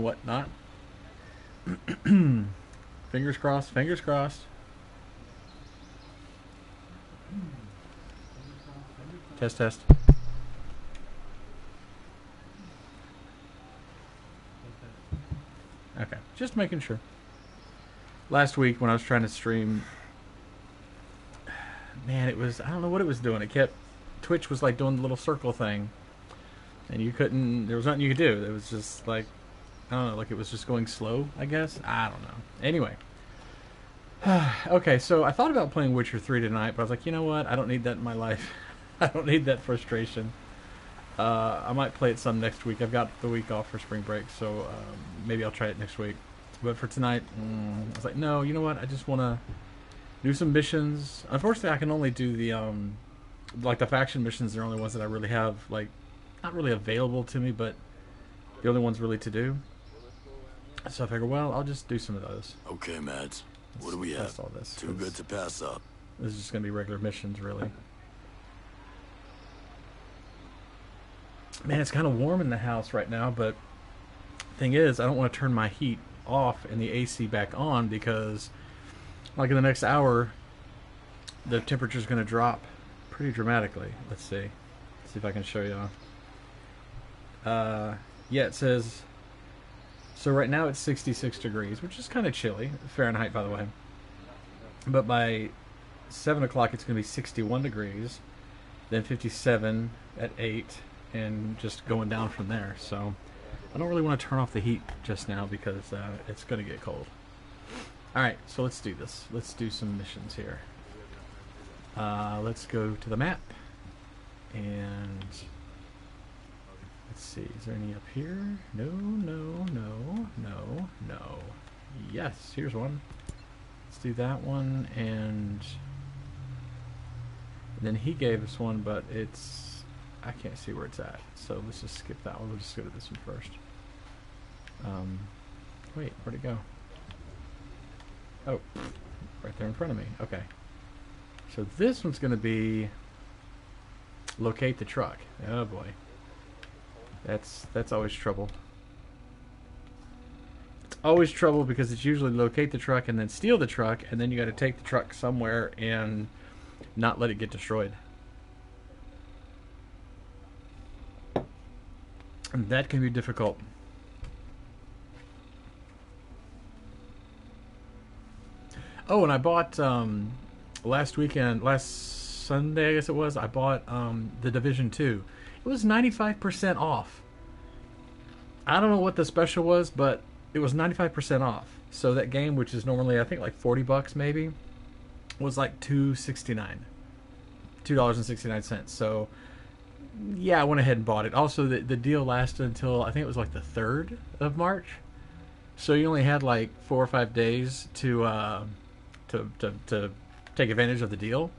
whatnot. Fingers crossed. Fingers crossed. Test, test. Okay, just making sure. Last week when I was trying to stream, man, it was, I don't know what it was doing. It kept, Twitch was like doing the little circle thing, and you couldn't, there was nothing you could do. It was just like, I don't know, like it was just going slow, I guess. I don't know. Anyway. Okay, so I thought about playing Witcher 3 tonight, but I was like, you know what? I don't need that in my life. I don't need that frustration. I might play it some next week. I've got the week off for spring break, so maybe I'll try it next week. But for tonight, I was like, no, you know what? I just want to do some missions. Unfortunately, I can only do the like the faction missions. They're the only ones that I really have, like, not really available to me, but the only ones really to do. So I figure, well, I'll just do some of those. Okay, Mads. What do we have? All this, Too good to pass up. This is just going to be regular missions, really. Man, it's kind of warm in the house right now, but thing is, I don't want to turn my heat off and the AC back on because, like, in the next hour, the temperature is going to drop pretty dramatically. Let's see. Let's see if I can show you. Yeah, it says... So right now it's 66 degrees, which is kind of chilly. Fahrenheit, by the way. But by 7 o'clock it's going to be 61 degrees. Then 57 at 8. And just going down from there. So I don't really want to turn off the heat just now because it's going to get cold. Alright, so let's do this. Let's do some missions here. Let's go to the map. And... let's see, is there any up here? No, no, no, no, no. Yes, here's one. Let's do that one, and then he gave us one, but it's, I can't see where it's at. So let's just skip that one. We'll just go to this one first. Wait, where'd it go? Oh, right there in front of me. Okay. So this one's going to be locate the truck. Oh boy. That's always trouble. It's always trouble because it's usually locate the truck and then steal the truck, and then you got to take the truck somewhere and not let it get destroyed. And that can be difficult. Oh, and I bought last Sunday, I guess it was, I bought The Division 2. It was 95% off. I don't know what the special was, but it was 95% off. So that game, which is normally I think like $40 maybe, was like $2.69. $2.69. So yeah, I went ahead and bought it. Also, the deal lasted until I think it was like the 3rd of March. So you only had like 4 or 5 days to take advantage of the deal.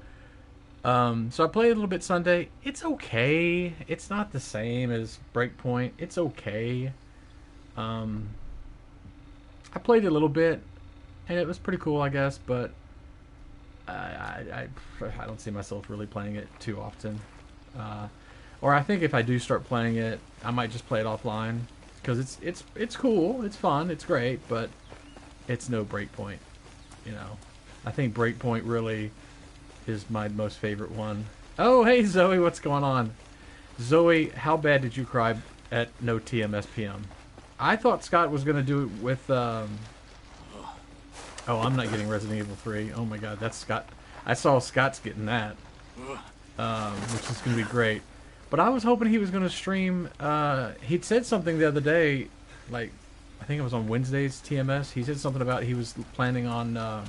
So I played a little bit Sunday. It's okay. It's not the same as Breakpoint. It's okay. I played it a little bit, and it was pretty cool, I guess. But I don't see myself really playing it too often. Or I think if I do start playing it, I might just play it offline because it's cool. It's fun. It's great, but it's no Breakpoint. You know, I think Breakpoint really is my most favorite one. Oh, hey Zoe, what's going on? Zoe, how bad did you cry at no TMSPM? I thought Scott was going to do it with... Oh, I'm not getting Resident Evil 3. Oh my god, that's Scott. I saw Scott's getting that. Which is going to be great. But I was hoping he was going to stream... he'd said something the other day, like, I think it was on Wednesday's TMS. He said something about he was planning on...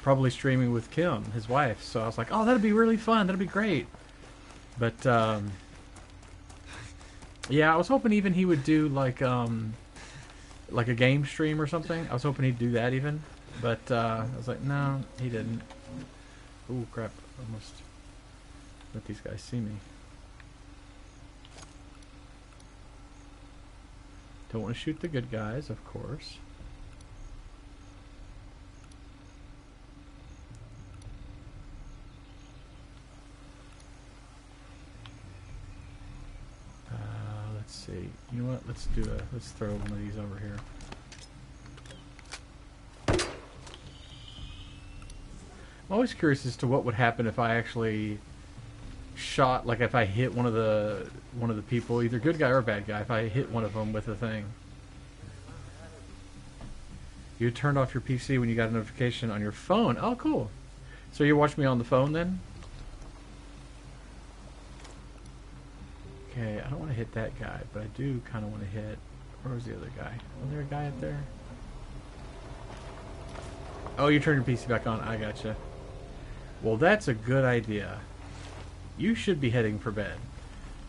probably streaming with Kim, his wife. So I was like, oh, that'd be really fun. That'd be great. But, yeah, I was hoping even he would do, like a game stream or something. I was hoping he'd do that even. But, I was like, no, he didn't. Ooh, crap. Almost let these guys see me. Don't want to shoot the good guys, of course. Let's see. see. You know what? Let's throw one of these over here. I'm always curious as to what would happen if I actually shot, like if I hit one of the people, either good guy or bad guy, if I hit one of them with a thing. You turned off your PC when you got a notification on your phone. Oh, cool. So you watch me on the phone then? Okay, I don't want to hit that guy, but I do kind of want to hit... Where was the other guy? Was there a guy up there? Oh, you turned your PC back on. I gotcha. Well, that's a good idea. You should be heading for bed.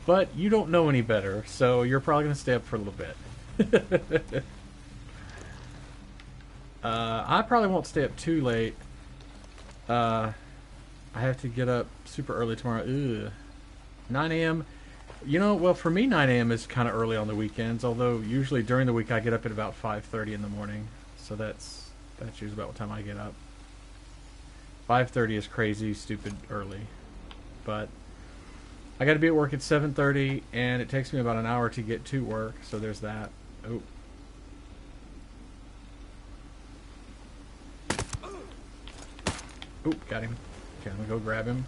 But you don't know any better, so you're probably going to stay up for a little bit. I probably won't stay up too late. I have to get up super early tomorrow. Ugh. 9 a.m. You know, well, for me, 9 a.m. is kind of early on the weekends, although usually during the week I get up at about 5:30 in the morning. So that's usually about what time I get up. 5:30 is crazy, stupid early. But I got to be at work at 7:30, and it takes me about an hour to get to work, so there's that. Oh. Oh, got him. Okay, I'm going to go grab him.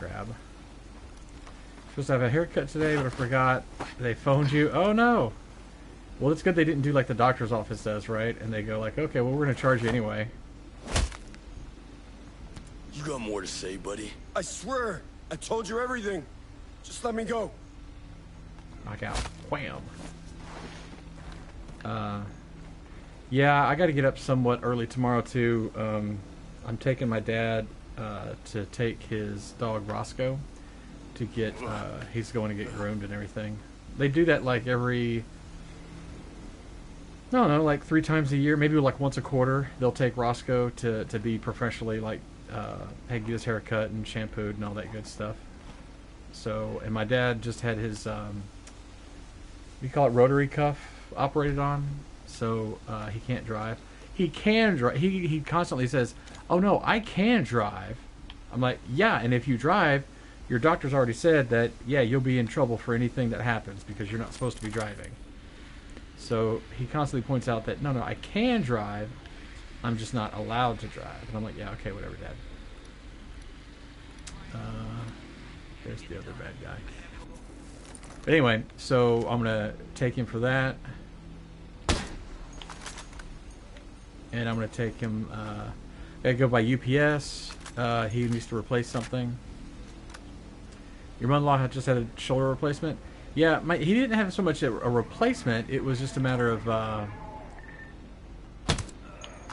Grab. Supposed to have a haircut today, but I forgot. They phoned you. Oh, no. Well, it's good they didn't do like the doctor's office does, right? And they go like, okay, well, we're going to charge you anyway. You got more to say, buddy? I swear, I told you everything. Just let me go. Knockout. Wham. Yeah, I got to get up somewhat early tomorrow, too. I'm taking my dad to take his dog, Roscoe, to get, he's going to get groomed and everything. They do that like every... No, like 3 times a year, maybe like once a quarter. They'll take Roscoe to be professionally like get his hair cut and shampooed and all that good stuff. So, and my dad just had his we call it rotary cuff operated on, so he can't drive. He can drive. He constantly says, "Oh no, I can drive." I'm like, "Yeah, and if you drive, your doctor's already said that yeah, you'll be in trouble for anything that happens because you're not supposed to be driving." So he constantly points out that, no, I can drive. I'm just not allowed to drive. And I'm like, yeah, okay, whatever, Dad. There's the other bad guy. But anyway, so I'm going to take him for that. And I'm going to take him, got to go by UPS. He needs to replace something. Your mother-in-law just had a shoulder replacement? Yeah, he didn't have so much a replacement. It was just a matter of,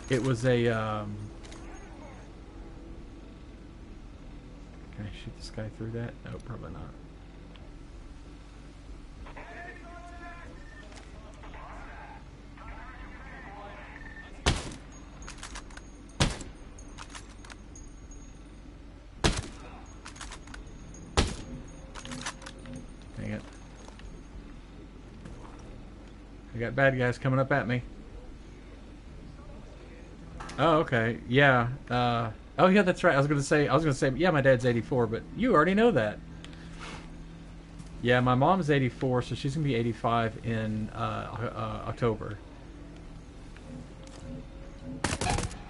it was a, can I shoot this guy through that? No, probably not. Dang it. I got bad guys coming up at me. Oh, okay. Yeah. Oh, yeah, that's right. I was gonna say, yeah, my dad's 84, but you already know that. Yeah, my mom's 84, so she's gonna be 85 in October.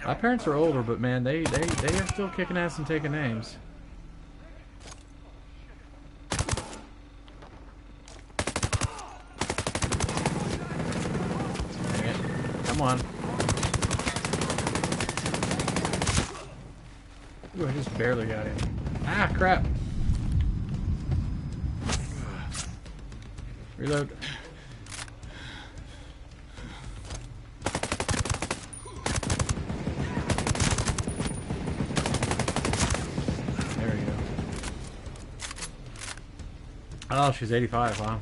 My parents are older, but man, they are still kicking ass and taking names. Dang it. Come on. Ooh, I just barely got him. Ah, crap. Reload. There we go. Oh, she's 85, wow.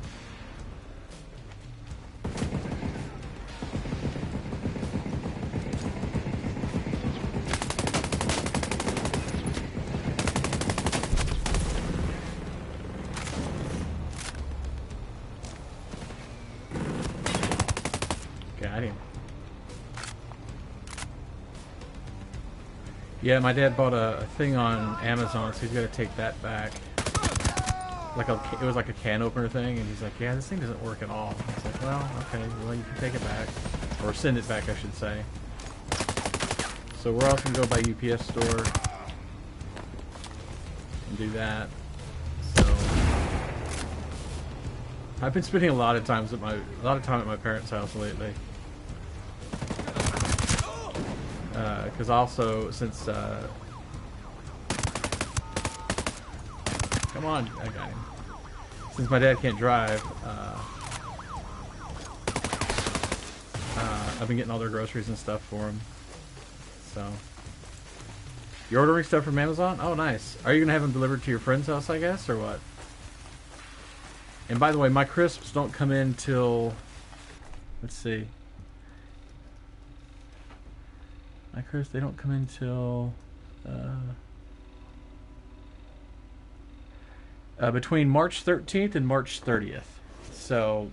Got him. Yeah, my dad bought a thing on Amazon, so he's got to take that back. it was like a can opener thing, and he's like, yeah, this thing doesn't work at all. It's like, well, okay, well, you can take it back, or send it back, I should say. So we're also gonna go by UPS store and do that. So I've been spending a lot of time at my parents' house lately. Because also, since come on, I got him. Since my dad can't drive, I've been getting all their groceries and stuff for him. So, you're ordering stuff from Amazon? Oh, nice. Are you gonna have them delivered to your friend's house, I guess, or what? And by the way, my crisps don't come in till, let's see. My crisps, they don't come in till between March 13th and March 30th. So,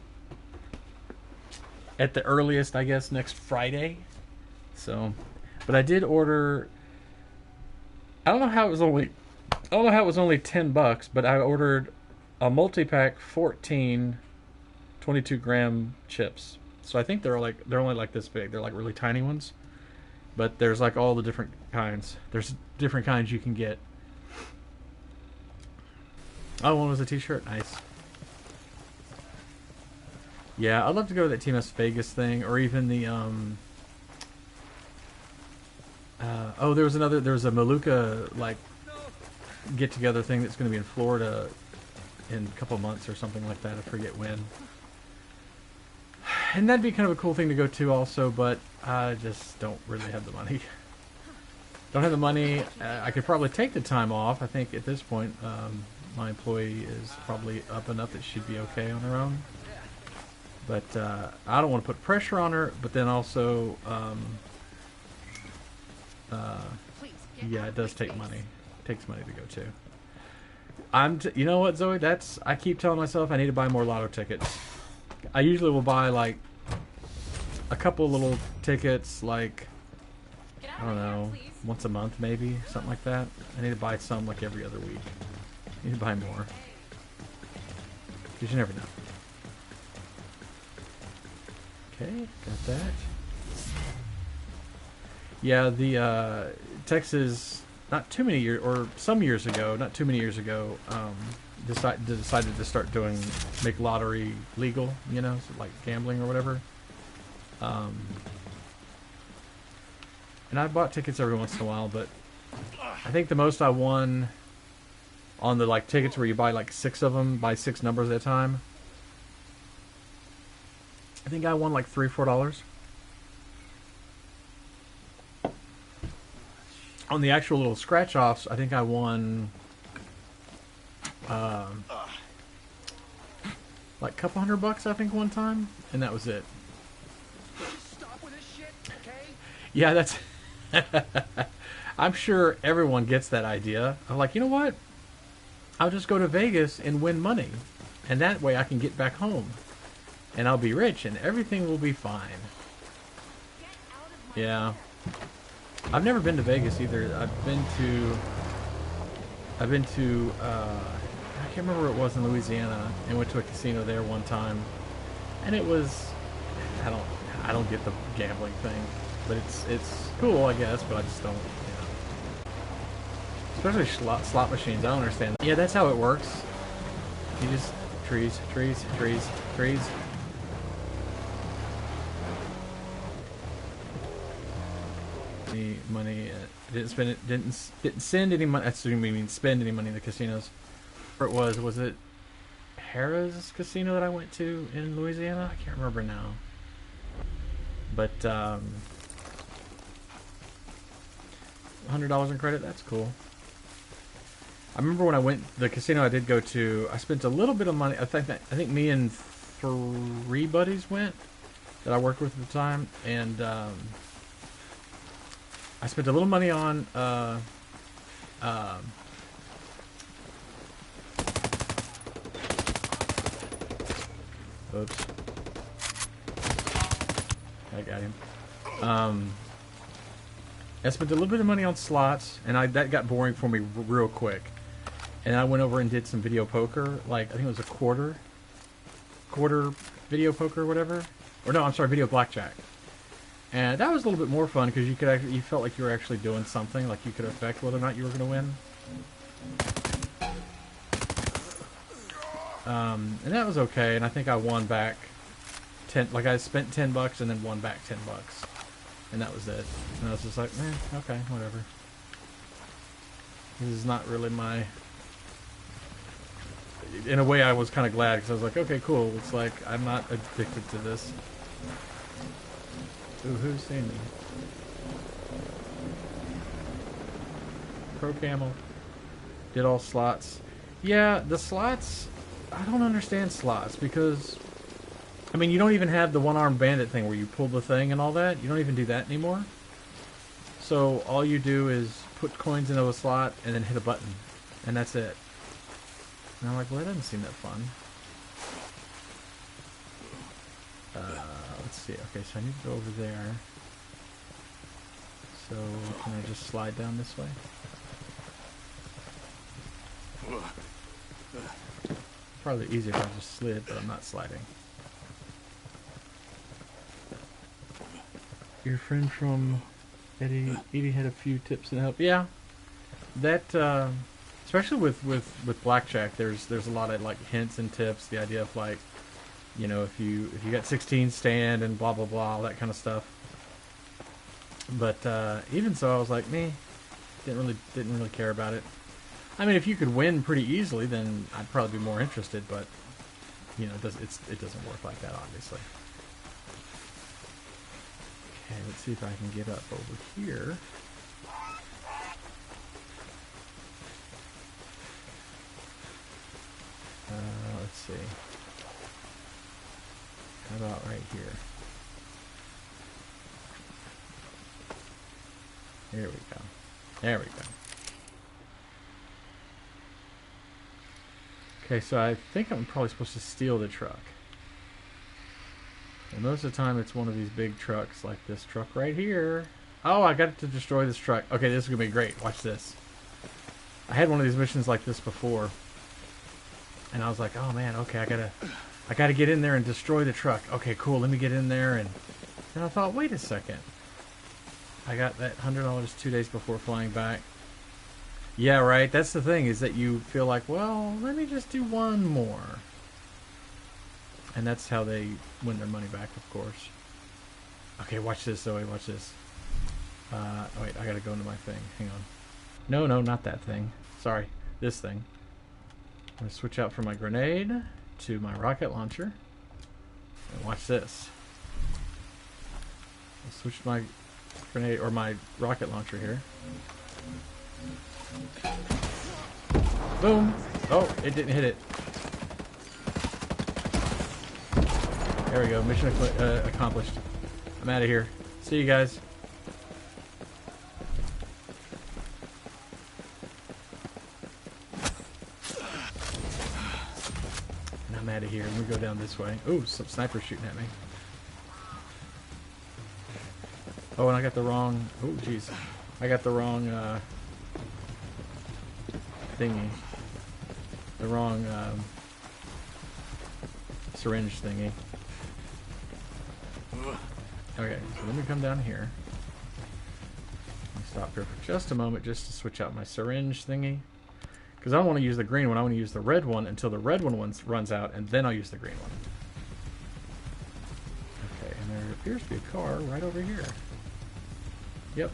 at the earliest, I guess, next Friday. So, but I did order, I don't know how it was only $10, but I ordered a multi-pack 14 22-gram chips. So I think they're only like this big. They're like really tiny ones. But there's like all the different kinds. There's different kinds you can get. Oh, one was a t-shirt. Nice. Yeah, I'd love to go to that Team S Vegas thing, or even the oh, there was a Maluka like get together thing that's going to be in Florida in a couple months or something like that. I forget when. And that'd be kind of a cool thing to go to also, but I just don't really have the money. Don't have the money. I could probably take the time off. I think at this point, my employee is probably up enough that she'd be okay on her own. But I don't want to put pressure on her, but then also, yeah, it does take money. It takes money to go to. You know what, Zoe? I keep telling myself I need to buy more lotto tickets. I usually will buy like a couple little tickets, like, I don't know, once a month maybe, something like that. I need to buy some like every other week. I need to buy more. Because you never know. Okay, got that. Yeah, the Texas, not too many years, or some years ago, not too many years ago, decided to start make lottery legal, you know, so like gambling or whatever. And I bought tickets every once in a while, but I think the most I won on the like tickets where you buy like 6 of them, buy 6 numbers at a time. I think I won like $3 or $4. On the actual little scratch offs, I think I won like a couple $100, I think, one time, and that was it. Stop with this shit, okay? Yeah, that's. I'm sure everyone gets that idea. I'm like, you know what? I'll just go to Vegas and win money, and that way I can get back home, and I'll be rich, and everything will be fine. Yeah, I've never been to Vegas either. I've been to. I can't remember where it was in Louisiana, and went to a casino there one time, and it was. I don't get the gambling thing, but it's cool, I guess, but I just don't. Especially slot machines, I don't understand. Yeah, that's how it works. You just trees. Any money? Didn't send any money. I assume you mean spend any money in the casinos. Where it was it Harrah's casino that I went to in Louisiana? I can't remember now. But $100 in credit. That's cool. I remember when I went, the casino I did go to, I spent a little bit of money. I think me and 3 buddies went that I worked with at the time, and I spent a little money on oops. I got him. I spent a little bit of money on slots, and that got boring for me real quick. and I went over and did some video poker. Like I think it was a quarter video poker or whatever. Or no, I'm sorry, video blackjack. And that was a little bit more fun because you could actually, you felt like you were actually doing something, like you could affect whether or not you were going to win. And that was okay. And I think I won back 10. Like I spent $10 and then won back $10, and that was it. And I was just like, okay, whatever. This is not really my. In a way, I was kind of glad because I was like, okay, cool. It's like I'm not addicted to this. Ooh, who's seen me? Pro Camel. Did all slots. Yeah, the slots, I don't understand slots because, I mean, you don't even have the one-armed bandit thing where you pull the thing and all that. You don't even do that anymore. So all you do is put coins into a slot and then hit a button. And that's it. And I'm like, well, that doesn't seem that fun. Let's see. Okay, so I need to go over there. So can I just slide down this way? Probably easier if I just slid, but I'm not sliding. Your friend from Edie had a few tips and help. Yeah, that especially with blackjack, there's a lot of like hints and tips. The idea of like, you know, if you got 16 stand and blah blah blah, all that kind of stuff. But even so, I was like, didn't really care about it. I mean, if you could win pretty easily, then I'd probably be more interested. But you know, it doesn't work like that, obviously. Okay, let's see if I can get up over here. Let's see. How about right here? There we go. There we go. Okay, so I think I'm probably supposed to steal the truck. And most of the time it's one of these big trucks like this truck right here. Oh, I got to destroy this truck. Okay, this is going to be great. Watch this. I had one of these missions like this before. And I was like, oh man, okay, I gotta get in there and destroy the truck. Okay, cool, let me get in there. And then I thought, wait a second. I got that $100 2 days before flying back. Yeah, right, that's the thing, is that you feel like, well, let me just do one more. And that's how they win their money back, of course. Okay, watch this, Zoe, watch this. Oh wait, I gotta go into my thing, hang on. No, not that thing. Sorry, this thing. I'm going to switch out from my grenade to my rocket launcher. And watch this. I'll switch my grenade or my rocket launcher here. Boom! Oh, it didn't hit it. There we go. Mission accomplished. I'm out of here. See you guys. Out of here, and we go down this way. Ooh, some snipers shooting at me. Oh, and I got the wrong. Oh, jeez, I got the wrong thingy. The wrong syringe thingy. Okay, so let me come down here. Let me stop here for just a moment, just to switch out my syringe thingy. Because I don't want to use the green one, I want to use the red one until the red one runs out, and then I'll use the green one. Okay, and there appears to be a car right over here. Yep.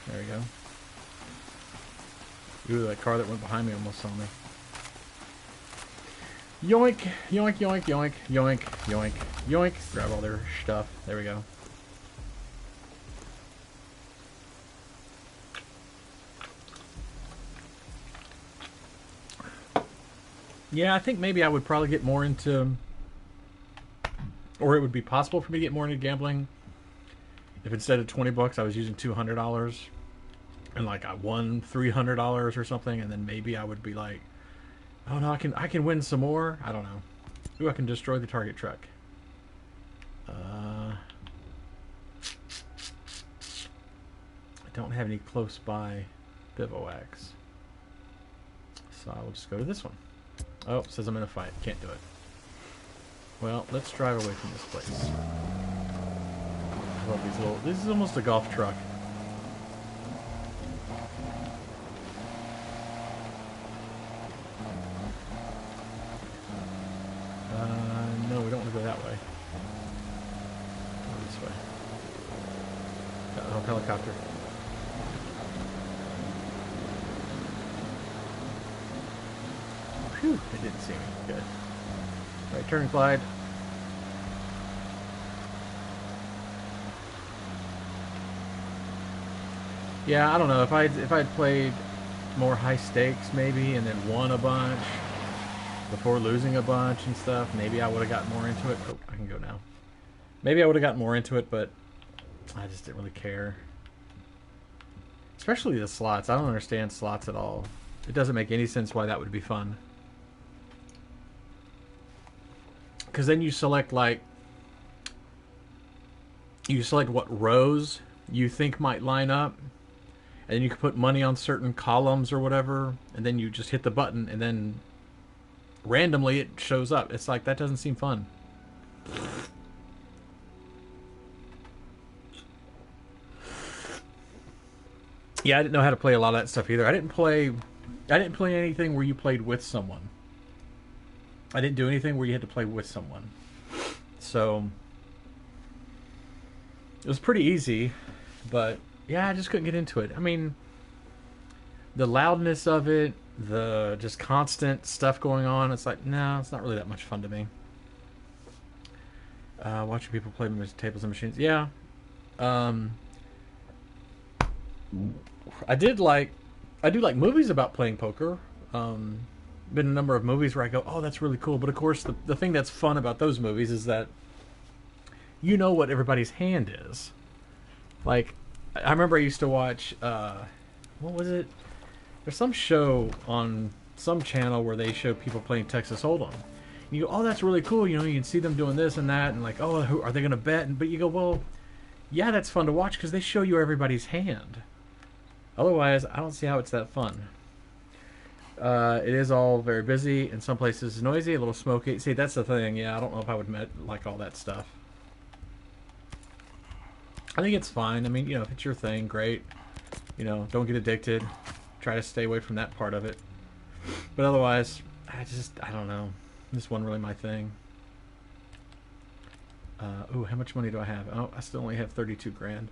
There we go. Ooh, that car that went behind me almost saw me. Yoink, yoink, yoink, yoink, yoink, yoink, yoink. Grab all their stuff. There we go. Yeah, I think maybe I would probably get more into, or it would be possible for me to get more into gambling if instead of $20 I was using $200. and like I won $300 or something, and then maybe I would be like, oh no, I can win some more. I don't know. Ooh, I can destroy the target truck. I don't have any close by bivouacs, so I will just go to this one. Oh, it says I'm in a fight. Can't do it. Well, let's drive away from this place. I love these little... This is almost a golf truck. No, we don't want to go that way. Go this way. Uh-oh, helicopter. Phew, it didn't see me. Good. Right, turn, glide. Yeah, I don't know. If I'd played more high stakes maybe, and then won a bunch before losing a bunch and stuff, maybe I would have gotten more into it. Oh, I can go now. Maybe I would have gotten more into it, but I just didn't really care. Especially the slots. I don't understand slots at all. It doesn't make any sense why that would be fun. Because then you select what rows you think might line up, and then you can put money on certain columns or whatever, and then you just hit the button, and then randomly it shows up. It's like, that doesn't seem fun. Yeah, I didn't know how to play a lot of that stuff either. I didn't play anything where you played with someone. I didn't do anything where you had to play with someone. So it was pretty easy, but yeah, I just couldn't get into it. I mean, the loudness of it, the just constant stuff going on, it's like, no, it's not really that much fun to me. Watching people play tables and machines. Yeah. I do like movies about playing poker. Been a number of movies where I go, oh, that's really cool. But of course, the thing that's fun about those movies is that you know what everybody's hand is. Like, I remember I used to watch, what was it? There's some show on some channel where they show people playing Texas Hold'em. And you go, oh, that's really cool. You know, you can see them doing this and that, and like, oh, who are they going to bet? But you go, well, yeah, that's fun to watch because they show you everybody's hand. Otherwise, I don't see how it's that fun. It is all very busy. In some places, noisy, a little smoky. See, that's the thing. Yeah, I don't know if I would like all that stuff. I think it's fine. I mean, you know, if it's your thing, great. You know, don't get addicted. Try to stay away from that part of it. But otherwise, I don't know. This wasn't really my thing. Ooh, how much money do I have? Oh, I still only have 32 grand.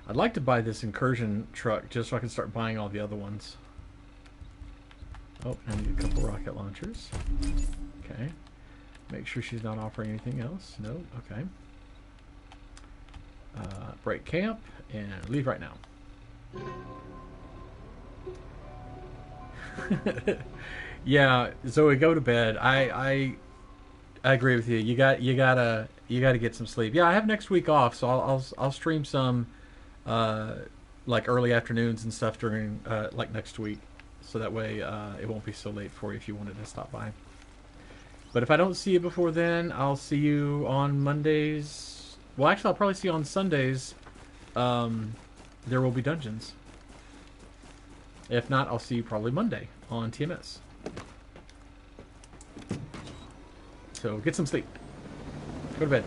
I'd like to buy this incursion truck just so I can start buying all the other ones. Oh, I need a couple rocket launchers. Okay. Make sure she's not offering anything else. No? Okay. Break camp and leave right now. Yeah, Zoe, go to bed. I agree with you. You gotta get some sleep. Yeah, I have next week off, so I'll stream some like early afternoons and stuff during like next week, so that way it won't be so late for you if you wanted to stop by. But if I don't see you before then, I'll see you on Mondays. Well, actually, I'll probably see you on Sundays. There will be dungeons. If not, I'll see you probably Monday on TMS. So get some sleep. Go to bed.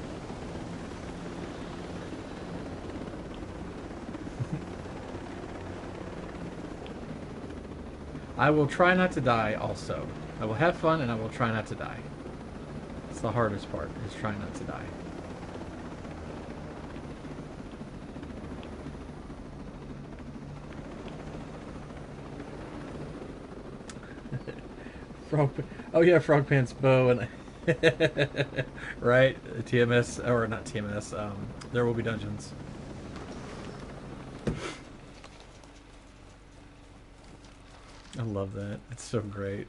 I will try not to die also. I will have fun and I will try not to die. It's the hardest part, is trying not to die. Oh yeah, Frog Pants Bow and right, TMS or not TMS. There will be dungeons. I love that. It's so great.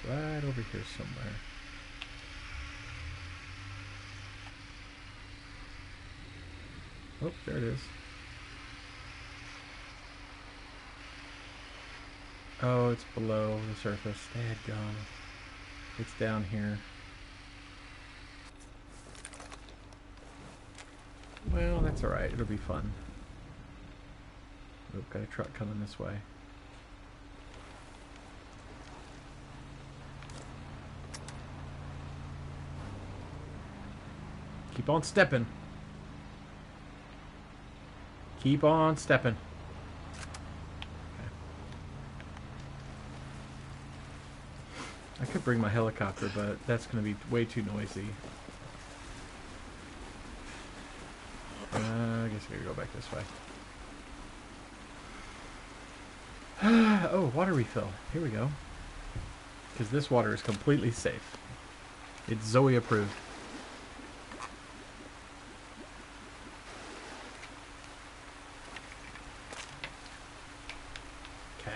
right over here somewhere. Oh, there it is. Oh, it's below the surface. Dadgum. It's down here. Well, that's alright. It'll be fun. We've got a truck coming this way. Keep on stepping. Keep on stepping. Okay. I could bring my helicopter, but that's going to be way too noisy. I guess I gotta go back this way. Oh, water refill. Here we go. Because this water is completely safe. It's Zoe approved. Okay.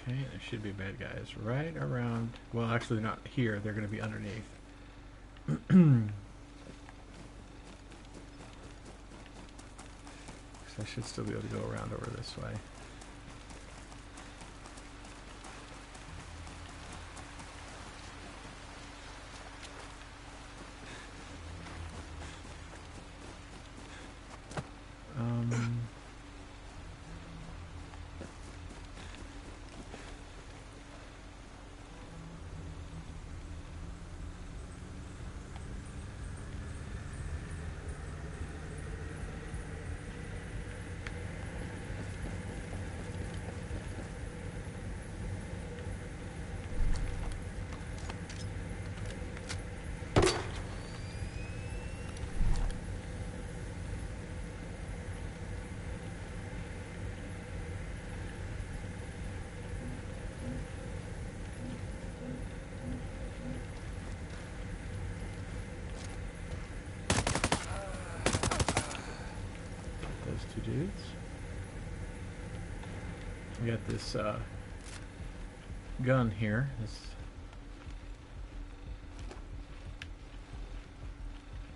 Okay, there should be bad guys right around... Well, actually, they're not here. They're going to be underneath. So I should still be able to go around over this way. Dudes. We got this gun here. This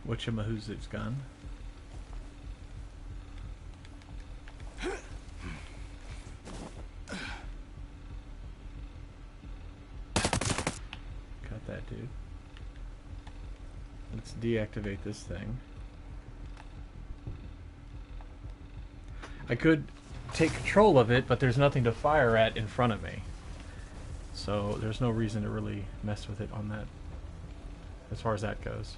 whatchamahoozits gun. Got that dude. Let's deactivate this thing. I could take control of it, but there's nothing to fire at in front of me. So there's no reason to really mess with it on that, as far as that goes.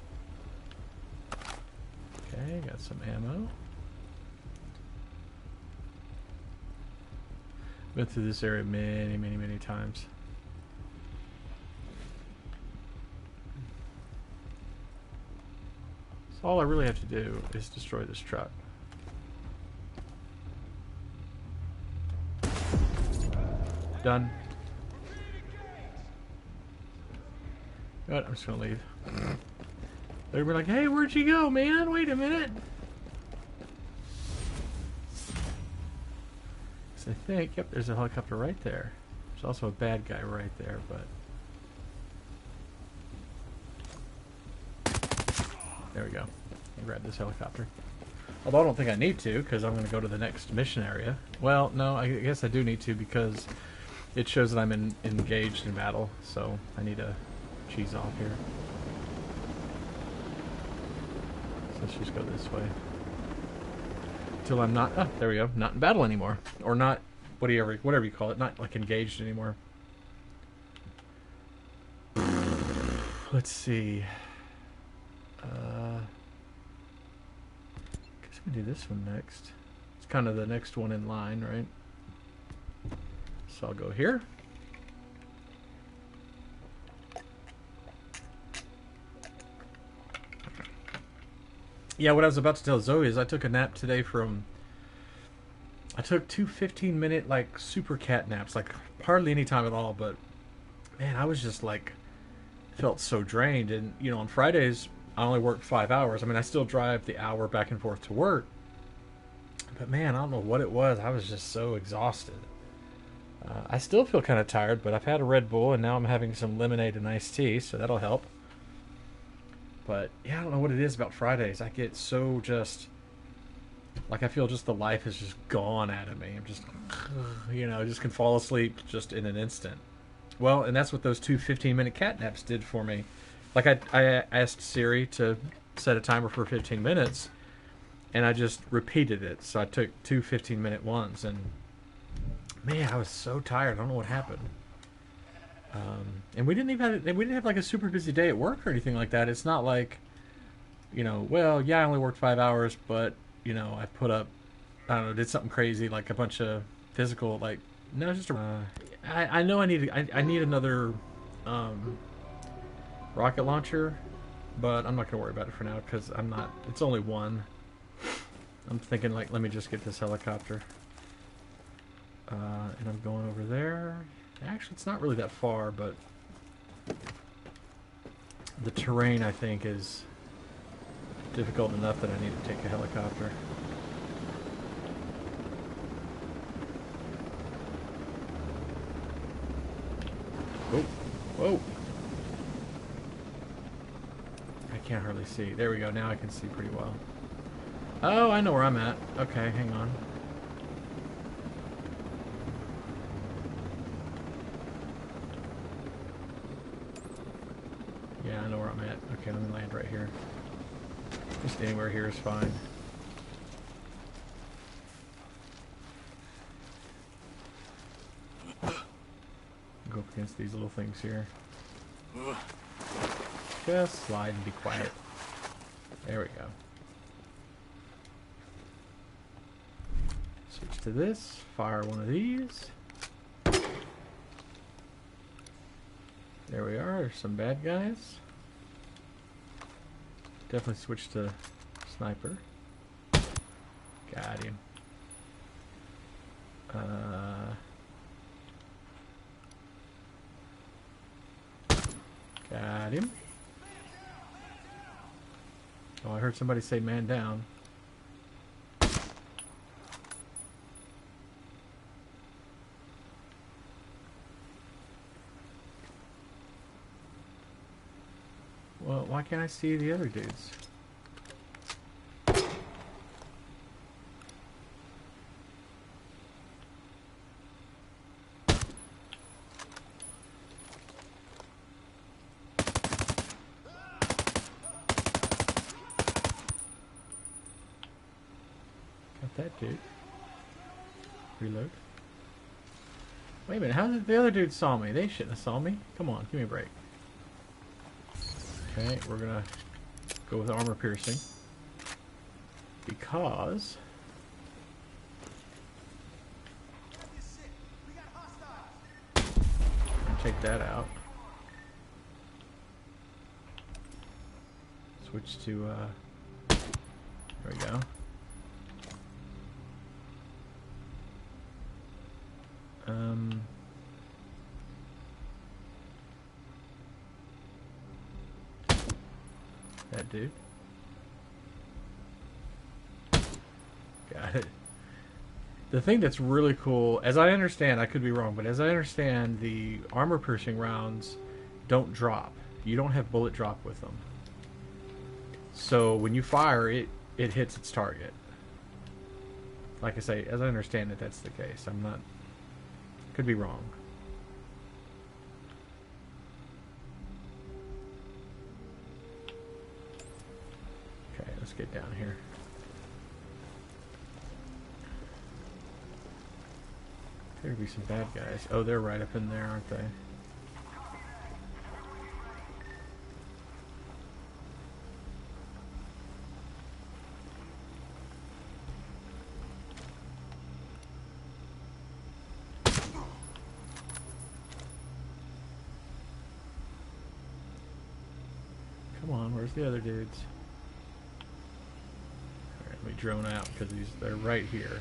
Okay, got some ammo. Been through this area many times. So all I really have to do is destroy this truck. Done. Good, I'm just gonna leave. They're gonna be like, hey, where'd you go, man? Wait a minute. So I think, yep, there's a helicopter right there. There's also a bad guy right there, but... There we go. I'll grab this helicopter. Although I don't think I need to, because I'm gonna go to the next mission area. Well, no, I guess I do need to, because... it shows that I'm engaged in battle, so I need to cheese off here. So let's just go this way. Until I'm not, oh, there we go, not in battle anymore. Or not, whatever you call it, not like engaged anymore. Let's see. I guess we can do this one next. It's kind of the next one in line, right? So I'll go here. Yeah, what I was about to tell Zoe is I took a nap today from I took two 15-minute like super cat naps, like hardly any time at all. But man, I was just like felt so drained. And you know, on Fridays I only work 5 hours. I mean, I still drive the hour back and forth to work. But man, I don't know what it was. I was just so exhausted. I still feel kind of tired, but I've had a Red Bull and now I'm having some lemonade and iced tea, so that'll help. But yeah, I don't know what it is about Fridays. I get so just like I feel just the life is just gone out of me. I'm just, you know, just can fall asleep just in an instant. Well, and that's what those two 15-minute cat naps did for me. Like I asked Siri to set a timer for 15 minutes, and I just repeated it. So I took two 15-minute ones, and man, I was so tired. I don't know what happened. And we didn't have like a super busy day at work or anything like that. It's not like, you know, well, yeah, I only worked 5 hours, but you know, I put up, I don't know, did something crazy like a bunch of physical, like no, just I know I need another rocket launcher, but I'm not gonna worry about it for now because I'm not. It's only one. I'm thinking like, let me just get this helicopter. And I'm going over there. Actually, it's not really that far, but the terrain, I think, is difficult enough that I need to take a helicopter. Oh, whoa. I can't hardly see. There we go. Now I can see pretty well. Oh, I know where I'm at. Okay, hang on. Yeah, I know where I'm at. Okay, let me land right here. Just anywhere here is fine. Go up against these little things here. Just slide and be quiet. There we go. Switch to this. Fire one of these. There we are. There's some bad guys. Definitely switch to sniper. Got him. Got him. Oh, I heard somebody say man down. Well, why can't I see the other dudes? Got that dude. Reload. Wait a minute, how did the other dude saw me? They shouldn't have saw me. Come on, give me a break. Okay, we're gonna go with armor piercing because take that out. Switch to there we go. That dude. Got it. The thing that's really cool, as I understand, I could be wrong, but as I understand, the armor piercing rounds don't drop. You don't have bullet drop with them. So when you fire, it hits its target. Like I say, as I understand it, that's the case. I'm not... Could be wrong. Okay, let's get down here. There'd be some bad guys. Oh, they're right up in there, aren't they? Come on, where's the other dudes? Alright, let me drone out because they're right here.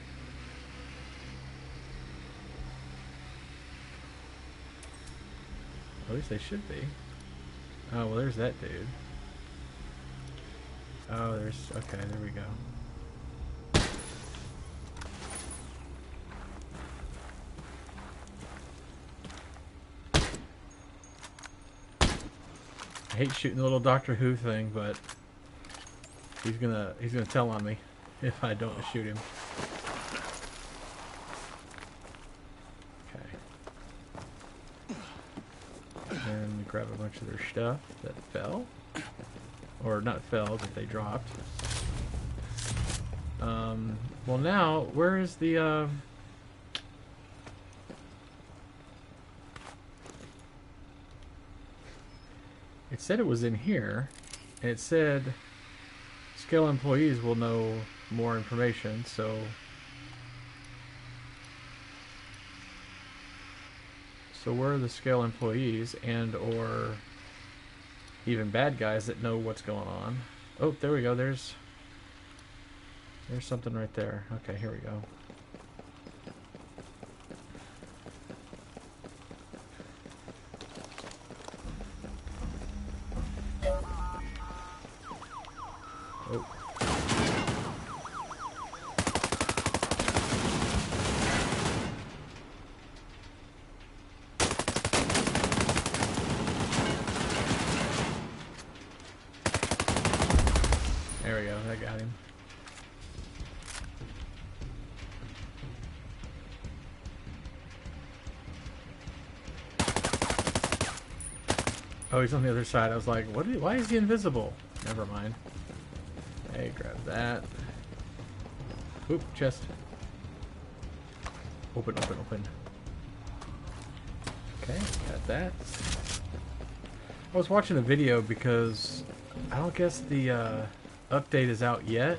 At least they should be. Oh, well, there's that dude. Oh, there's... Okay, there we go. I hate shooting the little Doctor Who thing, but he's gonna tell on me if I don't shoot him. And grab a bunch of their stuff that fell. Or not fell, but they dropped. Well now, where is the, It said it was in here, and it said scale employees will know more information, so... So where are the scale employees and or even bad guys that know what's going on? Oh, there we go. There's something right there. Okay, here we go. Oh. There we go, that got him. Oh, he's on the other side. I was like, what? Why is he invisible? Never mind. Hey, grab that. Oop, chest. Open, open, open. Okay, got that. I was watching a video because I don't guess the update is out yet,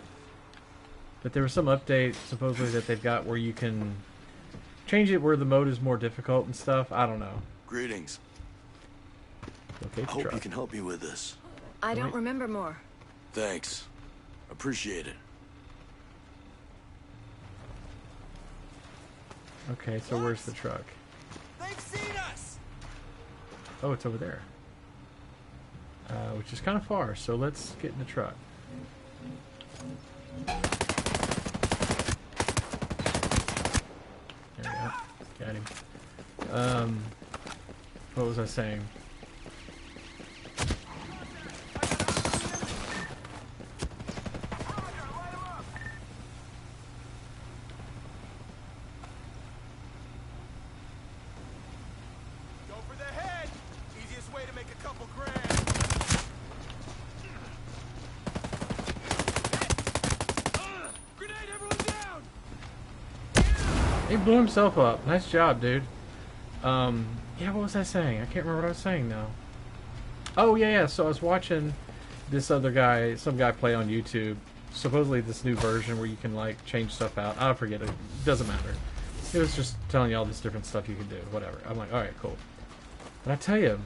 but there was some update supposedly that they've got where you can change it where the mode is more difficult and stuff. I don't know. Greetings. Okay, I hope you can help me with this. I don't remember more. Thanks. Appreciate it. Okay, so where's the truck? They've seen us! Oh, it's over there. Which is kind of far, so let's get in the truck. There we go. Got him. What was I saying? Go for the head! Easiest way to make a couple grand. Grenade, everyone down! He blew himself up. Nice job, dude. Yeah, what was I saying? I can't remember what I was saying now. Oh, yeah. So I was watching this other guy, some guy play on YouTube. Supposedly this new version where you can, like, change stuff out. I forget it. Doesn't matter. It was just telling you all this different stuff you can do. Whatever. I'm like, alright, cool. But I tell you,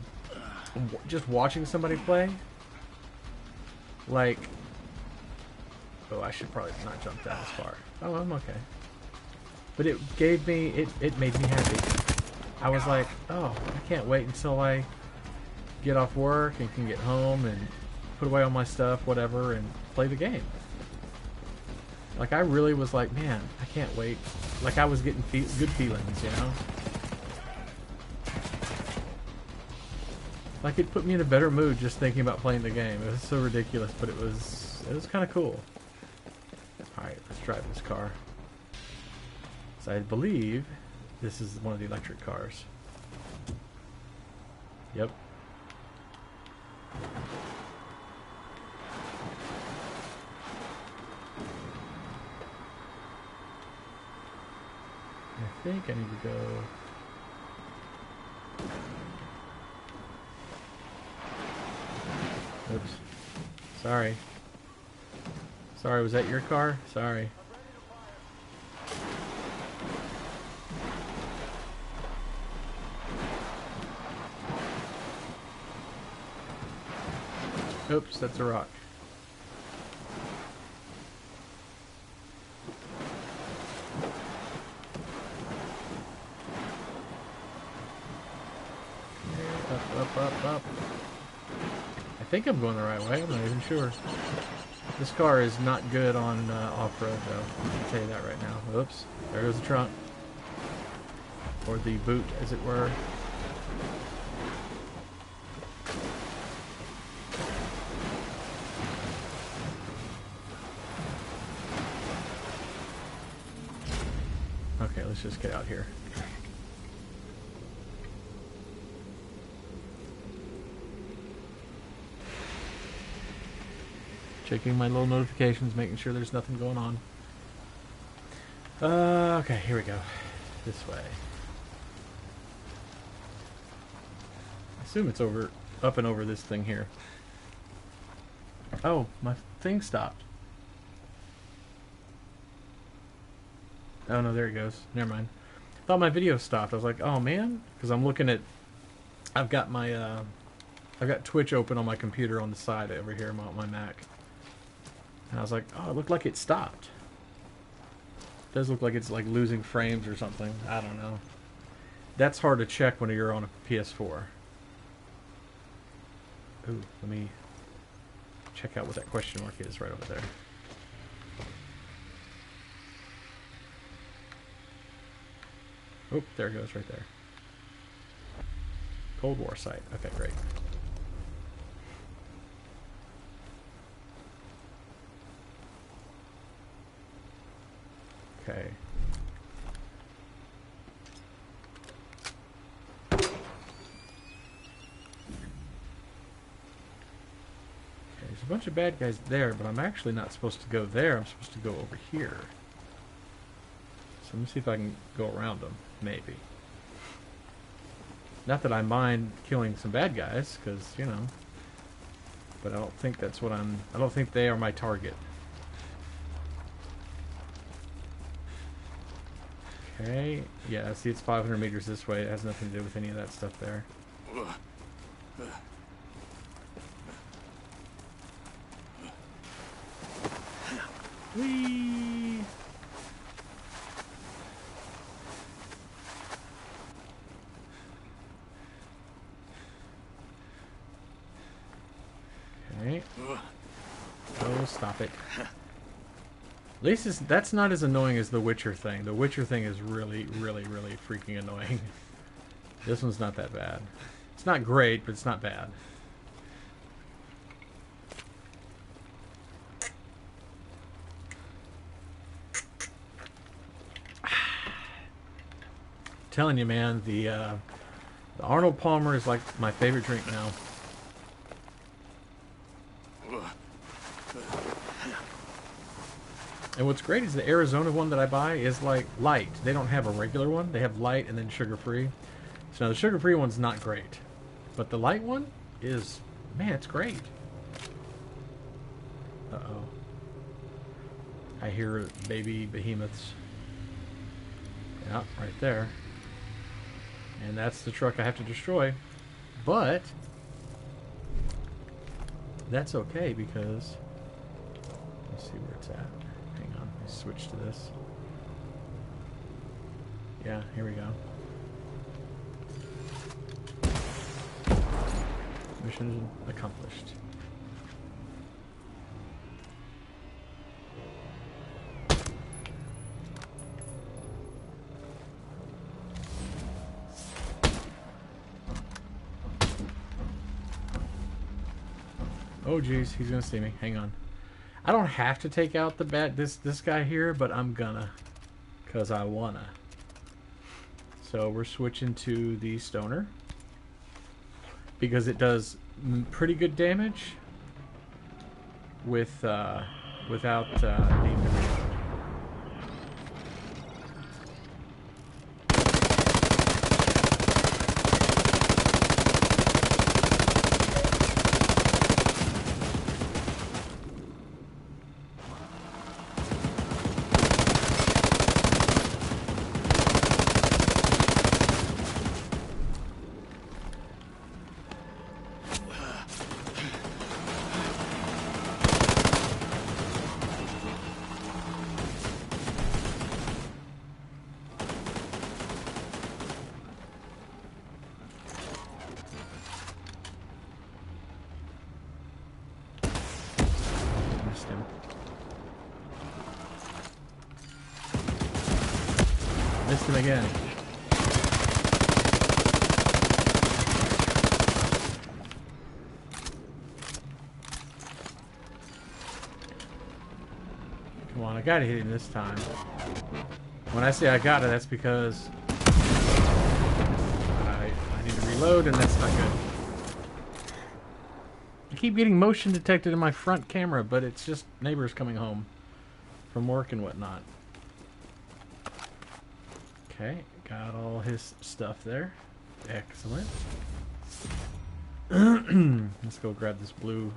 just watching somebody play, like... Oh, I should probably not jump that as far. Oh, I'm okay. But it gave me... It made me happy. I was like, oh, I can't wait until I get off work and can get home and put away all my stuff, whatever, and play the game. Like, I really was like, man, I can't wait. Like, I was getting good feelings, you know? Like, it put me in a better mood just thinking about playing the game. It was so ridiculous, but it was kind of cool. Alright, let's drive this car. So I believe this is one of the electric cars. Yep. I think I need to go... Oops. Sorry. Sorry, was that your car? Sorry. Oops, that's a rock. Up. I think I'm going the right way. I'm not even sure. This car is not good on off-road, though. I can tell you that right now. Oops. There goes the trunk. Or the boot, as it were. Okay, let's just get out here. Checking my little notifications, making sure there's nothing going on. Okay, here we go. This way. I assume it's over, up and over this thing here. Oh, my thing stopped. Oh no, there it goes. Never mind. I thought my video stopped. I was like, oh man, because I'm looking at. I've got my. I've got Twitch open on my computer on the side over here, my Mac. And I was like, oh, it looked like it stopped. It does look like it's like losing frames or something. I don't know. That's hard to check when you're on a PS4. Ooh, let me check out what that question mark is right over there. Oh, there it goes right there. Cold War site. Okay, great. Okay. Okay, there's a bunch of bad guys there, but I'm actually not supposed to go there. I'm supposed to go over here. So let me see if I can go around them. Maybe. Not that I mind killing some bad guys, because, you know. But I don't think that's what I'm... I don't think they are my target. Okay. Yeah, see, it's 500 meters this way. It has nothing to do with any of that stuff there. Whee! Okay. Oh, stop it. At least that's not as annoying as the Witcher thing. The Witcher thing is really, really, really freaking annoying. This one's not that bad. It's not great, but it's not bad. Telling you, man, the Arnold Palmer is like my favorite drink now. And what's great is the Arizona one that I buy is like light. They don't have a regular one. They have light and then sugar-free. So now the sugar-free one's not great. But the light one is, man, it's great. Uh-oh. I hear baby behemoths. Yeah, right there. And that's the truck I have to destroy. But that's okay because... let's see where it's at. Hang on, let me switch to this. Yeah, here we go. Mission accomplished. Oh geez, he's gonna see me. Hang on. I don't have to take out the this guy here, but I'm gonna, cause I wanna. So we're switching to the stoner because it does pretty good damage with without needing to reload. missed him again. Come on, I gotta hit him this time. When I say I got it, that's because I need to reload, and that's not good. I keep getting motion detected in my front camera, but it's just neighbors coming home from work and whatnot. Okay, got all his stuff there. Excellent. Let's go grab this blue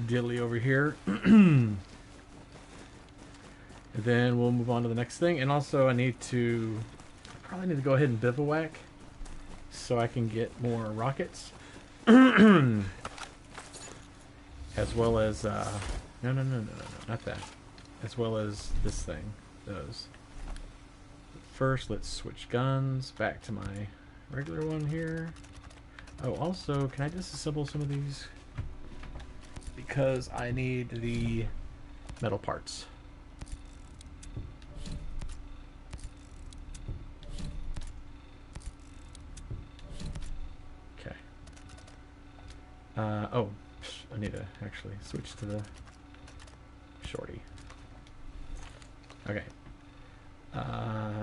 dilly over here. And then we'll move on to the next thing. And also I probably need to go ahead and bivouac so I can get more rockets. As well as, no, not that. As well as this thing, those. First, let's switch guns back to my regular one here. Oh, also, can I disassemble some of these? Because I need the metal parts. Okay. Oh, I need to actually switch to the shorty. Okay.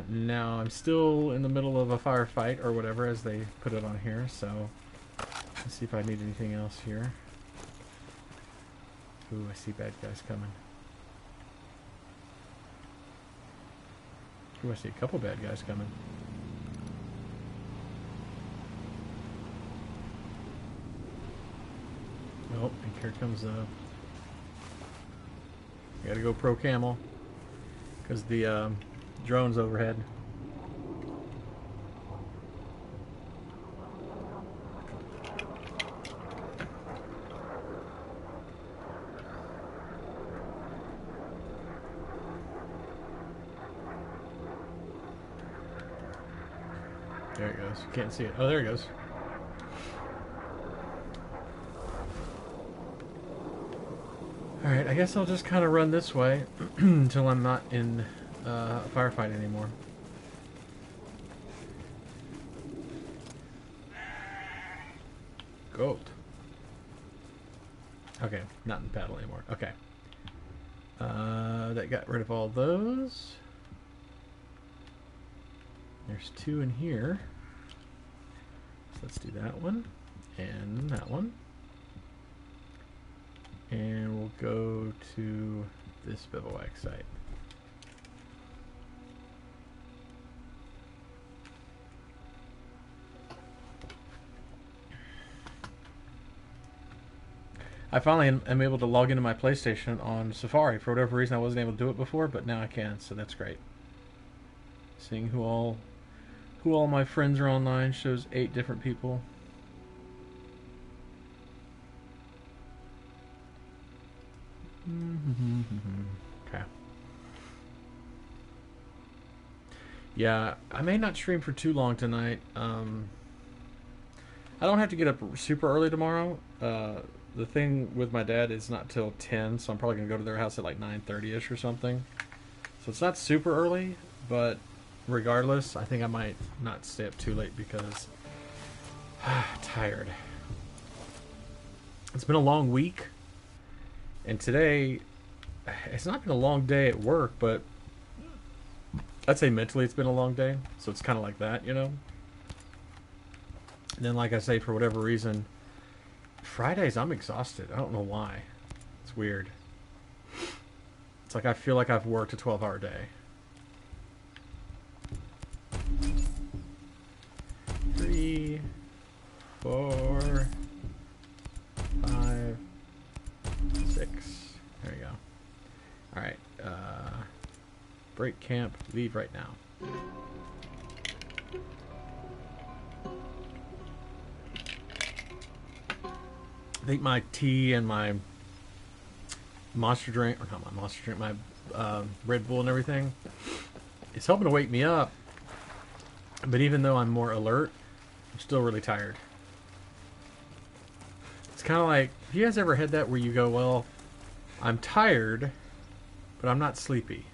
Now I'm still in the middle of a firefight or whatever, as they put it on here, so let's see if I need anything else here. Ooh, I see bad guys coming. Ooh, I see a couple bad guys coming. Oh, and here comes I gotta go pro camel because the drone's overhead. There it goes. You can't see it. Oh, there it goes. Alright, I guess I'll just kind of run this way until I'm not in a firefight anymore. Gold. Okay, not in battle anymore. Okay. That got rid of all those. There's two in here. So let's do that one and that one. And we'll go to this bivouac site. I finally am able to log into my PlayStation on Safari. For whatever reason, I wasn't able to do it before, but now I can, so that's great. Seeing who all my friends are online shows 8 different people. Okay. Yeah, I may not stream for too long tonight. I don't have to get up super early tomorrow. The thing with my dad is not till 10, so I'm probably going to go to their house at like 9:30ish or something. So it's not super early, but regardless, I think I might not stay up too late because I'm tired. It's been a long week, and today it's not been a long day at work, but I'd say mentally it's been a long day, so it's kind of like that, you know? And then, like I say, for whatever reason, Fridays I'm exhausted. I don't know why. It's weird. It's like I feel like I've worked a 12-hour day. 3, 4, 5, 6. There you go. Alright. Break camp. Leave right now. I think my tea and my monster drink, or not my monster drink, my Red Bull and everything, it's helping to wake me up. But even though I'm more alert, I'm still really tired. It's kind of like, have you guys ever had that where you go, well, I'm tired, but I'm not sleepy?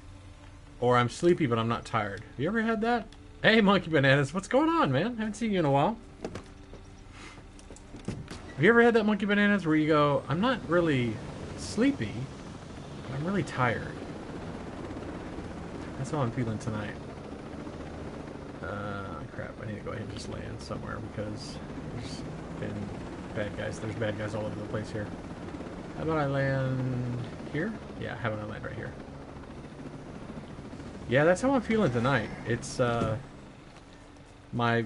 or I'm sleepy but I'm not tired. Have you ever had that? Hey, Monkey Bananas, what's going on, man? Haven't seen you in a while. Have you ever had that, Monkey Bananas, where you go, I'm not really sleepy, but I'm really tired? That's how I'm feeling tonight. Crap, I need to go ahead and just land somewhere because there's been bad guys. There's bad guys all over the place here. How about I land here? Yeah, how about I land right here? Yeah, that's how I'm feeling tonight. It's my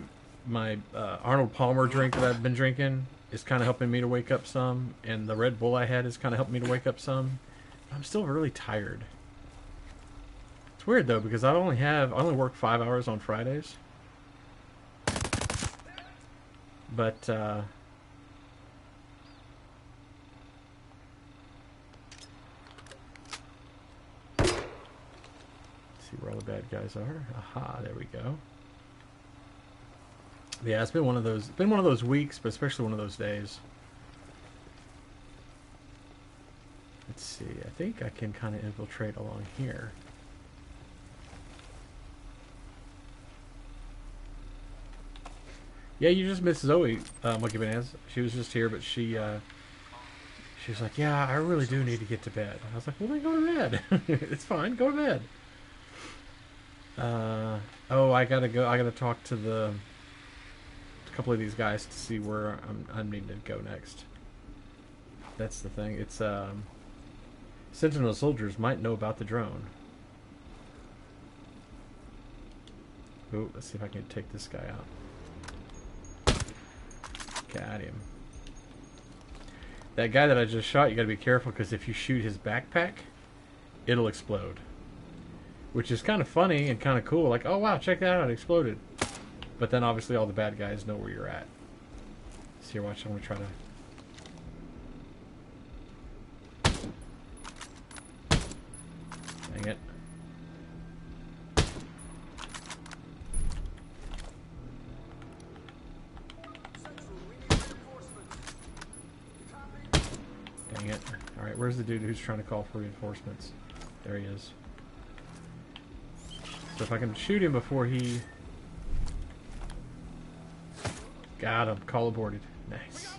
Arnold Palmer drink that I've been drinking is kind of helping me to wake up some, and the Red Bull I had is kind of helping me to wake up some. But I'm still really tired. It's weird though because I only work 5 hours on Fridays. But see where all the bad guys are. Aha, there we go. Yeah, it's been one of those weeks, but especially one of those days. Let's see. I think I can kind of infiltrate along here. Yeah, you just missed Zoe, Monkey Bananas. She was just here, but she was like, yeah, I really do need to get to bed. I was like, well, then go to bed. It's fine, go to bed. Oh, I gotta go. I gotta talk to a couple of these guys to see where I need to go next. That's the thing. It's Sentinel soldiers might know about the drone. Oh, let's see if I can take this guy out. Got him. That guy that I just shot, you gotta be careful because if you shoot his backpack, it'll explode. Which is kind of funny and kind of cool. Like, oh wow, check that out, it exploded. But then obviously all the bad guys know where you're at. So here, watch, I'm gonna try to... Dang it. Dang it. Alright, where's the dude who's trying to call for reinforcements? There he is. So if I can shoot him before he... Got him. Call aborted. Nice.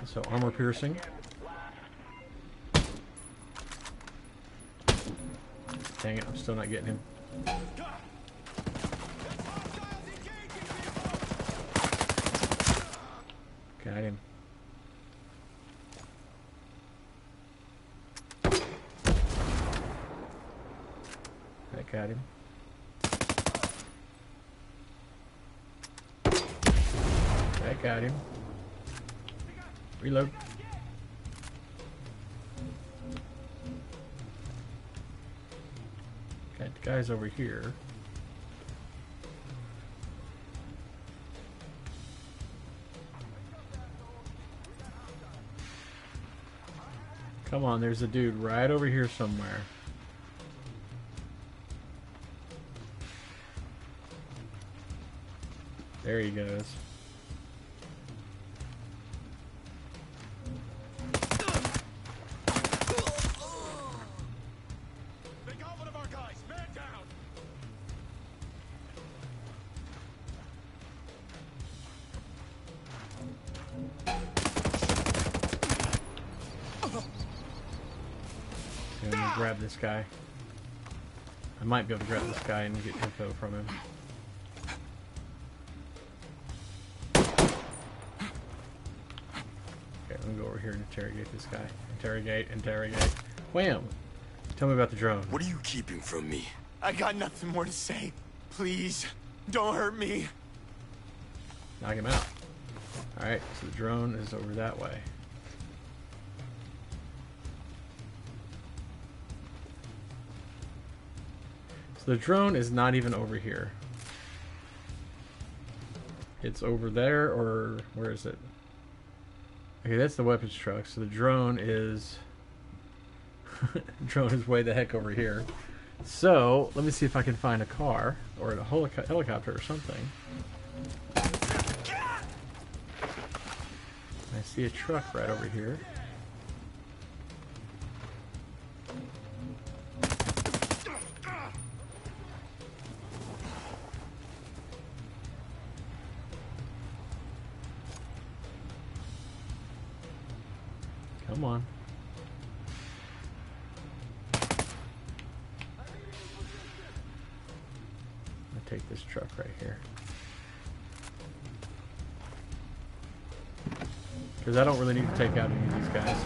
So armor piercing. Dang it, I'm still not getting him. Got him. I got him. I got him. Reload. Got the guys over here. Come on, there's a dude right over here somewhere. There he goes. They got one of our guys. Man down. So I'm gonna grab this guy. I might be able to grab this guy and get info from him. Let me go over here and interrogate this guy. Interrogate. Wham! Tell me about the drone. What are you keeping from me? I got nothing more to say. Please, don't hurt me. Knock him out. Alright, so the drone is over that way. So the drone is not even over here. It's over there, or where is it? Okay, that's the weapons truck. So the drone is drone is way the heck over here. So let me see if I can find a car or a helicopter or something. I see a truck right over here. Come on. I'll take this truck right here. Because I don't really need to take out any of these guys.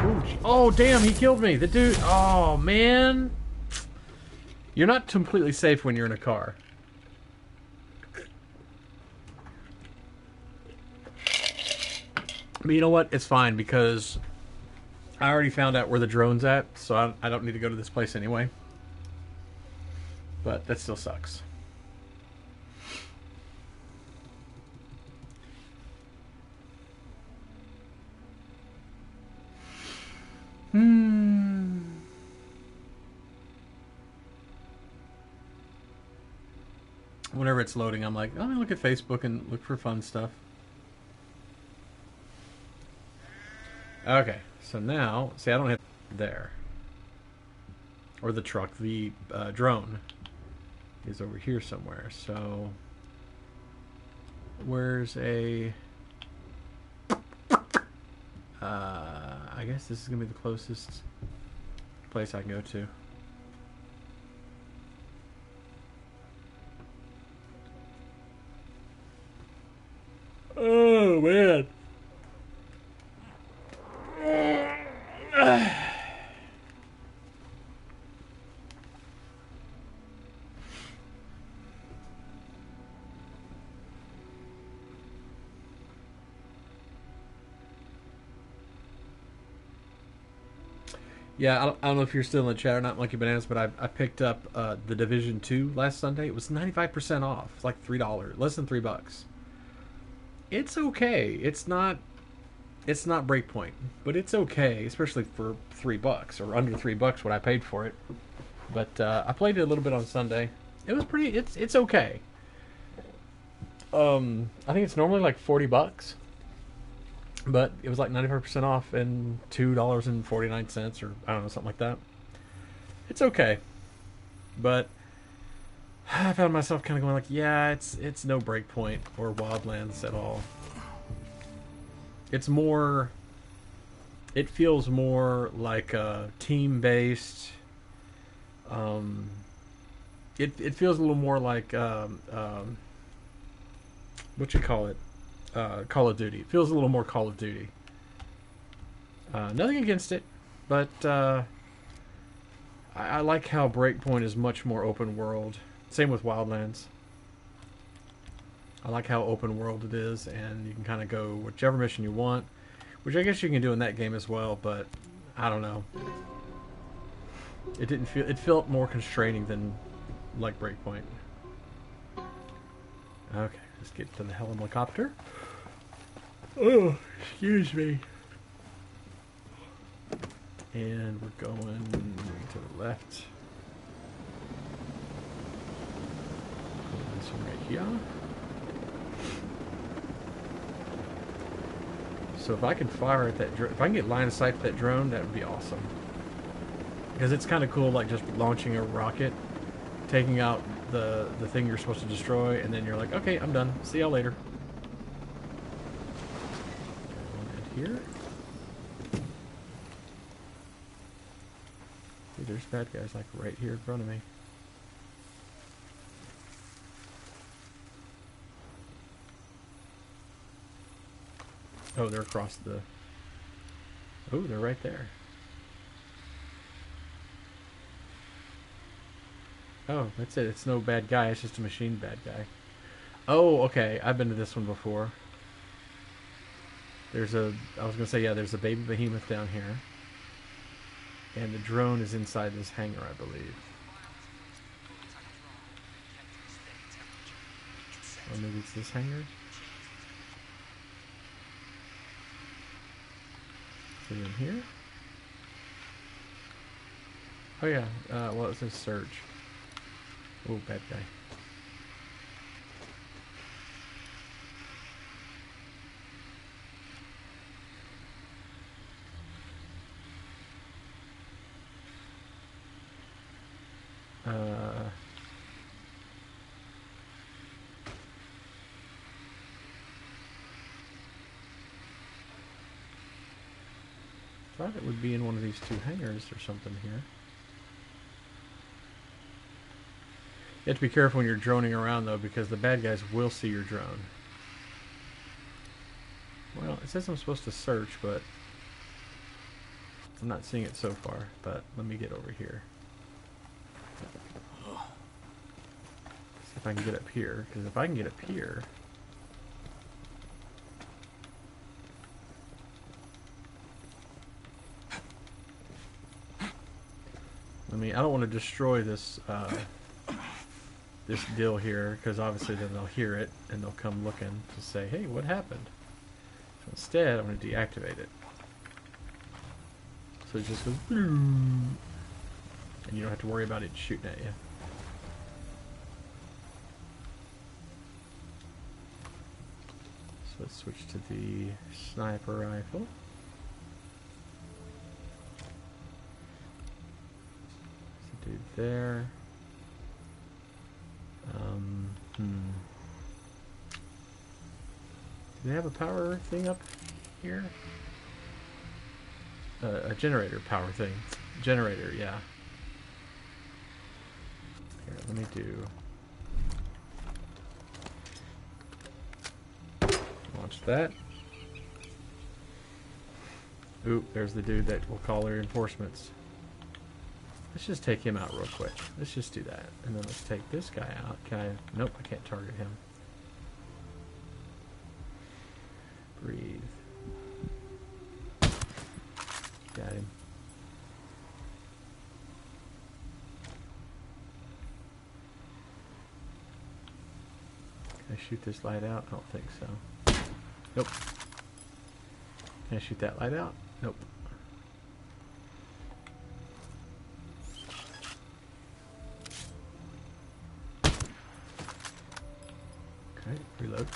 Ooh, oh, damn, he killed me. The dude. Oh, man. You're not completely safe when you're in a car. But you know what? It's fine because I already found out where the drone's at, so I don't need to go to this place anyway. But that still sucks. Whenever it's loading, I'm like, oh, let me look at Facebook and look for fun stuff. Okay, so now, see, I don't have there. Or the truck, the drone is over here somewhere. So, where's a... I guess this is going to be the closest place I can go to. Oh, man. Yeah, I don't know if you're still in the chat or not, Monkey Bananas, but I picked up the Division 2 last Sunday. It was 95% off. It's like $3, less than $3. It's okay. It's not Breakpoint, but it's okay, especially for $3 or under $3 what I paid for it. But I played it a little bit on Sunday. It was pretty. It's okay. I think it's normally like $40. But it was like 95% off and $2.49 or I don't know, something like that. It's okay. But I found myself kind of going like, yeah, it's no Breakpoint or Wildlands at all. It's more... It feels more like a team-based... It feels a little more like... what you call it? Call of Duty. It feels a little more Call of Duty. Nothing against it, but I like how Breakpoint is much more open world. Same with Wildlands. I like how open world it is, and you can kind of go whichever mission you want, which I guess you can do in that game as well, but I don't know. It didn't feel... It felt more constraining than like Breakpoint. Okay, let's get to the helicopter. Oh, excuse me. And we're going to the left. This one right here. So if I can fire at that if I can get line of sight to that drone, that would be awesome. Because it's kind of cool, like just launching a rocket, taking out the thing you're supposed to destroy, and then you're like, okay, I'm done. See y'all later. Here. Dude, there's bad guys like right here in front of me. Oh, they're across the... Oh, they're right there. Oh, that's it. It's no bad guy. It's just a machine bad guy. Oh, okay. I've been to this one before. There's a... I was going to say, yeah, there's a baby behemoth down here. And the drone is inside this hangar, I believe. Or maybe it's this hangar? Is it in here? Oh yeah, well it says search. Oh, bad guy. thought it would be in one of these two hangars or something here. You have to be careful when you're droning around, though, because the bad guys will see your drone. Well, it says I'm supposed to search, but I'm not seeing it so far. But let me get over here. See if I can get up here, because if I can get up here... I don't want to destroy this this deal here, because obviously then they'll hear it and they'll come looking to say, hey, what happened? So instead, I'm going to deactivate it. So it just goes, and you don't have to worry about it shooting at you. So let's switch to the sniper rifle. Dude there. Do they have a power thing up here? A generator power thing. Generator, yeah. Here, let me do... Launch that. Oop, there's the dude that will call reinforcements. Let's just take him out real quick. Let's just do that. And then let's take this guy out. Can I? Nope, I can't target him. Breathe. Got him. Can I shoot this light out? I don't think so. Nope. Can I shoot that light out? Nope. Okay, reload.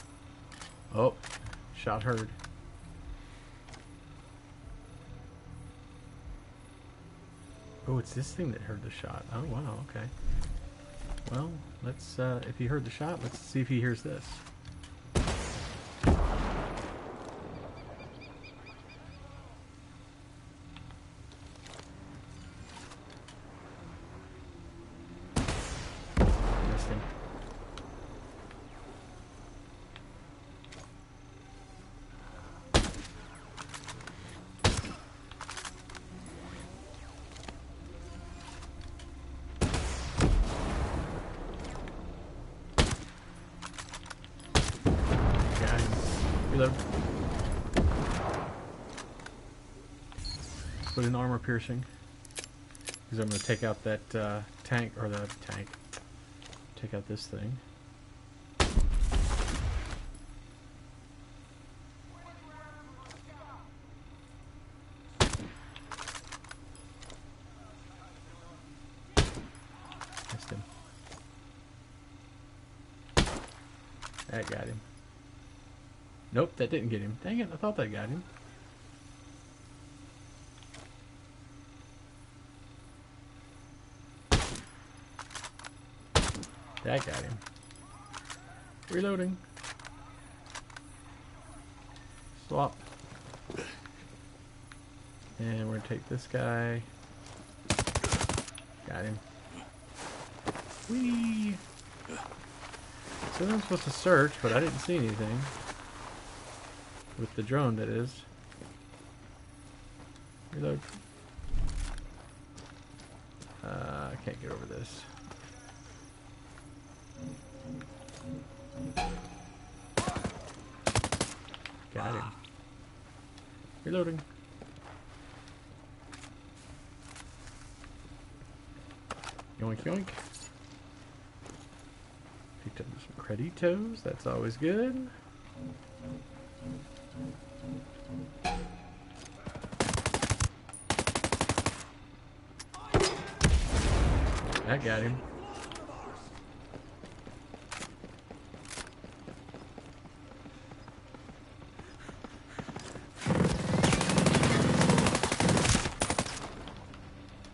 Oh, shot heard. Oh, it's this thing that heard the shot. Oh, wow, okay. Well, let's, if he heard the shot, let's see if he hears this. Missed him. Reload. Put in armor piercing. Because I'm going to take out that tank, or the tank. Take out this thing. Missed him. That got him. Nope, that didn't get him. Dang it, I thought that got him. That got him. Reloading. Swap. And we're going to take this guy. Got him. Whee! So I'm supposed to search, but I didn't see anything. With the drone, that is. Reload. I can't get over this. Got him. Reloading. Yoink yoink. Picked up some creditos, that's always good. That got him.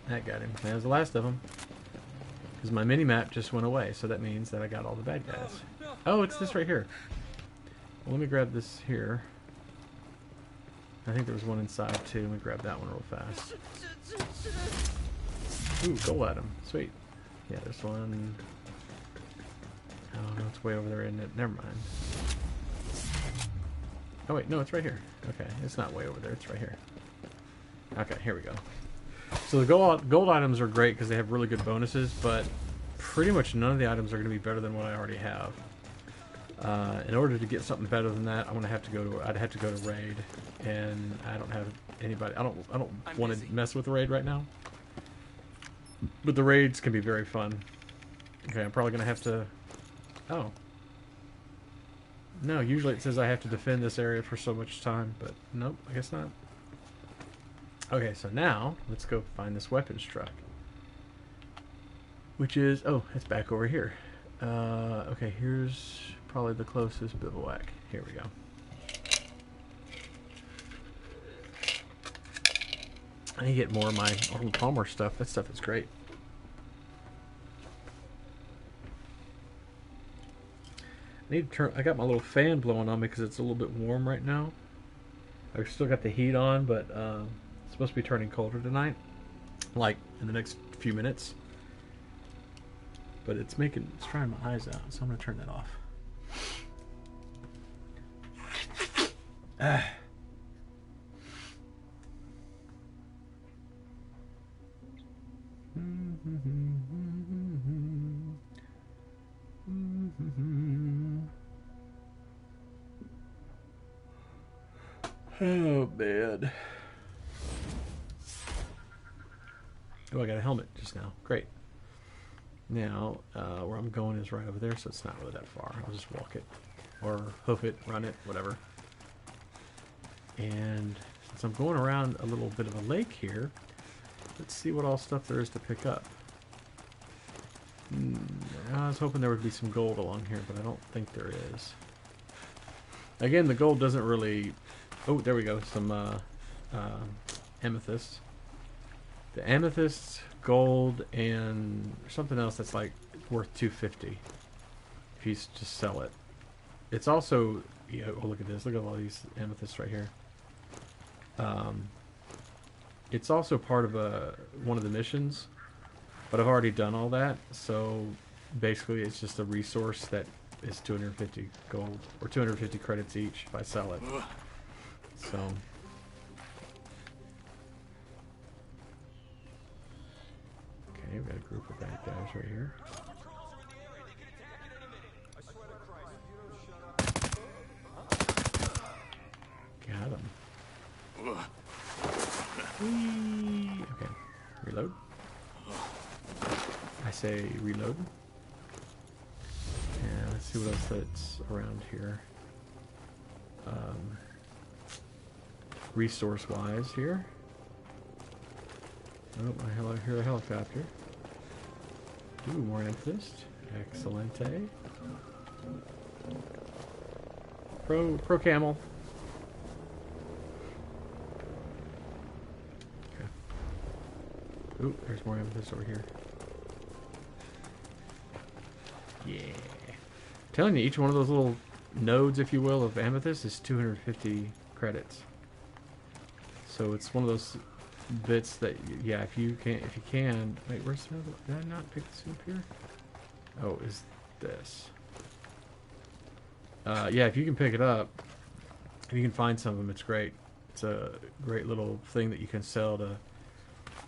That got him. That was the last of them. Because my mini-map just went away, so that means that I got all the bad guys. Oh, it's this right here. Well, let me grab this here. I think there was one inside too. Let me grab that one real fast. Ooh, gold item. Sweet. Yeah, there's one. Oh no, it's way over there, isn't it? Never mind. Oh wait, no, it's right here. Okay, it's not way over there. It's right here. Okay, here we go. So the gold items are great because they have really good bonuses, but pretty much none of the items are going to be better than what I already have. In order to get something better than that, I'm gonna have to go to. I'd have to go to raid, and I don't have anybody. I don't want to mess with the raid right now. But the raids can be very fun. Okay, I'm probably gonna have to. Oh. No, usually it says I have to defend this area for so much time, but nope, I guess not. Okay, so now let's go find this weapons truck, which is it's back over here. Okay, here's probably the closest bivouac. Here we go. I need to get more of my Arnold Palmer stuff. That stuff is great. I need to turn. I got my little fan blowing on me because it's a little bit warm right now. I've still got the heat on, but it's supposed to be turning colder tonight, like in the next few minutes. But it's trying my eyes out, so I'm gonna turn that off. Ah. Oh, man. Oh, I got a helmet just now. Great. Now, where I'm going is right over there, so it's not really that far. I'll just walk it. Or hoof it, run it, whatever. And since I'm going around a little bit of a lake here, let's see what all stuff there is to pick up. I was hoping there would be some gold along here, but I don't think there is. Again, the gold doesn't really... Oh, there we go. Some amethyst. The amethyst, gold, and something else that's like worth $250 if you just sell it. It's also... Yeah, oh, look at this. Look at all these amethysts right here. It's also part of one of the missions, but I've already done all that, so basically it's just a resource that is 250 gold, or 250 credits each if I sell it. So... Okay, we've got a group of bad guys right here. Got him. Whee! Okay, reload. I say reload. And let's see what else that's around here. Resource-wise here. Oh, I hear a helicopter. Ooh, more amethyst. Excellente. Pro camel. Okay. Ooh, there's more amethyst over here. Yeah. I'm telling you, each one of those little nodes, if you will, of amethyst is 250 credits. So it's one of those bits that, yeah, if you can. Wait, where's the other? Did I not pick this up here? Oh, is this? Yeah, if you can pick it up, if you can find some of them, it's great. It's a great little thing that you can sell to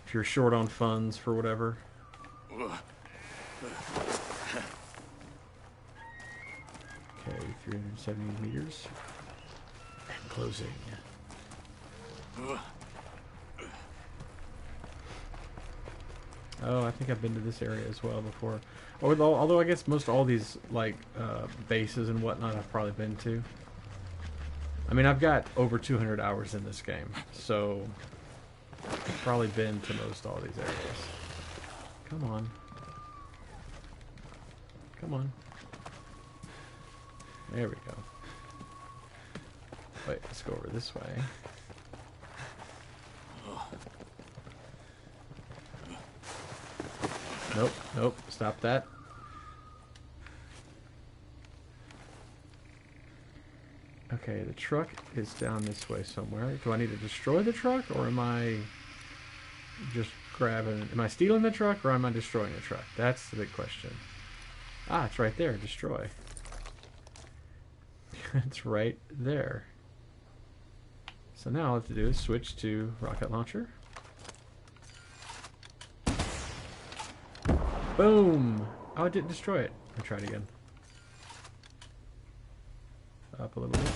if you're short on funds for whatever. Okay, 370 meters. And closing. Oh, I think I've been to this area as well before. Although I guess most all these like bases and whatnot I've probably been to. I mean, I've got over 200 hours in this game, so I've probably been to most all these areas. Come on. Come on. There we go. Wait, let's go over this way. Nope, nope, stop that. Okay, the truck is down this way somewhere. Do I need to destroy the truck, or am I just grabbing... Am I stealing the truck, or am I destroying the truck? That's the big question. Ah, it's right there. Destroy. It's right there. So now all I have to do is switch to rocket launcher. Boom! Oh, it didn't destroy it. I'll try it again. Up a little bit.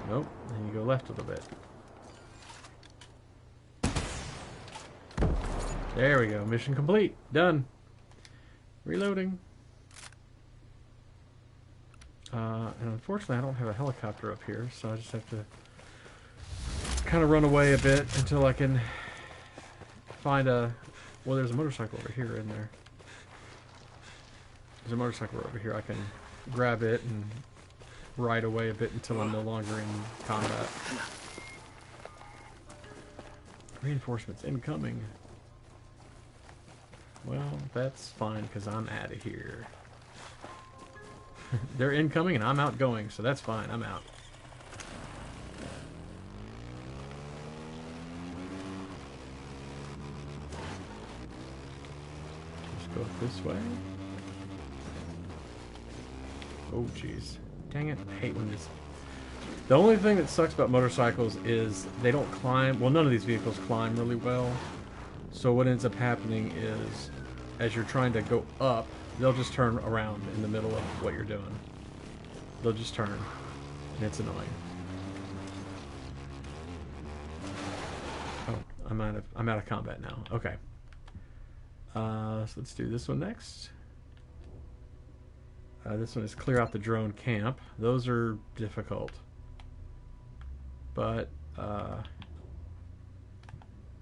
Nope. Then you go left a little bit. There we go. Mission complete. Done. Reloading. And unfortunately I don't have a helicopter up here, so I just have to kind of run away a bit until I can find a... Well, there's a motorcycle over here, isn't there? There's a motorcycle over here. I can grab it and ride away a bit until I'm no longer in combat. Reinforcements incoming. Well, that's fine because I'm out of here. They're incoming and I'm outgoing, so that's fine. I'm out. Just go this way. Oh, jeez. Dang it. I hate when this... The only thing that sucks about motorcycles is they don't climb... Well, none of these vehicles climb really well. So what ends up happening is, as you're trying to go up, they'll just turn around in the middle of what you're doing. They'll just turn. And it's annoying. Oh, I'm out of combat now. Okay. So let's do this one next. This one is clear out the drone camp. Those are difficult. But,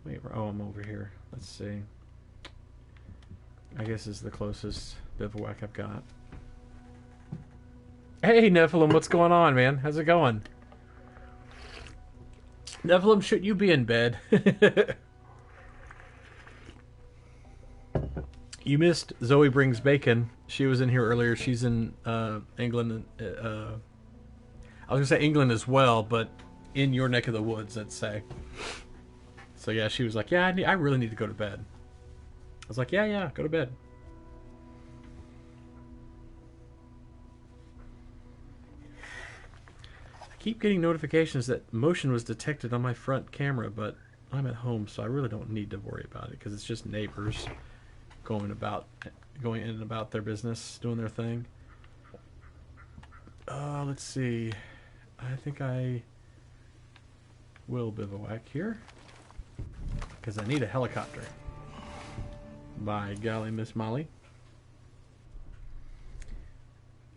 wait, oh, I'm over here. Let's see. I guess this is the closest bivouac I've got. Hey, Nephilim, what's going on, man? How's it going? Nephilim, should you be in bed? You missed Zoe Brings Bacon. She was in here earlier. She's in England. I was going to say England as well, but in your neck of the woods, I'd say. So yeah, she was like, yeah, I really need to go to bed. I was like, yeah, go to bed. I keep getting notifications that motion was detected on my front camera, but I'm at home, so I really don't need to worry about it because it's just neighbors going in and about their business, doing their thing. Let's see. I think I will bivouac here because I need a helicopter. By golly, Miss Molly.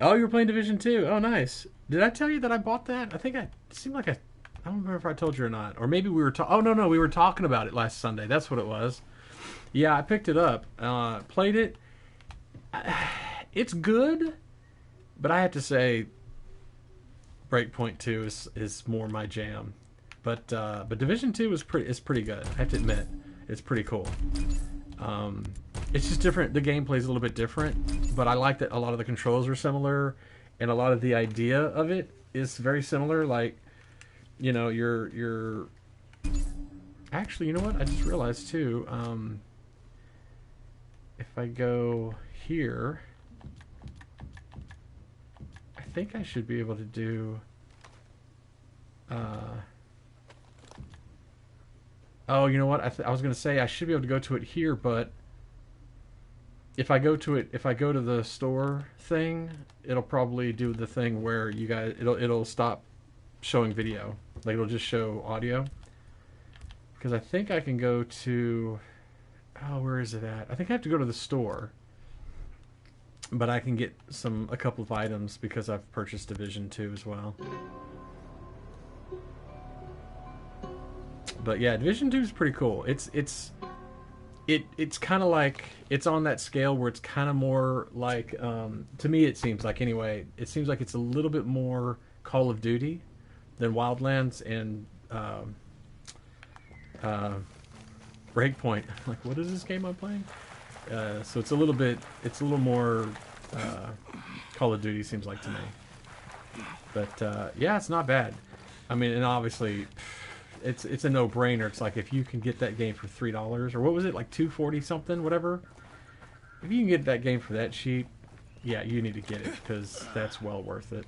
Oh, you were playing Division 2. Oh, nice. Did I tell you that I bought that? I think it seemed like I don't remember if I told you or not. Or maybe we were oh, no, we were talking about it last Sunday. That's what it was. Yeah, I picked it up. Played it. It's good, but I have to say Breakpoint 2 is more my jam. But Division 2 is pretty good. I have to admit. It's pretty cool. It's just different. The gameplay's a little bit different, but I like that a lot of the controls are similar, and a lot of the idea of it is very similar. Like, you know, you're actually, you know what? I just realized too. If I go here, I think I should be able to do. Oh, you know what? I was going to say I should be able to go to it here, but if I go to the store thing, it'll probably do the thing where you guys it'll stop showing video. Like it'll just show audio. Because I think I can go to where is it at? I think I have to go to the store. But I can get a couple of items because I've purchased Division 2 as well. But yeah, Division 2 is pretty cool. It's kind of like, it's on that scale where it's kind of more like, to me it seems like anyway, it seems like it's a little bit more Call of Duty than Wildlands and Breakpoint. Like, what is this game I'm playing? So it's a little more Call of Duty seems like to me. But yeah, it's not bad. I mean, and obviously, it's a no-brainer. It's like if you can get that game for $3 or what was it, like 240 something, whatever. If you can get that game for that cheap, yeah, you need to get it because that's well worth it.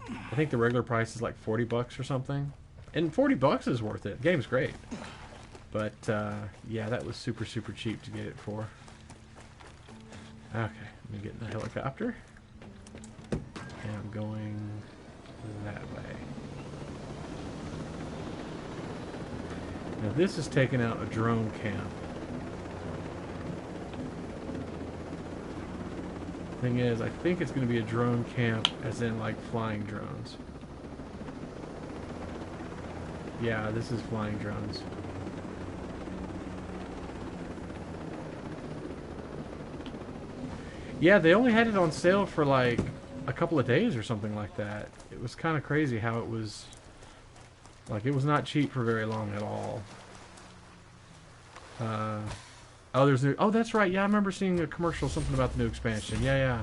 I think the regular price is like $40 or something, and $40 is worth it. The game's great, but yeah, that was super cheap to get it for. Okay, let me get in the helicopter, and I'm going that way. Now this is taking out a drone camp. Thing is, I think it's going to be a drone camp, as in like flying drones. Yeah, this is flying drones. Yeah, they only had it on sale for like a couple of days or something like that. It was kind of crazy how it was. Like, it was not cheap for very long at all. Oh, there's new. Oh, that's right. Yeah, I remember seeing a commercial, something about the new expansion. Yeah.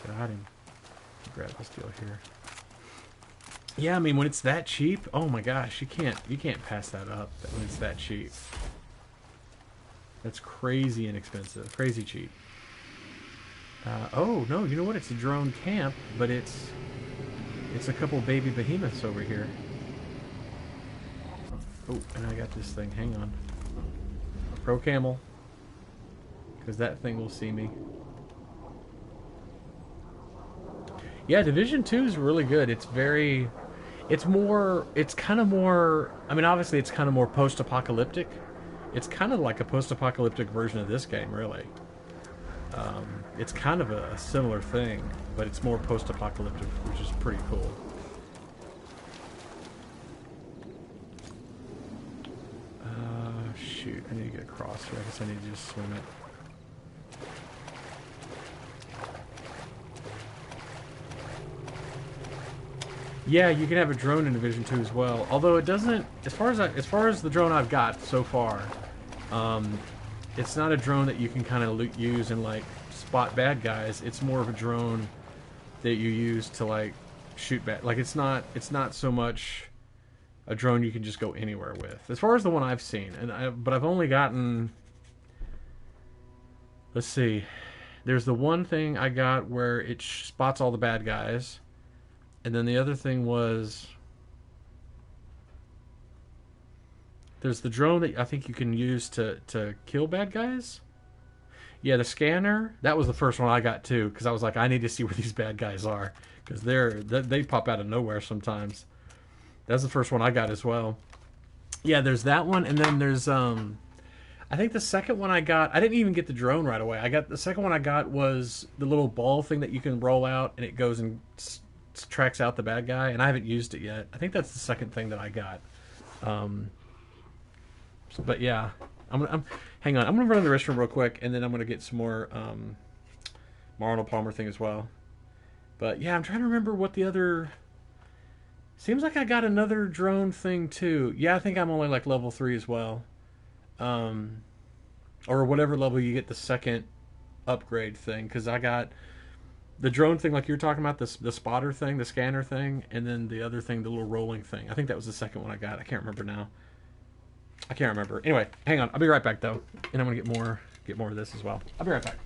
Got him. Grab this deal here. Yeah, I mean, when it's that cheap, oh my gosh, you can't pass that up when it's that cheap. That's crazy inexpensive, crazy cheap. Oh no, you know what? It's a drone camp, but it's a couple baby behemoths over here. Oh, and I got this thing. Hang on. Pro camel, because that thing will see me. Yeah, Division 2 is really good. It's very... It's kind of more... I mean, obviously it's kind of more post-apocalyptic. It's kind of like a post-apocalyptic version of this game, really. It's kind of a similar thing, but it's more post-apocalyptic, which is pretty cool. Shoot, I need to get across here. I guess I need to just swim it. Yeah, you can have a drone in Division 2 as well. Although it doesn't, as far as the drone I've got so far, it's not a drone that you can kind of use and like spot bad guys. It's more of a drone that you use to like shoot bad. Like it's not so much a drone you can just go anywhere with. As far as the one I've seen, but I've only gotten. Let's see. There's the one thing I got where it spots all the bad guys. And then the other thing was, there's the drone that I think you can use to kill bad guys. Yeah, the scanner, that was the first one I got too, because I was like, I need to see where these bad guys are, because they pop out of nowhere sometimes. That's the first one I got as well. Yeah, there's that one, and then there's I think the second one I got, I didn't even get the drone right away. The second one I got was the little ball thing that you can roll out, and it goes and tracks out the bad guy, and I haven't used it yet. I think that's the second thing that I got. But yeah, hang on. I'm gonna run to the restroom real quick, and then I'm gonna get some more Arnold Palmer thing as well. But yeah, I'm trying to remember what the other. Seems like I got another drone thing too. Yeah, I think I'm only like level 3 as well, or whatever level you get the second upgrade thing. Because I got the drone thing, like you're talking about, the spotter thing, the scanner thing, and then the other thing, the little rolling thing. I think that was the second one I got. I can't remember now. I can't remember. Anyway, hang on. I'll be right back though, and I'm gonna get more of this as well. I'll be right back.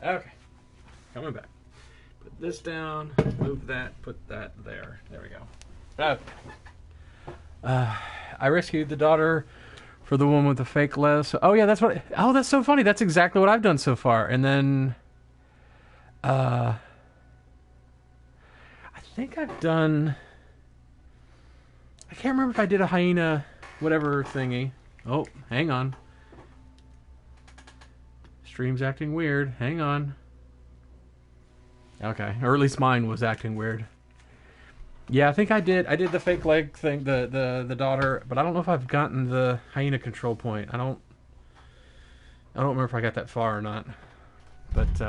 Okay. Coming back. Put this down. Move that. Put that there. There we go. Okay. I rescued the daughter for the one with the fake les. Oh yeah, that's what. Oh, that's so funny. That's exactly what I've done so far. And then, I think I've done. I can't remember if I did a hyena, whatever thingy. Oh, hang on. Stream's acting weird. Hang on. Okay, or at least mine was acting weird. Yeah, I think I did. I did the fake leg thing, the daughter, but I don't know if I've gotten the hyena control point. I don't remember if I got that far or not. But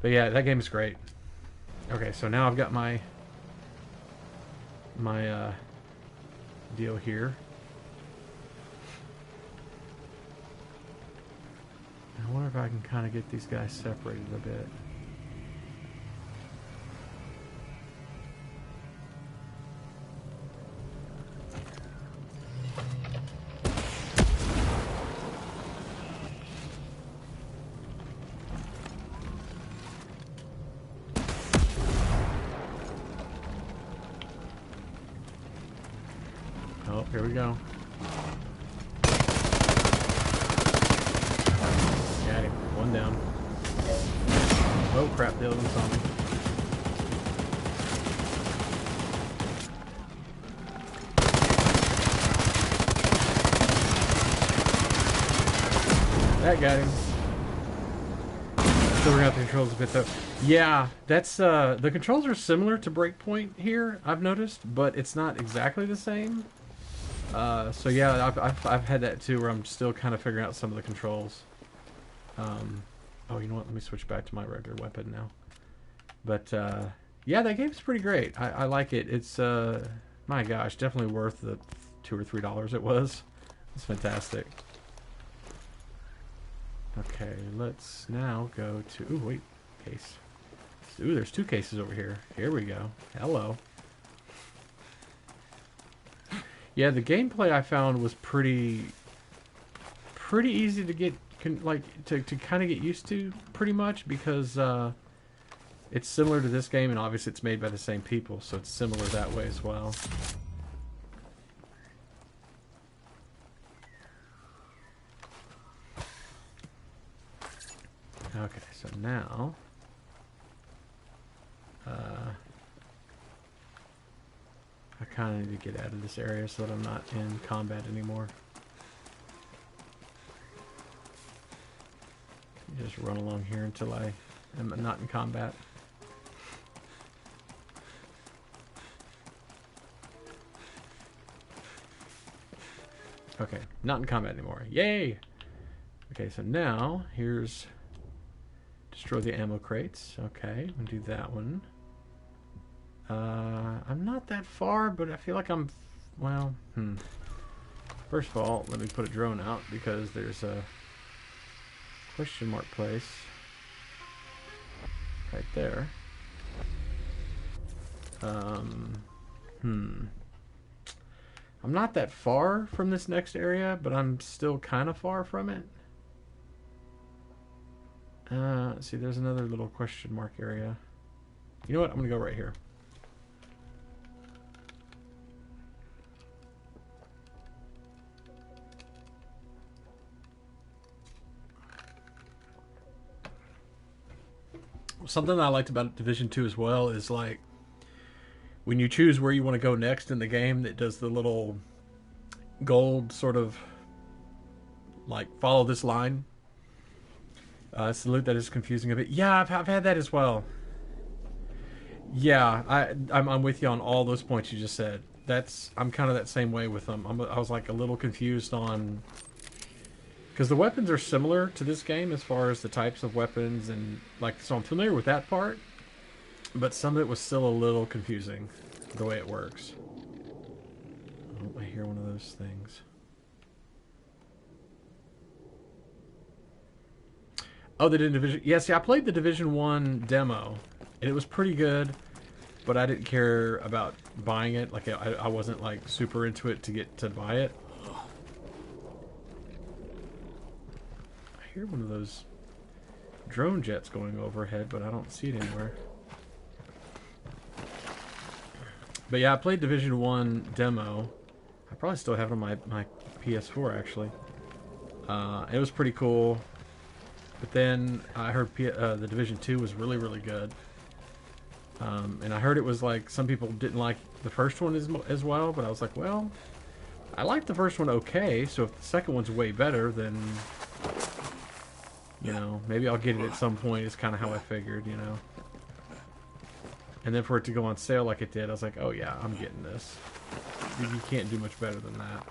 yeah, that game is great. Okay, so now I've got my deal here. I wonder if I can kind of get these guys separated a bit. Oh, here we go. Got him. One down. Oh crap, the other one saw me. That got him. Still got the controls a bit though. Yeah, that's the controls are similar to Breakpoint here, I've noticed, but it's not exactly the same. So yeah, I've had that too, where I'm still kind of figuring out some of the controls. Oh, you know what? Let me switch back to my regular weapon now. But yeah, that game's pretty great. I like it. It's my gosh, definitely worth the $2 or $3 it was. It's fantastic. Okay, let's now go to. Ooh, wait, case. Ooh, there's 2 cases over here. Here we go. Hello. Yeah, the gameplay I found was pretty easy to get, to kind of get used to, pretty much, because it's similar to this game, and obviously it's made by the same people, so it's similar that way as well. Okay, so now I kind of need to get out of this area so that I'm not in combat anymore. Just run along here until I am not in combat. Okay, not in combat anymore. Yay! Okay, so now here's destroy the ammo crates. Okay, we'll do that one. I'm not that far, but I feel like I'm, well, First of all, let me put a drone out because there's a question mark place right there. I'm not that far from this next area, but I'm still kind of far from it. Let's see, there's another little question mark area. You know what? I'm gonna go right here. Something I liked about Division 2 as well is, like, when you choose where you want to go next in the game, it does the little gold sort of, like, follow this line. Salute, that is confusing a bit. Yeah, I've had that as well. Yeah, I'm with you on all those points you just said. I'm kind of that same way with them. I was like a little confused on, because the weapons are similar to this game as far as the types of weapons, and like, so I'm familiar with that part, but some of it was still a little confusing the way it works. Oh, I hear one of those things. Oh, they did Division. Yeah, see, I played the Division 1 demo, and it was pretty good, but I didn't care about buying it. Like, I wasn't like super into it to buy it. I hear one of those drone jets going overhead, but I don't see it anywhere. But yeah, I played Division 1 demo. I probably still have it on my PS4, actually. It was pretty cool. But then I heard the Division 2 was really, really good. And I heard it was like, some people didn't like the first one as well, but I was like, well, I liked the first one okay, so if the second one's way better, then, you know, maybe I'll get it at some point, is kind of how I figured, you know. And then for it to go on sale like it did, I was like, oh yeah, I'm getting this. You can't do much better than that.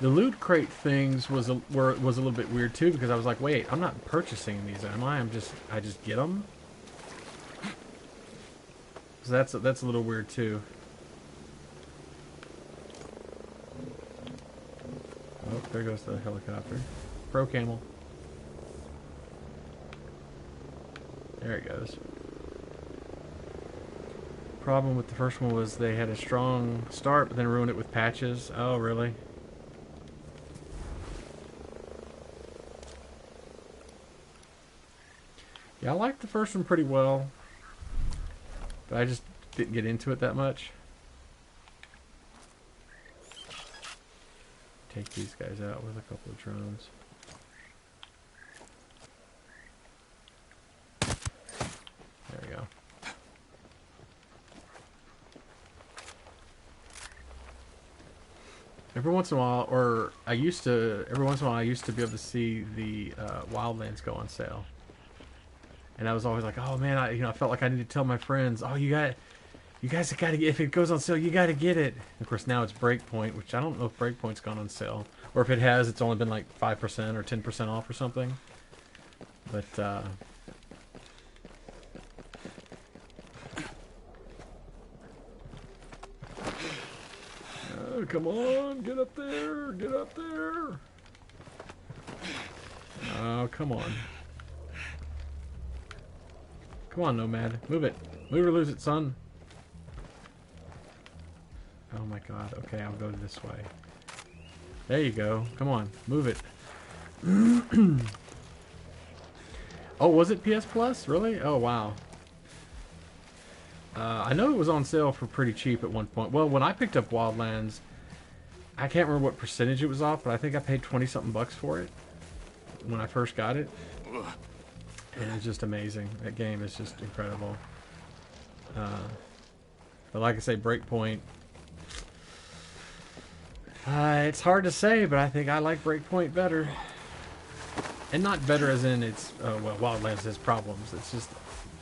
The loot crate things was a little bit weird too, because I was like, wait, I'm not purchasing these, am I? I just get them. So that's a little weird too. Oh, there goes the helicopter. Pro camel. There it goes. Problem with the first one was they had a strong start, but then ruined it with patches. Oh, really? Yeah, I liked the first one pretty well, but I just didn't get into it that much. Take these guys out with a couple of drones. There we go. Every once in a while, every once in a while I used to be able to see the Wildlands go on sale. And I was always like, oh man, I felt like I need to tell my friends, oh, you guys have got to get, if it goes on sale, you got to get it. And of course, now it's Breakpoint, which I don't know if Breakpoint's gone on sale. Or if it has, it's only been like 5% or 10% off or something. But, oh, come on, get up there, get up there. Oh, come on. Come on, Nomad. Move it. Move or lose it, son. Oh my god. Okay, I'll go this way. There you go. Come on. Move it. Oh, was it PS Plus? Really? Oh, wow. I know it was on sale for pretty cheap at one point. Well, when I picked up Wildlands, I can't remember what percentage it was off, but I think I paid 20-something bucks for it when I first got it. And it's just amazing. That game is just incredible. But like I say, Breakpoint. It's hard to say, but I think I like Breakpoint better. And not better as in it's, well, Wildlands has problems. It's just,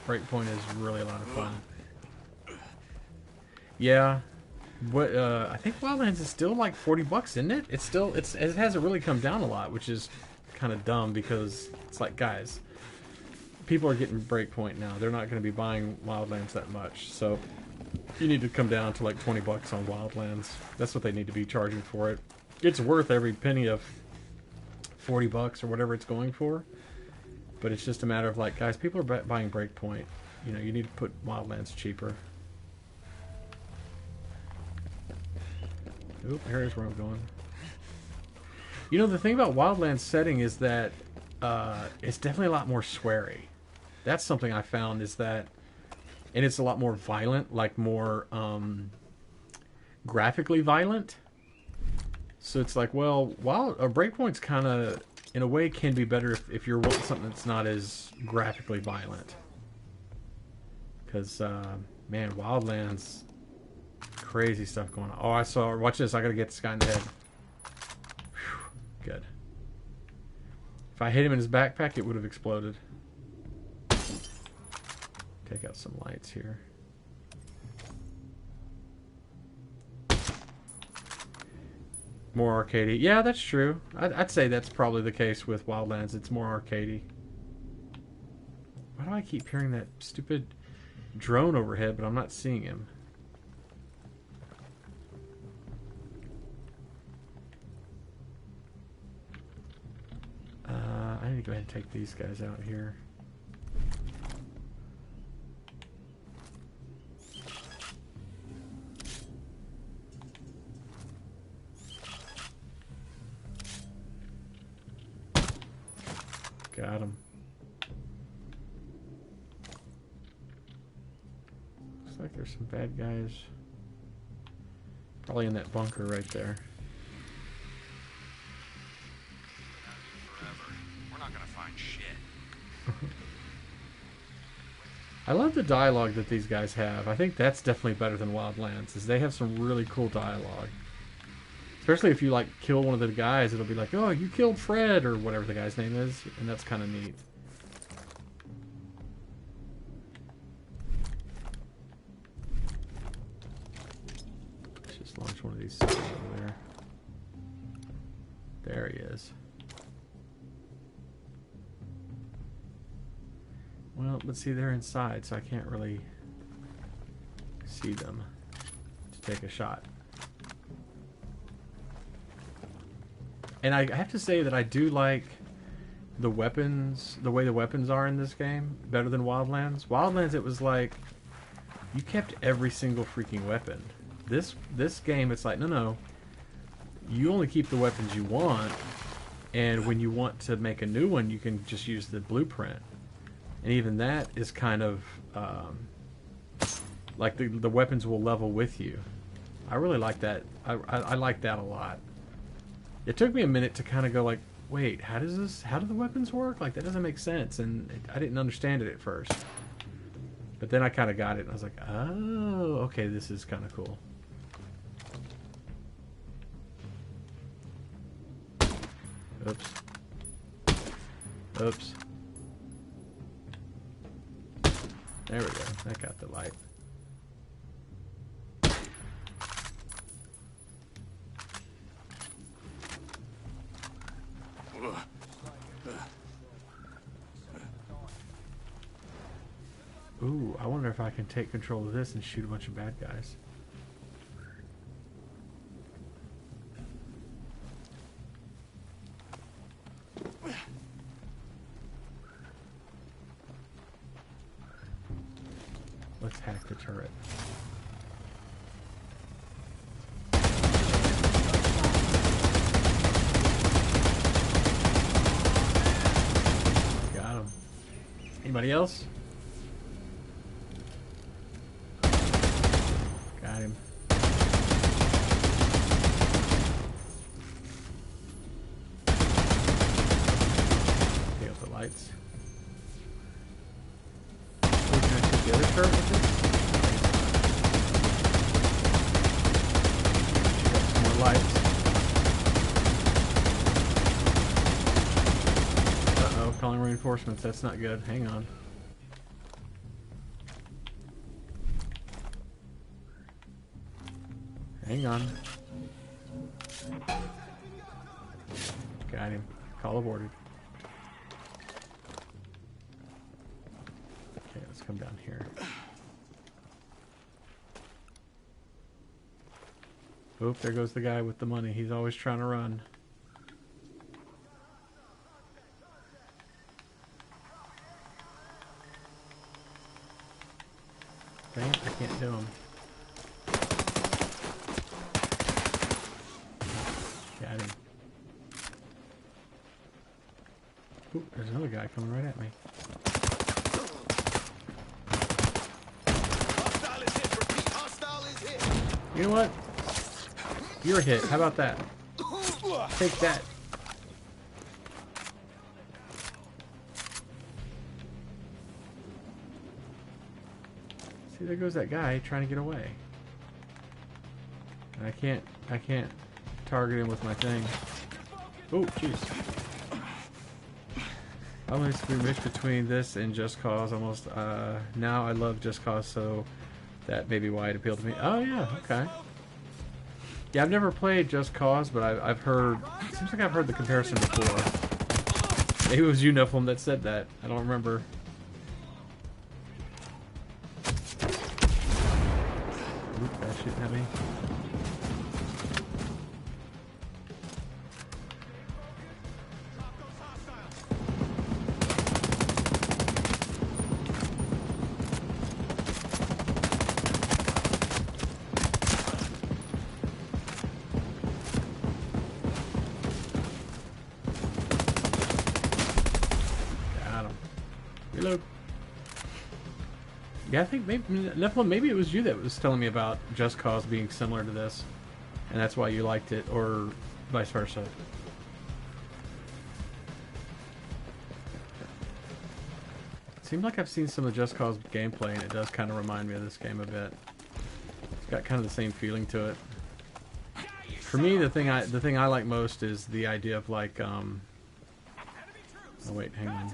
Breakpoint is really a lot of fun. Yeah. What, I think Wildlands is still like 40 bucks, isn't it? It's still, it hasn't really come down a lot, which is kind of dumb because it's like, guys, people are getting Breakpoint now. They're not going to be buying Wildlands that much. So you need to come down to like 20 bucks on Wildlands. That's what they need to be charging for it. It's worth every penny of 40 bucks or whatever it's going for. But it's just a matter of like, guys, people are buying Breakpoint. You know, you need to put Wildlands cheaper. Oop, here's where I'm going. You know, the thing about Wildlands setting is that it's definitely a lot more sweary. That's something I found, is that, and it's a lot more violent, like more graphically violent. So it's like, well, while Breakpoint's kind of, in a way, can be better if you're wanting something that's not as graphically violent. Because, man, Wildlands, crazy stuff going on. Oh, I saw, watch this, I gotta get this guy in the head. Whew, good. If I hit him in his backpack, it would have exploded. Take out some lights here. More arcadey. Yeah, that's true. I'd say that's probably the case with Wildlands. It's more arcadey. Why do I keep hearing that stupid drone overhead, but I'm not seeing him? I need to go ahead and take these guys out here. Got him. Looks like there's some bad guys. Probably in that bunker right there. We're not gonna find shit. I love the dialogue that these guys have. I think that's definitely better than Wildlands, is they have some really cool dialogue. Especially if you like kill one of the guys, it'll be like, oh, you killed Fred, or whatever the guy's name is, and that's kind of neat. Let's just launch one of these over there. There he is. Well, let's see, they're inside, so I can't really see them to take a shot. And I have to say that I do like the weapons, the way the weapons are in this game, better than Wildlands. Wildlands, it was like, you kept every single freaking weapon. This game, it's like, no, you only keep the weapons you want, and when you want to make a new one, you can just use the blueprint. And even that is kind of like the weapons will level with you. I really like that. I like that a lot. It took me a minute to kind of go like, wait, how do the weapons work? Like, that doesn't make sense, and I didn't understand it at first. But then I kind of got it, and I was like, oh, okay, this is kind of cool. Oops. Oops. There we go. That got the light. Ooh, I wonder if I can take control of this and shoot a bunch of bad guys. Let's hack the turret. Got him. Anybody else? Got him. Take out the lights. Oh, can I take the other turret with this? Got some more lights. Uh-oh, calling reinforcements. That's not good. Hang on. Hang on. Got him. Call aborted. Okay, let's come down here. Oop, there goes the guy with the money. He's always trying to run. Dang it, I can't do him. Got him. Ooh, there's another guy coming right at me. You know what? You're hit. How about that? Take that. See, there goes that guy trying to get away. And I can't target him with my thing. Oh, jeez. I always switch between this and Just Cause almost. Now I love Just Cause, so that may be why it appealed to me. Oh yeah, okay. Yeah, I've never played Just Cause, but I've heard. It seems like I've heard the comparison before. Maybe it was Unifilm that said that. I don't remember. Oop, guy's shooting at me. Hello. Yeah, I think maybe Nephilim, maybe it was you that was telling me about Just Cause being similar to this, and that's why you liked it, or vice versa. It seems like I've seen some of Just Cause gameplay, and it does kind of remind me of this game a bit. It's got kind of the same feeling to it. For me, the thing I like most is the idea of like oh wait, hang on.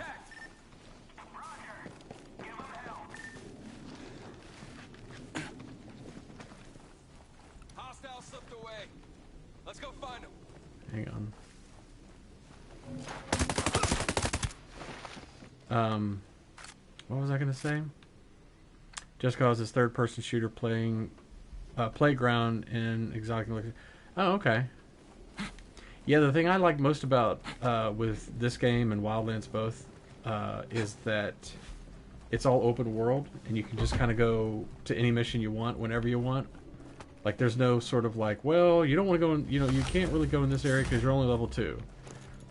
Hostile slipped away. Let's go find him. Hang on. What was I gonna say? Just Cause is third-person shooter playing playground in exotic. Oh, okay. Yeah, the thing I like most about with this game and Wildlands both is that it's all open world, and you can just kind of go to any mission you want whenever you want. Like, there's no sort of like, well, you don't want to go in, you know, you can't really go in this area because you're only level 2.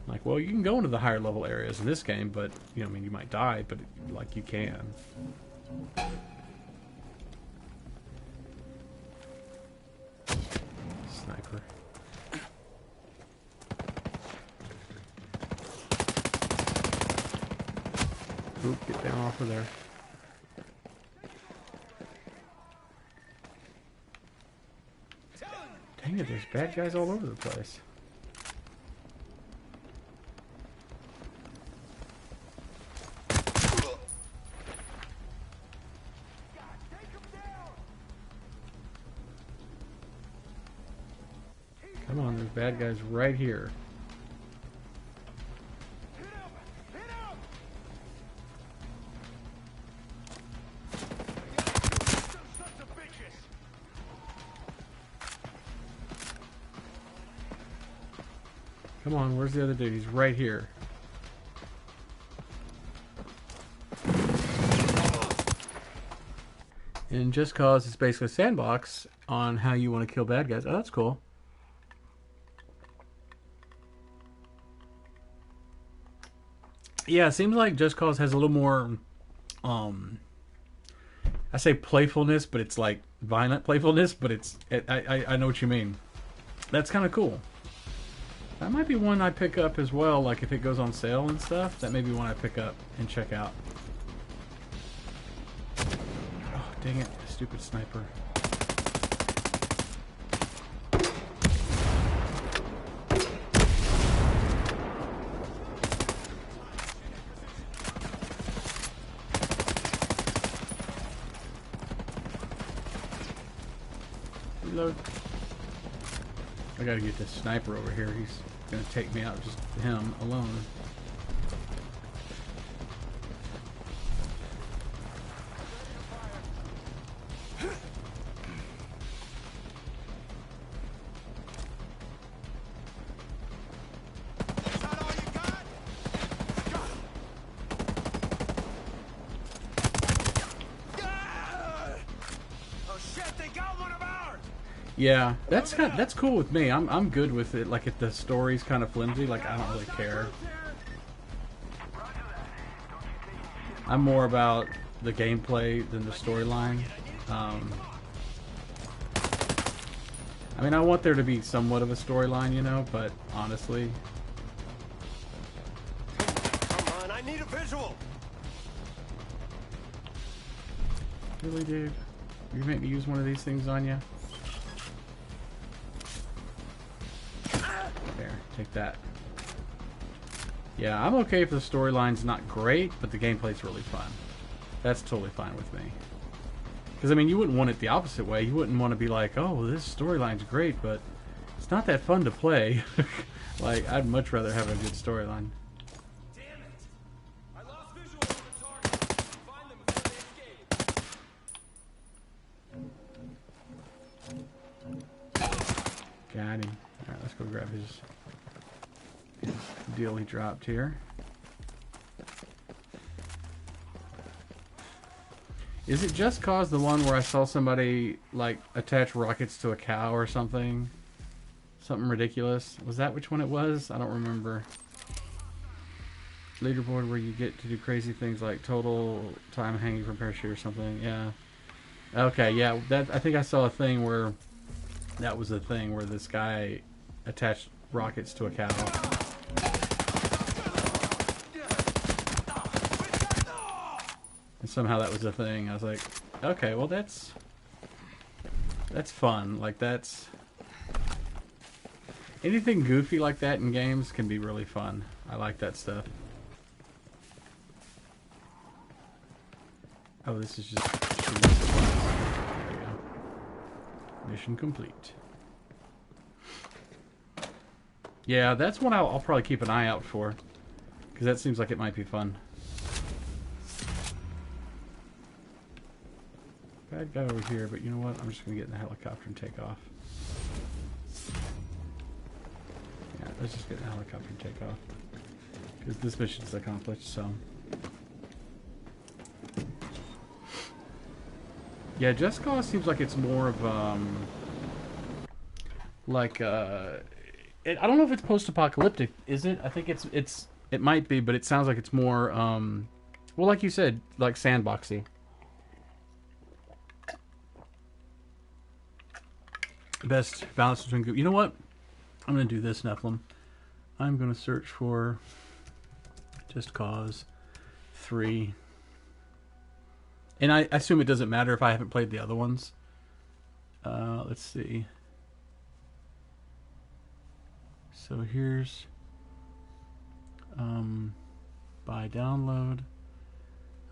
Like, well, you can go into the higher level areas in this game, but, you know, I mean, you might die, but, like, you can. Sniper. Oop, get down off of there. Dang it, there's bad guys all over the place. Come on, there's bad guys right here. Come on, where's the other dude? He's right here. And Just Cause is basically a sandbox on how you want to kill bad guys. Oh, that's cool. Yeah, it seems like Just Cause has a little more, I say playfulness, but it's like violent playfulness, but I know what you mean. That's kind of cool. That might be one I pick up as well, like if it goes on sale and stuff. That may be one I pick up and check out. Oh, dang it. Stupid sniper. Reload. I gotta get this sniper over here. He's gonna take me out, just him alone. Yeah, that's cool with me. I'm good with it. Like if the story's kind of flimsy, like I don't really care. I'm more about the gameplay than the storyline. I mean, I want there to be somewhat of a storyline, you know, but honestly, Come on, I need a visual. Really, dude, you make me use one of these things on you? Take that. Yeah, I'm okay if the storyline's not great, but the gameplay's really fun. That's totally fine with me. Because, I mean, you wouldn't want it the opposite way. You wouldn't want to be like, oh, this storyline's great, but it's not that fun to play. Like, I'd much rather have a good storyline. Damn it! I lost visual on the target. Find them before they escape. Got him. Alright, let's go grab his deal he dropped here. Is it Just Cause the one where I saw somebody like attach rockets to a cow or something? Something ridiculous. Was that which one it was? I don't remember. leaderboard where you get to do crazy things like total time hanging from parachute or something. Yeah. Okay, yeah. That I think I saw a thing where that was the thing where this guy attached rockets to a cow. And somehow that was a thing. I was like, okay, well that's fun. Like that's anything goofy like that in games can be really fun. I like that stuff. Oh, this is just there you go. Mission complete. Yeah, that's one I'll probably keep an eye out for, because that seems like it might be fun. Bad guy over here, but you know what? I'm just going to get in the helicopter and take off. Yeah, let's just get in the helicopter and take off. Because this mission's accomplished, so... Yeah, Just Cause seems like it's more of, like, I don't know if it's post-apocalyptic, is it? I think it might be, but it sounds like it's more, well, like you said, like sandboxy. Best balance between good. You know what? I'm going to do this, Nephilim. I'm going to search for Just Cause 3. And I assume it doesn't matter if I haven't played the other ones. Let's see. So here's buy download.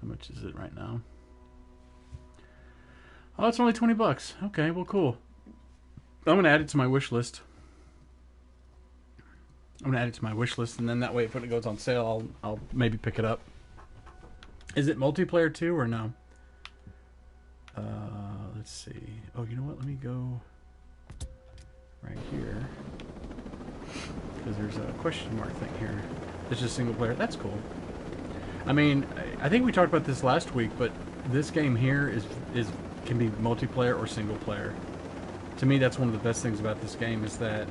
How much is it right now? Oh, it's only $20. Okay, well, cool. I'm gonna add it to my wish list. I'm gonna add it to my wish list, and then that way, if it goes on sale, I'll maybe pick it up. Is it multiplayer too, or no? Let's see. Oh, you know what? Let me go right here. Because there's a question mark thing here. It's just single player. That's cool. I mean, I think we talked about this last week, but this game here can be multiplayer or single player. To me, that's one of the best things about this game is that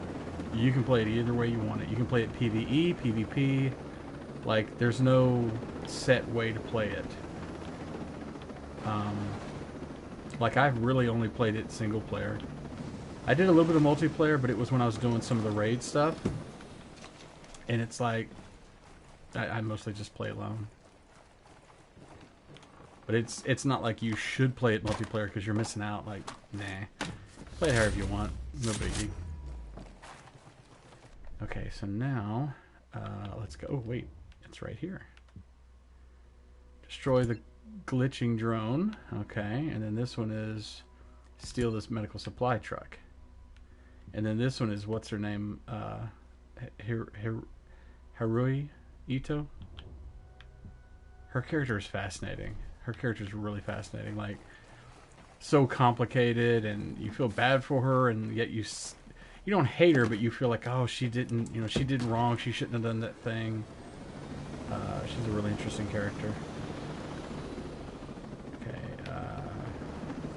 you can play it either way you want it. You can play it PvE, PvP. Like, there's no set way to play it. Like, I've really only played it single player. I did a little bit of multiplayer, but it was when I was doing some of the raid stuff. And it's like, I mostly just play alone. But it's not like you should play it multiplayer because you're missing out. Like, nah. Play it however you want. No biggie. Okay, so now, let's go. Oh, wait. It's right here. Destroy the glitching drone. Okay, and then this one is steal this medical supply truck. And then this one is, what's her name? Harui Ito? Her character is fascinating. Her character is really fascinating. Like, so complicated, and you feel bad for her, and yet you don't hate her, but you feel like, oh, she didn't, she did wrong. She shouldn't have done that thing. She's a really interesting character. Okay,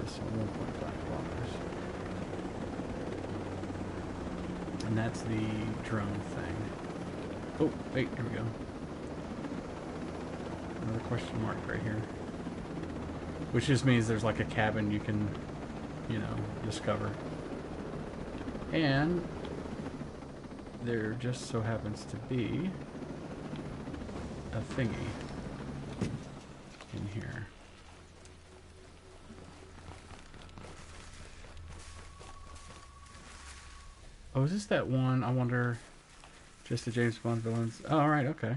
this one, 1.5 kilometers. And that's the drone thing. Oh, wait, here we go. Another question mark right here. Which just means there's like a cabin you can, discover. And there just so happens to be a thingy in here. Oh, is this that one? I wonder. Just the James Bond villains. Oh, alright, okay.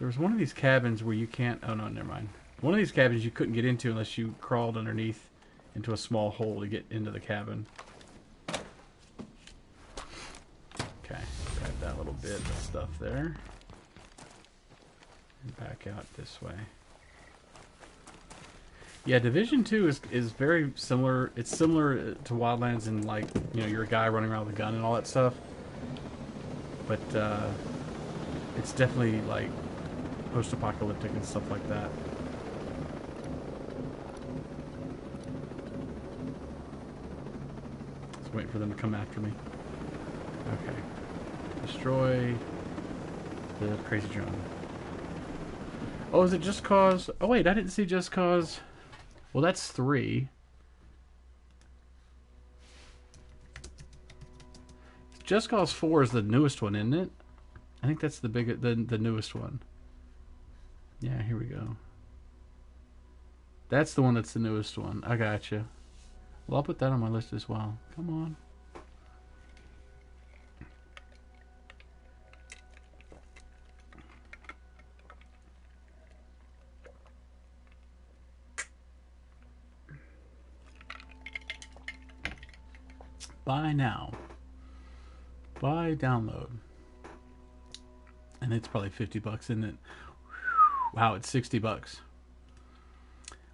There was one of these cabins where you can't... Oh, no, never mind. One of these cabins you couldn't get into unless you crawled underneath into a small hole to get into the cabin. Okay, grab that little bit of stuff there. And back out this way. Yeah, Division 2 is very similar. It's similar to Wildlands in, like, you're a guy running around with a gun and all that stuff. But, it's definitely, like, post-apocalyptic and stuff like that. Just waiting for them to come after me. Okay. Destroy the crazy drone. Oh, is it Just Cause? Oh, wait, I didn't see Just Cause. Well, that's 3. Just Cause 4 is the newest one, isn't it? I think that's the newest one. Yeah, here we go. That's the one that's the newest one. I gotcha. Well, I'll put that on my list as well. Come on. Buy now. Buy download. And it's probably 50 bucks, isn't it? Wow, it's 60 bucks.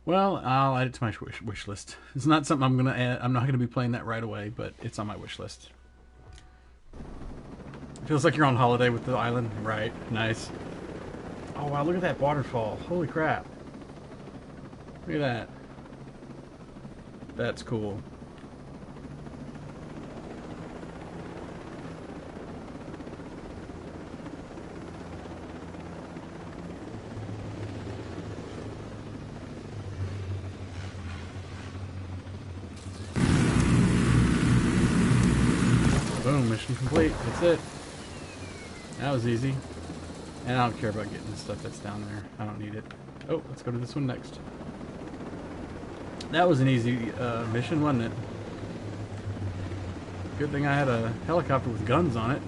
Well, I'll add it to my wish list. It's not something I'm gonna add. I'm not gonna be playing that right away, but it's on my wish list. Feels like you're on holiday with the island, right? Nice. Oh wow, look at that waterfall! Holy crap! Look at that. That's cool. Boom, mission complete. That's it. That was easy. And I don't care about getting the stuff that's down there. I don't need it. Oh, let's go to this one next. That was an easy mission, wasn't it? Good thing I had a helicopter with guns on it.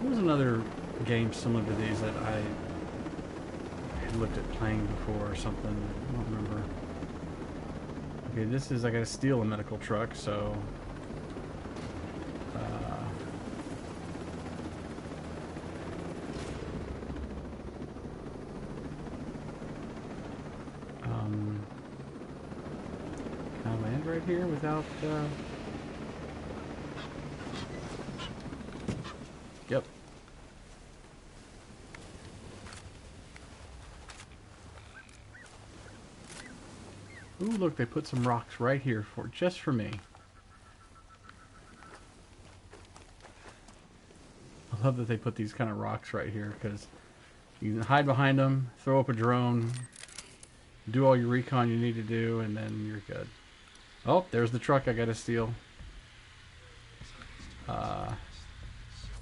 There was another game similar to these that I had looked at playing before or something. I don't remember. Okay, this is, I gotta steal a medical truck, so... can I land right here without... Yep. Ooh, look, they put some rocks right here just for me. I love that they put these kind of rocks right here because you can hide behind them, throw up a drone, do all your recon you need to do, and then you're good. Oh, there's the truck I gotta steal.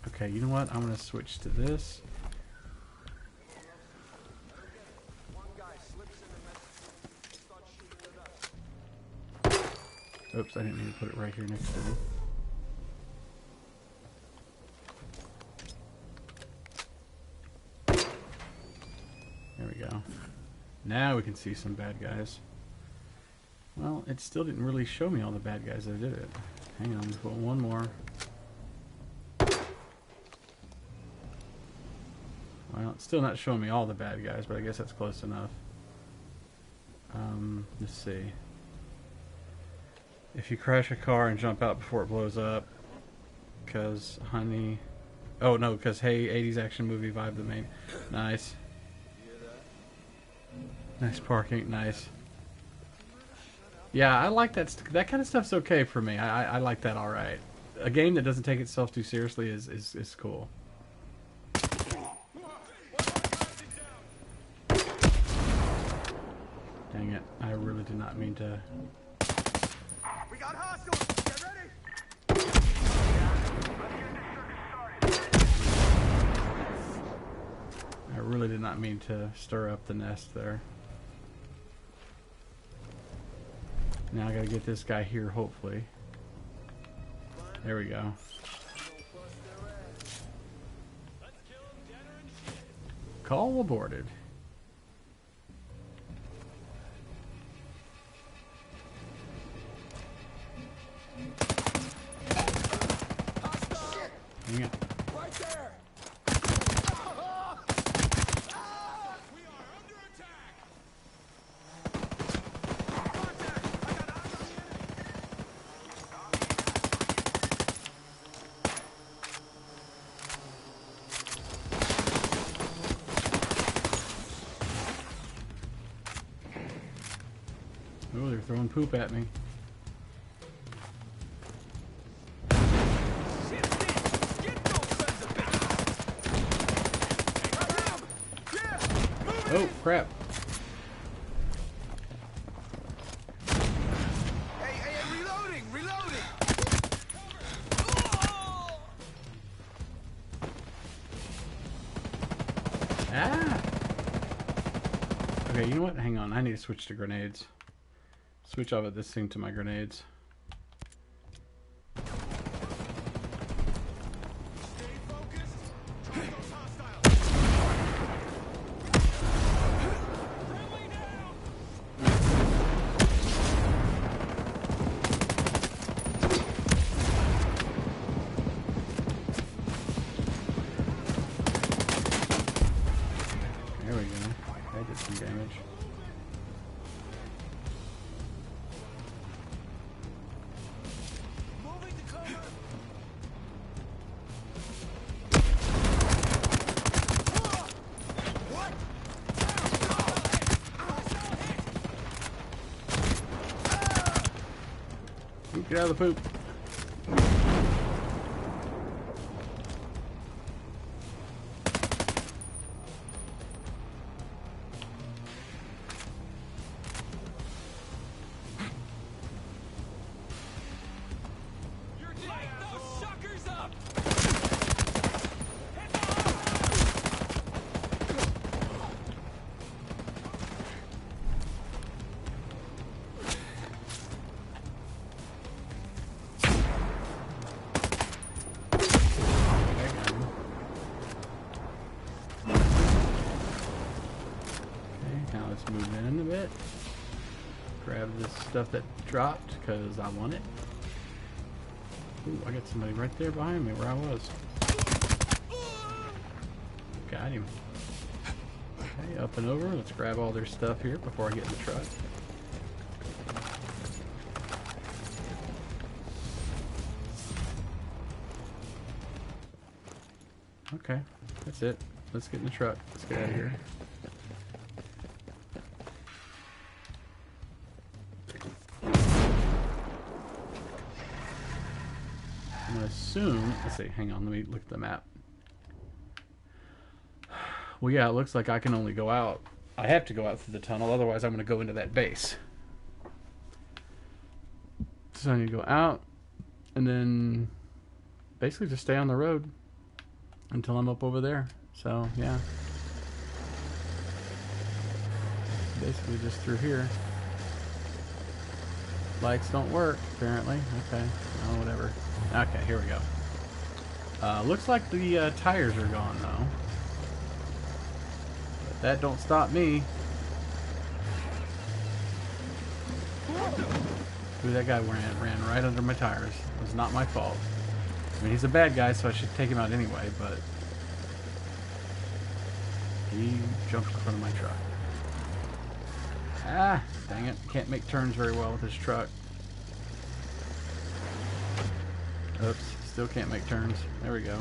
Okay, you know what? I'm gonna switch to this. Oops, I didn't mean to put it right here next to me. There we go. Now we can see some bad guys. Well, it still didn't really show me all the bad guys that did it. Hang on, put one more. Well, it's still not showing me all the bad guys, but I guess that's close enough. Let's see. If you crash a car and jump out before it blows up, because honey... Oh, no, because hey, 80s action movie vibe the main. Nice. Nice parking, nice. Yeah, I like that. That kind of stuff's okay for me. I like that alright. A game that doesn't take itself too seriously is cool. Dang it. I really did not mean to... We got hostiles! Get ready! I really did not mean to stir up the nest there. Now I gotta get this guy here, hopefully. There we go. Call aborted. Hang on. Right there! We are under attack! Contact! I got eyes on the enemy! they're throwing poop at me. Oh, crap. Hey, reloading! Ah! Okay, you know what? Hang on. I need to switch to grenades. Switch off of this thing to my grenades. Get out of the poop. Move in a bit. Grab this stuff that dropped because I want it. Ooh, I got somebody right there behind me where I was. Got him. Okay, up and over. Let's grab all their stuff here before I get in the truck. Okay, that's it. Let's get in the truck. Let's get out of here. Assume, let's see, hang on, let me look at the map. Well, yeah, it looks like I can only go out. I have to go out through the tunnel, otherwise I'm going to go into that base. So I need to go out, and then basically just stay on the road until I'm up over there. So, yeah. Basically just through here. Lights don't work, apparently. Okay, oh, whatever. Okay, here we go. Looks like the tires are gone, though. But that don't stop me. Ooh, that guy ran right under my tires. It was not my fault. I mean, he's a bad guy, so I should take him out anyway, but he jumped in front of my truck. Ah, dang it. Can't make turns very well with this truck. Oops, still can't make turns. There we go.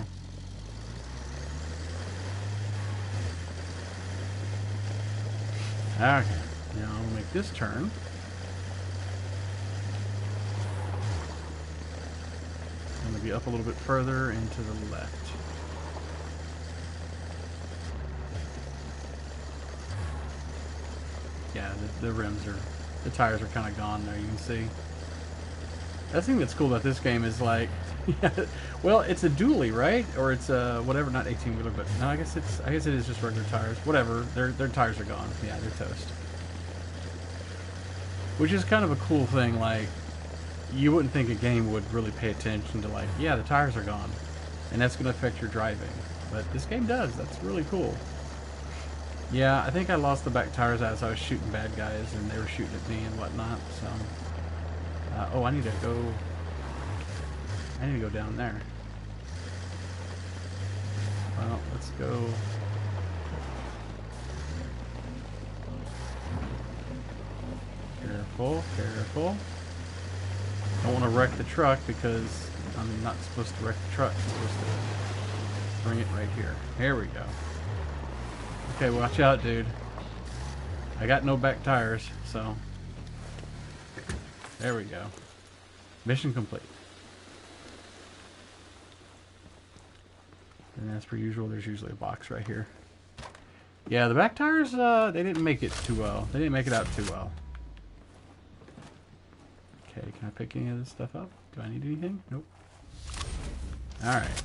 Okay, now I'll make this turn. I'm going to be up a little bit further and to the left. Yeah, the rims are, the tires are kind of gone there, you can see. The thing that's cool about this game is like, yeah, well, it's a dually, right? Or it's a whatever, not 18-wheeler, but no, I guess it is just regular tires. Whatever, their tires are gone. Yeah, they're toast. Which is kind of a cool thing. Like, you wouldn't think a game would really pay attention to like, yeah, the tires are gone, and that's going to affect your driving. But this game does. That's really cool. Yeah, I think I lost the back tires as I was shooting bad guys, and they were shooting at me and whatnot. So, oh, I need to go down there. Well, let's go. Careful, careful. Don't want to wreck the truck because I'm not supposed to wreck the truck. I'm supposed to bring it right here. Here we go. Okay, watch out, dude. I got no back tires, so. There we go. Mission complete. And as per usual, there's usually a box right here. Yeah, the back tires, they didn't make it too well. They didn't make it out too well. Okay, can I pick any of this stuff up? Do I need anything? Nope. Alright.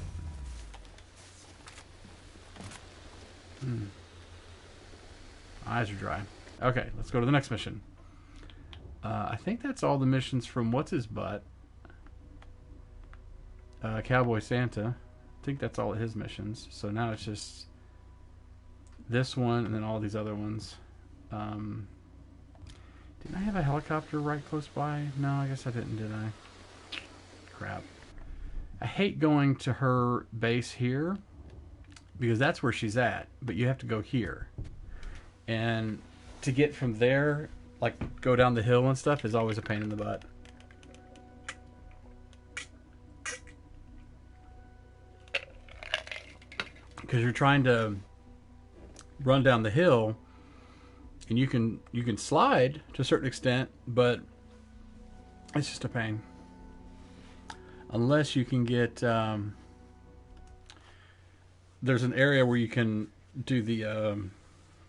Eyes are dry. Okay, let's go to the next mission. I think that's all the missions from What's-His-Butt. Cowboy Santa. I think that's all of his missions. So now it's just this one and then all these other ones. Didn't I have a helicopter right close by? No, I guess I didn't, did I? Crap. I hate going to her base here because that's where she's at, but you have to go here. And to get from there, like go down the hill and stuff, is always a pain in the butt. Because you're trying to run down the hill, and you can slide to a certain extent, but it's just a pain. Unless you can get there's an area where you can do the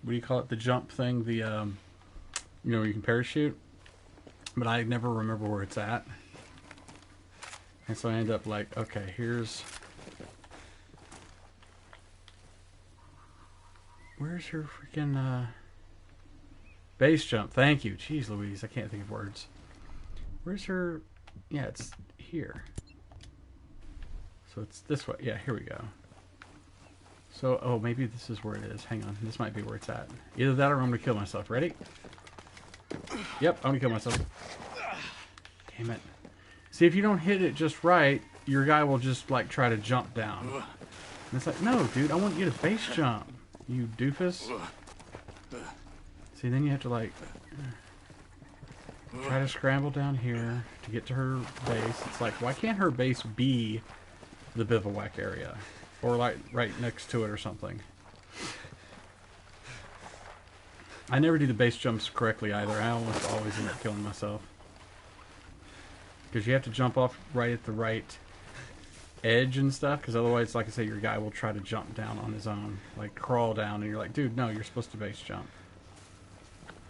what do you call it? The jump thing, the you know, where you can parachute. But I never remember where it's at, and so I end up like, okay, here's. Where's her freaking base jump? Thank you. Jeez Louise, I can't think of words. Where's her... Yeah, it's here. So it's this way. Yeah, here we go. So, oh, maybe this is where it is. Hang on. This might be where it's at. Either that or I'm going to kill myself. Ready? Yep, I'm going to kill myself. Damn it. See, if you don't hit it just right, your guy will just, like, try to jump down. And it's like, no, dude, I want you to base jump. You doofus. See, then you have to like try to scramble down here to get to her base. It's like, why can't her base be the bivouac area? Or like right next to it or something. I never do the base jumps correctly either. I almost always end up killing myself. Because you have to jump off right at the right edge and stuff, because otherwise, like I say, your guy will try to jump down on his own, like crawl down, and you're like, dude, no, you're supposed to base jump.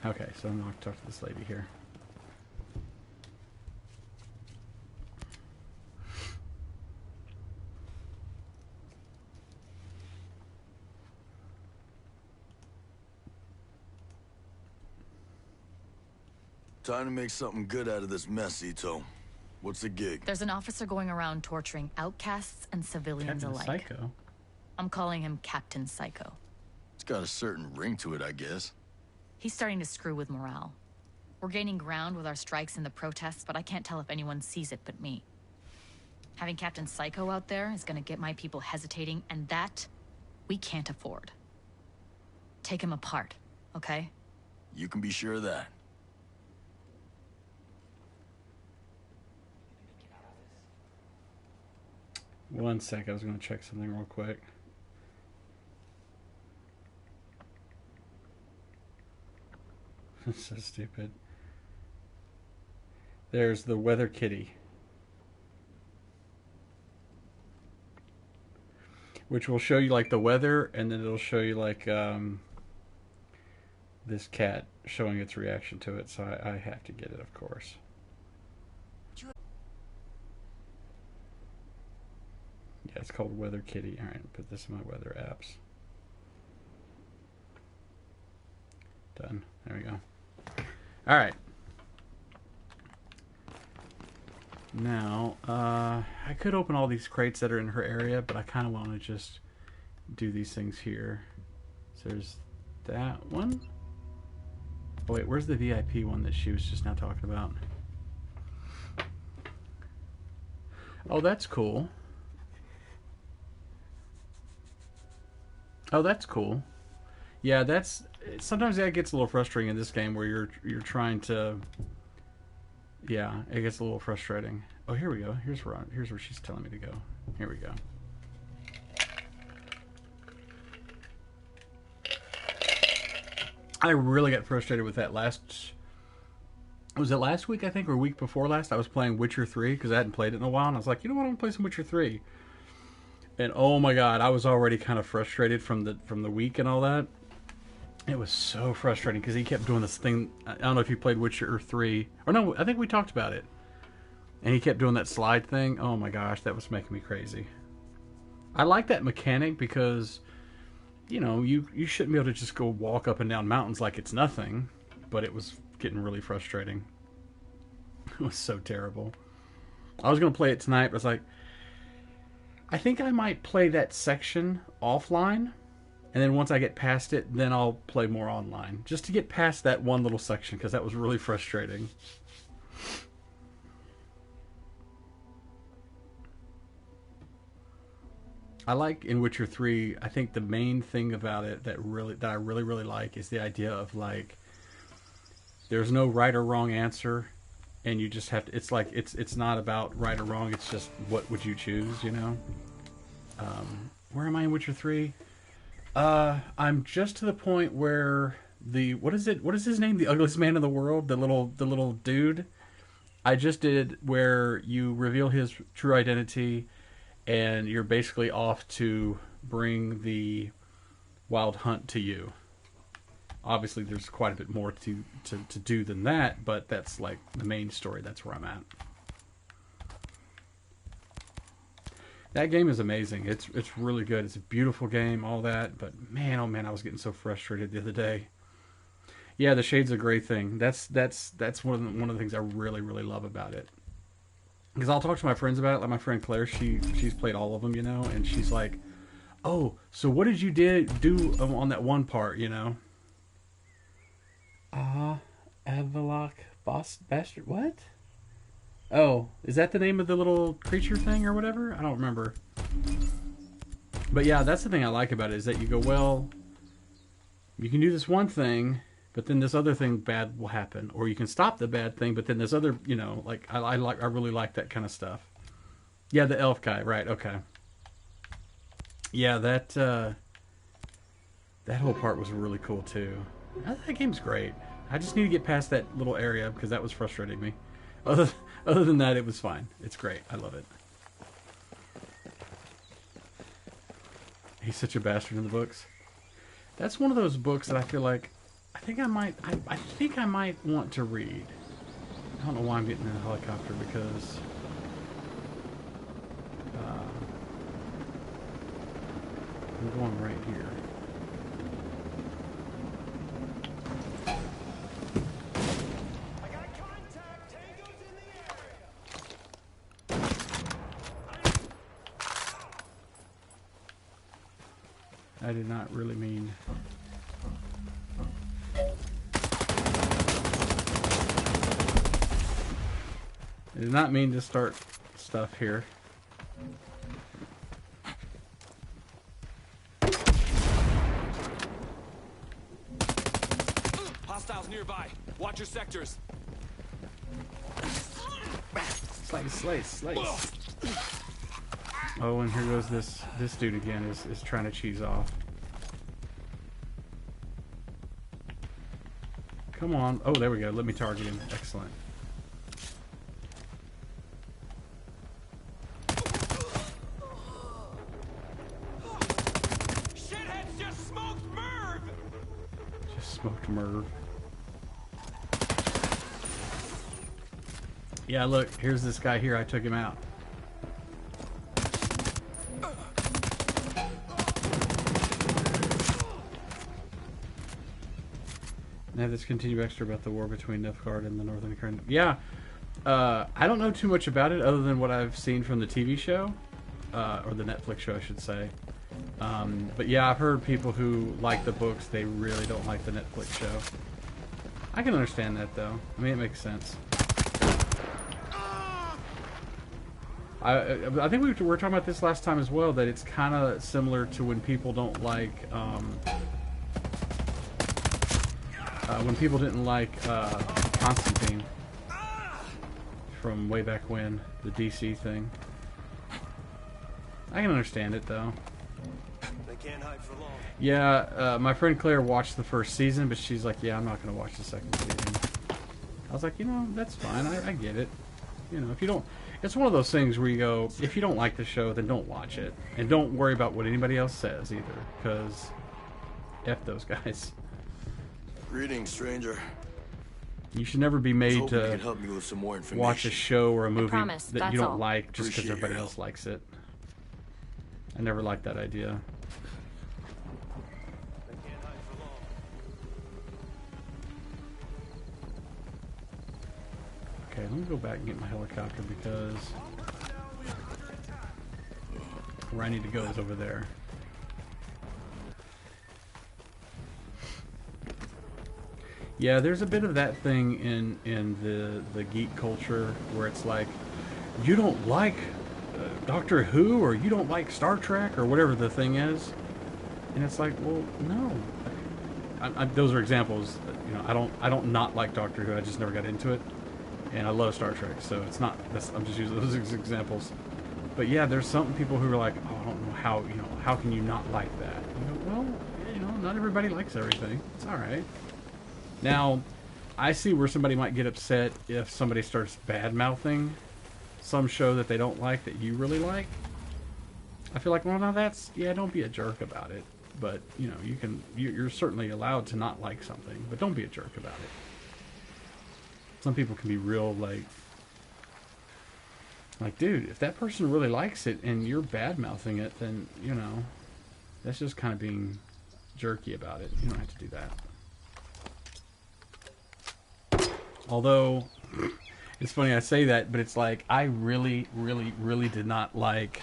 Okay, so I'm going to talk to this lady here. Time to make something good out of this mess, Ito. What's the gig? There's an officer going around torturing outcasts and civilians Captain alike. Psycho. I'm calling him Captain Psycho. It's got a certain ring to it, I guess. He's starting to screw with morale. We're gaining ground with our strikes and the protests, but I can't tell if anyone sees it but me. Having Captain Psycho out there is gonna get my people hesitating, and that we can't afford. Take him apart, okay? You can be sure of that. One sec, I was going to check something real quick. So stupid. There's the weather kitty, which will show you like the weather, and then it'll show you like this cat showing its reaction to it. So I have to get it, of course. Yeah, it's called Weather Kitty. All right, put this in my weather apps. Done. There we go. All right. Now, I could open all these crates that are in her area, but I kind of want to just do these things here. So there's that one. Oh, wait, where's the VIP one that she was just now talking about? Oh, that's cool. Oh, that's cool. Yeah, that's sometimes that gets a little frustrating in this game where you're trying to. Yeah, it gets a little frustrating. Oh, here we go. Here's where she's telling me to go. Here we go. I really got frustrated with that last Was it last week, I think, or week before last? I was playing Witcher 3 because I hadn't played it in a while, and I was like, you know what, I'm gonna play some Witcher 3. And oh my god, I was already kind of frustrated from the week and all that. It was so frustrating because he kept doing this thing. I don't know if you played Witcher 3 or no. I think we talked about it, and he kept doing that slide thing. Oh my gosh, that was making me crazy. I like that mechanic because, you know, you shouldn't be able to just go walk up and down mountains like it's nothing, but it was getting really frustrating. It was so terrible. I was going to play it tonight, but I was like, I think I might play that section offline, and then once I get past it, then I'll play more online, just to get past that one little section, because that was really frustrating. I like in Witcher 3, I think the main thing about it that I really like is the idea of, like, there's no right or wrong answer, and you just have to, it's like, it's not about right or wrong, it's just what would you choose, you know? Where am I in Witcher 3? I'm just to the point where what is his name? The ugliest man in the world? The little dude? I just did where you reveal his true identity, and you're basically off to bring the wild hunt to you. Obviously, there's quite a bit more to do than that, but that's like the main story. That's where I'm at. That game is amazing. It's really good. It's a beautiful game, all that. But man, oh man, I was getting so frustrated the other day. Yeah, the Shades of Grey thing. That's one of the things I really love about it. Because I'll talk to my friends about it. Like my friend Claire, she's played all of them, you know, and she's like, "Oh, so what did you do on that one part, you know?" Avalok Bastard. What? Oh, is that the name of the little creature thing or whatever? I don't remember. But yeah, that's the thing I like about it, is that you go, well, you can do this one thing, but then this other thing bad will happen, or you can stop the bad thing, but then this other, you know, like I really like that kind of stuff. Yeah, the elf guy, right? Okay. Yeah, that whole part was really cool too. That game's great. I just need to get past that little area because that was frustrating me. Other than that, it was fine. It's great. I love it. He's such a bastard in the books. That's one of those books that I feel like I think I might want to read. I don't know why I'm getting in a helicopter because I'm going right here. I did not really mean... I did not mean to start stuff here. Hostiles nearby. Watch your sectors. Slice. Oh, and here goes this dude again, is trying to cheese off. Come on. Oh, there we go. Let me target him. Excellent. Shitheads just smoked Merv! Just smoked Merv. Yeah, look. Here's this guy here. I took him out. Have this continued extra about the war between Nilfgaard and the Northern Kingdom. Yeah, I don't know too much about it other than what I've seen from the TV show, or the Netflix show, I should say. But yeah, I've heard people who like the books, they really don't like the Netflix show. I can understand that though. I mean, it makes sense. I think we were talking about this last time as well, that it's kind of similar to when people don't like... when people didn't like Constantine from way back when, the DC thing. I can understand it though. They can't hide for long. Yeah, my friend Claire watched the first season, but she's like, yeah, I'm not going to watch the second season. I was like, you know, that's fine. I get it. You know, if you don't, it's one of those things where you go, if you don't like the show, then don't watch it, and don't worry about what anybody else says either, because f those guys. Greetings, stranger. You should never be I was made hoping you to could help me with some more information. watch a show or a movie promise, that you that's don't all. like just because Appreciate everybody your else help. likes it. I never liked that idea. They can't hide for long. Okay, let me go back and get my helicopter because where I need to go is over there. Yeah, there's a bit of that thing in the geek culture where it's like, you don't like Doctor Who, or you don't like Star Trek, or whatever the thing is, and it's like, well, no. Those are examples. You know, I don't not like Doctor Who. I just never got into it, and I love Star Trek, so it's not. I'm just using those as examples. But yeah, there's some people who are like, oh, I don't know how. You know, how can you not like that? You go, well, you know, not everybody likes everything. It's all right. Now, I see where somebody might get upset if somebody starts bad-mouthing some show that they don't like that you really like. I feel like, well, now that's, yeah, don't be a jerk about it. But, you know, you're certainly allowed to not like something, but don't be a jerk about it. Some people can be real, like, dude, if that person really likes it and you're bad-mouthing it, then, you know, that's just kind of being jerky about it. You don't have to do that. Although, it's funny I say that, but it's like, I really, really, really did not like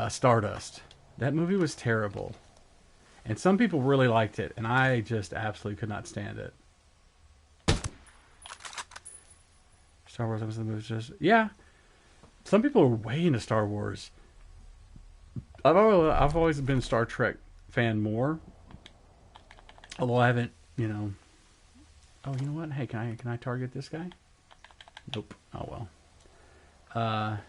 Stardust. That movie was terrible. And some people really liked it, and I just absolutely could not stand it. Star Wars episode was just... Yeah. Some people are way into Star Wars. I've always been a Star Trek fan more. Although I haven't, you know... Oh, you know what? Hey, can I target this guy? Nope. Oh, well.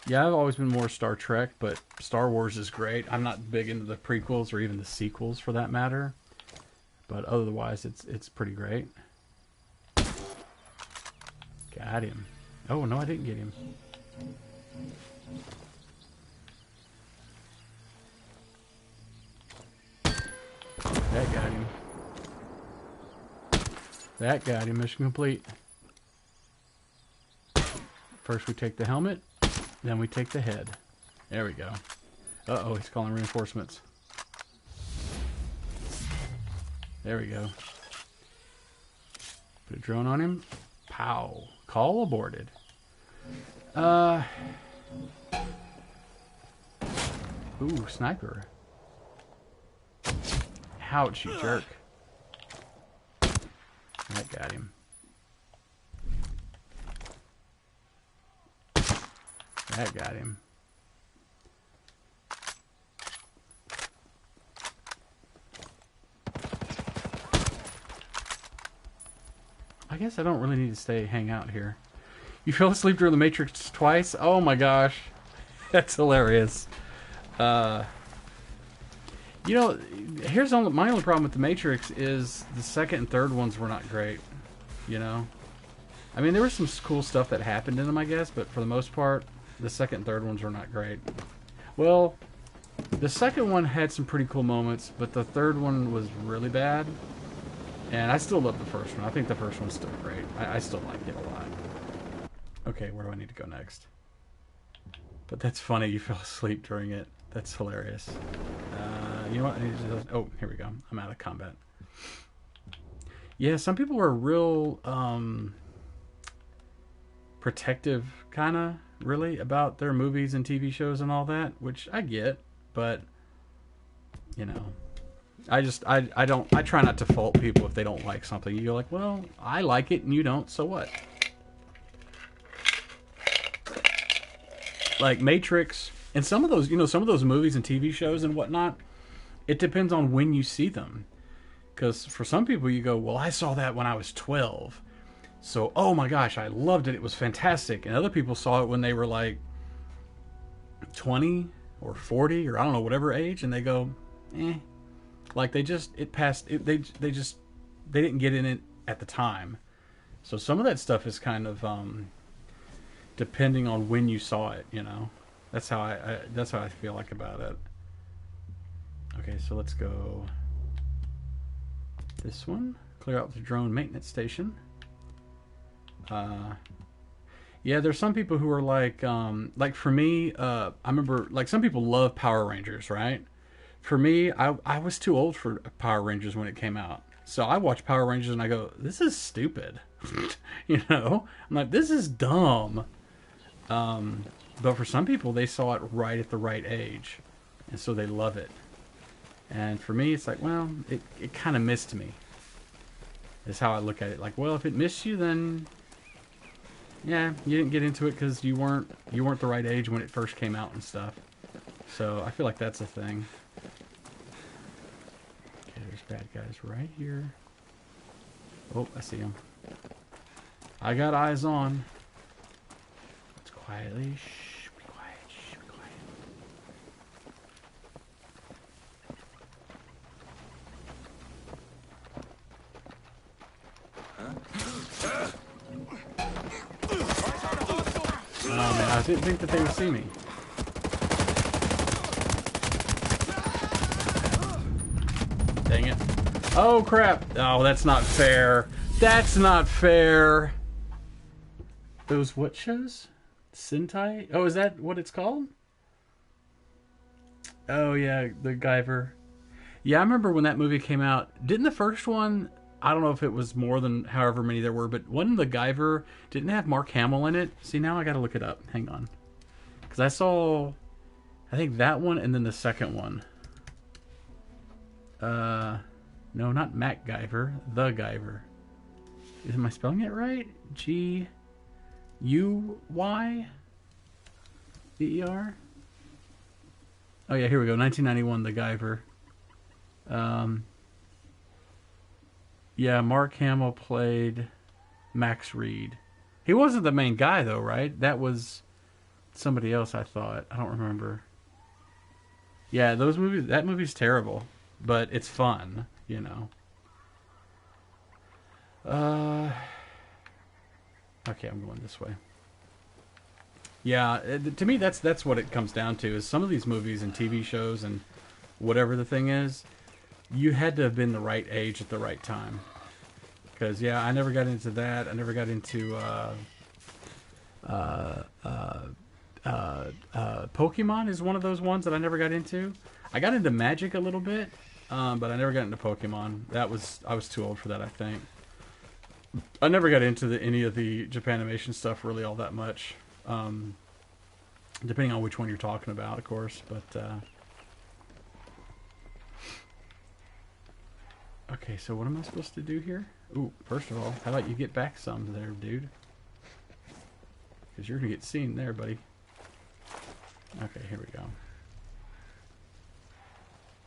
Yeah, I've always been more Star Trek, but Star Wars is great. I'm not big into the prequels or even the sequels for that matter. But otherwise, it's pretty great. Got him. Oh, no, I didn't get him. That got him. That got him. Mission complete. First we take the helmet, then we take the head. There we go. Uh-oh, he's calling reinforcements. There we go. Put a drone on him. Pow. Call aborted. Ooh, sniper. Ouch, you jerk. That got him. That got him. I guess I don't really need to hang out here. You fell asleep during the Matrix twice? Oh my gosh. That's hilarious. You know, here's my only problem with the Matrix is the second and third ones were not great. You know? I mean, there was some cool stuff that happened in them, I guess, but for the most part, the second and third ones were not great. Well, the second one had some pretty cool moments, but the third one was really bad. And I still love the first one. I think the first one's still great. I still like it a lot. Okay, where do I need to go next? But that's funny, you fell asleep during it. That's hilarious. You know what? I need to, oh, here we go. I'm out of combat. Yeah, some people are real protective, kind of, really, about their movies and TV shows and all that, which I get, but, you know, I try not to fault people if they don't like something. You go like, well, I like it and you don't, so what? Like Matrix, and some of those, you know, some of those movies and TV shows and whatnot, it depends on when you see them. Because for some people you go, well, I saw that when I was 12. So, oh my gosh, I loved it. It was fantastic. And other people saw it when they were like 20 or 40 or I don't know, whatever age. And they go, eh. Like they just, it passed, they just they didn't get in it at the time. So some of that stuff is kind of depending on when you saw it. You know, that's how I feel like about it. Okay, so let's go this one. Clear out the drone maintenance station. Yeah, there's some people who are like for me, I remember like some people love Power Rangers, right? For me, I was too old for Power Rangers when it came out. So I watch Power Rangers and I go, this is stupid. You know? I'm like, this is dumb. But for some people, they saw it right at the right age. And so they love it. And for me, it's like, well, it kind of missed me. That's how I look at it. Like, well, if it missed you, then yeah, you didn't get into it because you weren't the right age when it first came out and stuff. So I feel like that's a thing. Okay, there's bad guys right here. Oh, I see them. I got eyes on. Let's quietly. Shh, be quiet. Shh, be quiet. Oh man, I didn't think that they would see me. Dang it. Oh crap. Oh, that's not fair. That's not fair. Those what shows? Sentai? Oh, is that what it's called? Oh yeah, the Guyver. Yeah, I remember when that movie came out. Didn't the first one, I don't know if it was more than however many there were, but wasn't the Guyver, didn't it have Mark Hamill in it? See, now I gotta look it up. Hang on. Because I saw, I think that one and then the second one. No, not Mac Guyver. The Guyver. Am I spelling it right? G-U-Y-V-E-R? Oh yeah, here we go. 1991, The Guyver. Yeah, Mark Hamill played Max Reed. He wasn't the main guy though, right? That was somebody else, I thought. I don't remember. Yeah, that movie's terrible, but it's fun, you know. Okay, I'm going this way. Yeah, to me that's what it comes down to, is some of these movies and TV shows and whatever the thing is, you had to have been the right age at the right time. Because, yeah, I never got into that. I never got into Pokemon is one of those ones that I never got into. I got into Magic a little bit, but I never got into Pokemon. I was too old for that, I think. I never got into any of the Japanimation stuff really all that much. Depending on which one you're talking about, of course. But okay, so what am I supposed to do here? Ooh, first of all, how about you get back some there, dude? Because you're going to get seen there, buddy. Okay, here we go.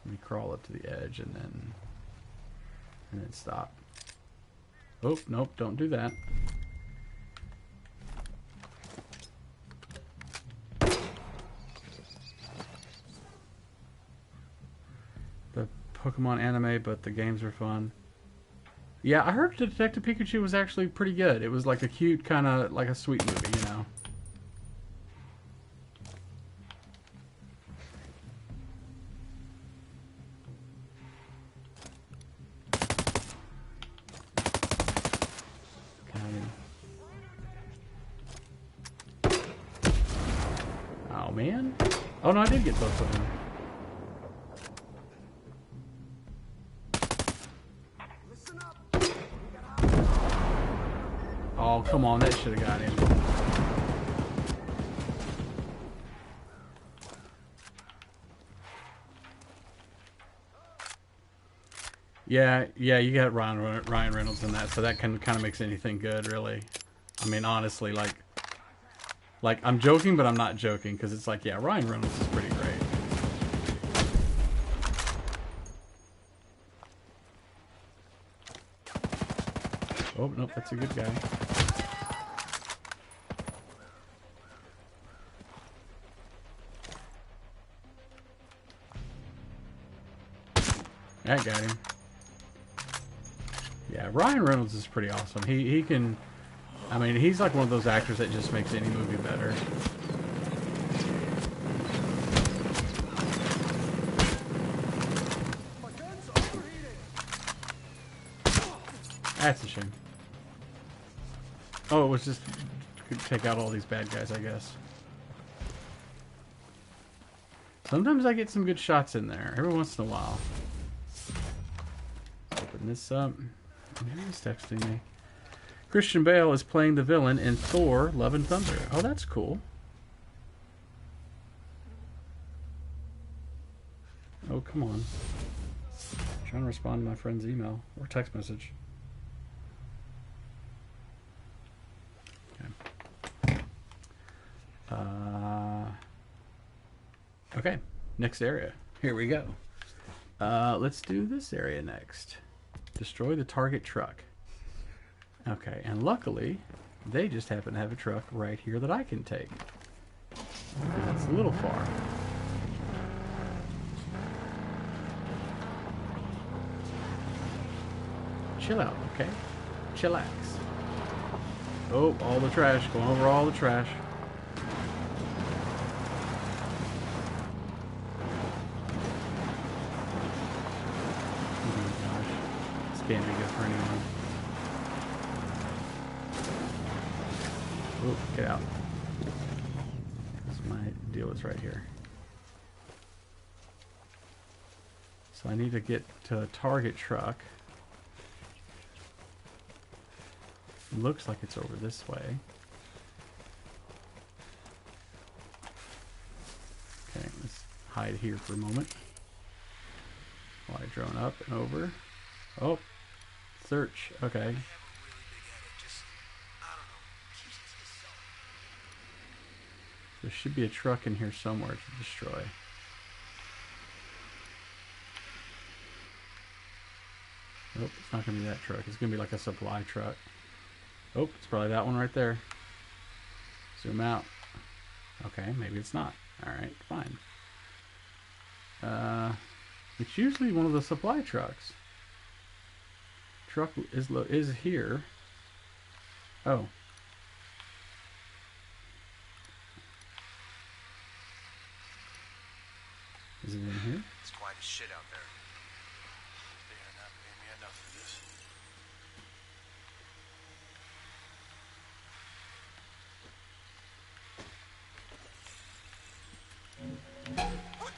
Let me crawl up to the edge and then stop. Oh, nope, don't do that. The Pokemon anime, but the games are fun. Yeah, I heard Detective Pikachu was actually pretty good. It was like a cute, kind of like a sweet movie, you know. Oh man. Oh no, I did get both of them. Oh, come on, that should have got him. Yeah, you got Ryan Reynolds in that, so that kind of makes anything good, really. I mean, honestly, like I'm joking, but I'm not joking, because it's like, yeah, Ryan Reynolds is pretty great. Oh, nope, that's a good guy. I got him. Yeah, Yeah, Ryan Reynolds is pretty awesome. He can, I mean, he's like one of those actors that just makes any movie better. That's a shame. Oh, it was just to take out all these bad guys, I guess. Sometimes I get some good shots in there, every once in a while. Open this up. He's texting me. Christian Bale is playing the villain in Thor: Love and Thunder. Oh, that's cool. Oh, come on. I'm trying to respond to my friend's email or text message. Okay, next area. Here we go. Let's do this area next. Destroy the target truck. Okay, and luckily, they just happen to have a truck right here that I can take. That's a little far. Chill out, okay? Chillax. Oh, all the trash. Going over all the trash. Can't be good for anyone. Oh, get out. This my deal is right here. So I need to get to a target truck. It looks like it's over this way. Okay, let's hide here for a moment. While I drone up and over. Oh. Search. Okay. There should be a truck in here somewhere to destroy. Nope, it's not going to be that truck. It's going to be like a supply truck. Oh, it's probably that one right there. Zoom out. Okay, maybe it's not. Alright, fine. It's usually one of the supply trucks. Truck is here. Oh. Is it in here? It's quite a shit out there. They are not paying me enough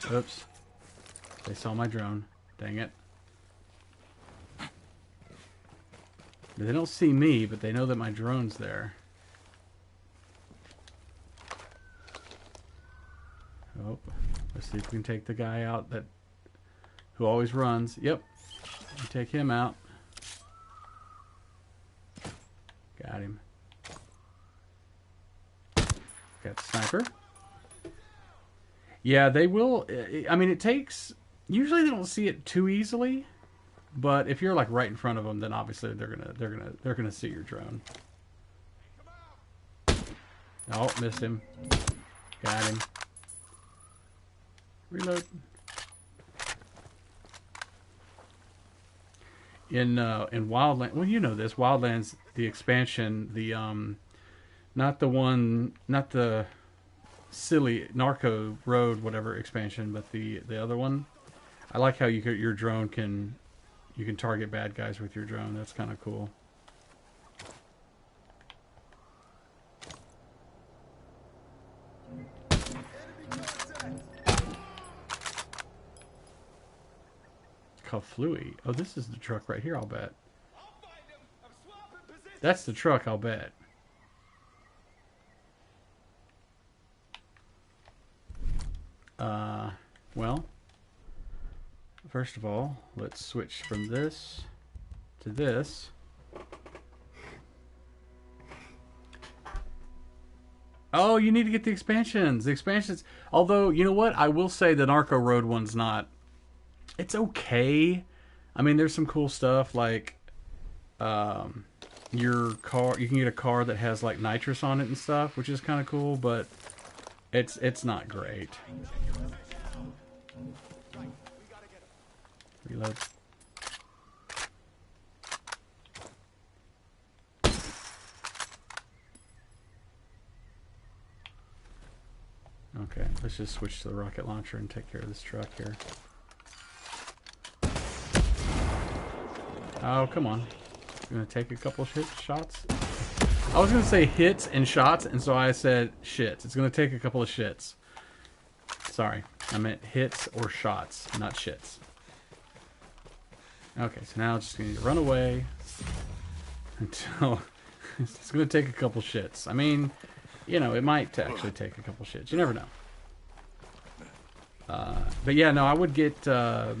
for this. Oops. They saw my drone. Dang it. They don't see me, but they know that my drone's there. Oh, let's see if we can take the guy out who always runs. Yep, we take him out. Got him. Got the sniper. Yeah, they will. I mean, it takes. Usually, they don't see it too easily. But if you're like right in front of them, then obviously they're gonna see your drone. Oh, missed him. Got him. Reload. In Wildlands, well, you know this Wildlands, the expansion, the not the silly Narco Road whatever expansion, but the other one. I like how your drone can. You can target bad guys with your drone. That's kind of cool. Kaflooey. Oh, this is the truck right here, I'll bet. That's the truck, I'll bet. Well, first of all, let's switch from this to this. Oh, you need to get the expansions. The expansions, although, you know what? I will say the Narco Road one's not. It's okay. I mean, there's some cool stuff like your car. You can get a car that has like nitrous on it and stuff, which is kind of cool, but it's not great. Reload. Let's just switch to the rocket launcher and take care of this truck here. Oh, come on. Gonna take a couple of shots? I was gonna say hits and shots, and so I said shits. It's gonna take a couple of shits. Sorry, I meant hits or shots, not shits. Okay, so now I'm just gonna run away until it's gonna take a couple shits. I mean, you know, it might actually take a couple shits. You never know. But yeah, no, I would get. Oh,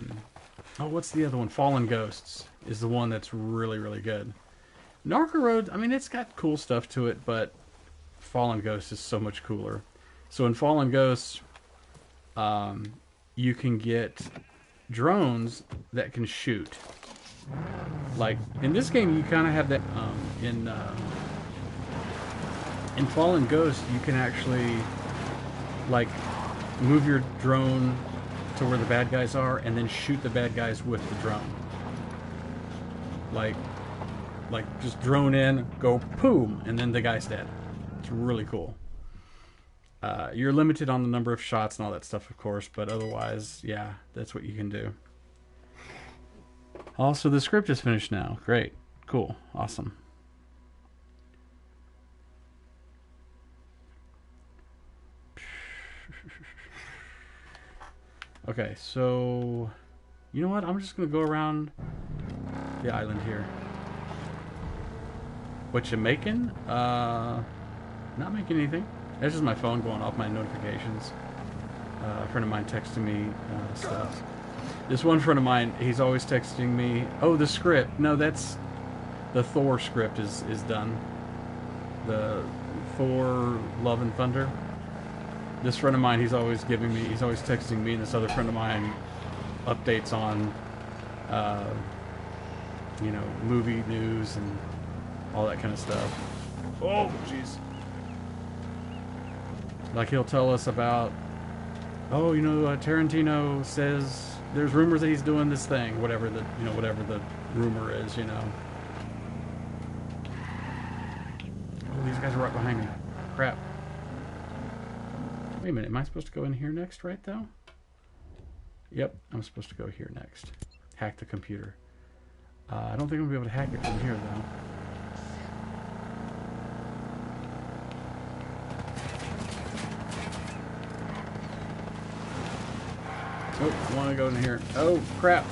what's the other one? Fallen Ghosts is the one that's really, really good. Narco Road, I mean, it's got cool stuff to it, but Fallen Ghosts is so much cooler. So in Fallen Ghosts, you can get drones that can shoot. Like in this game, you kind of have that. In Fallen Ghosts, you can actually like move your drone to where the bad guys are, and then shoot the bad guys with the drone. Like just drone in, go boom, and then the guy's dead. It's really cool. You're limited on the number of shots and all that stuff, of course, but otherwise, yeah, that's what you can do. Also, the script is finished now. Great. Cool. Awesome. Okay, so you know what? I'm just gonna go around the island here. What you making? Not making anything. That's just my phone going off, my notifications. A friend of mine texting me stuff. This one friend of mine, he's always texting me, oh, the script. No, that's the Thor script is done. The Thor Love and Thunder. This friend of mine, he's always texting me, and this other friend of mine updates on, you know, movie news and all that kind of stuff. Oh, jeez. Like he'll tell us about, oh, you know, Tarantino says there's rumors that he's doing this thing, whatever the rumor is, you know. Oh, these guys are right behind me. Crap. Wait a minute, am I supposed to go in here next, right, though? Yep, I'm supposed to go here next. Hack the computer. I don't think I'm going to be able to hack it from here, though. Oh, I want to go in here. Oh, crap.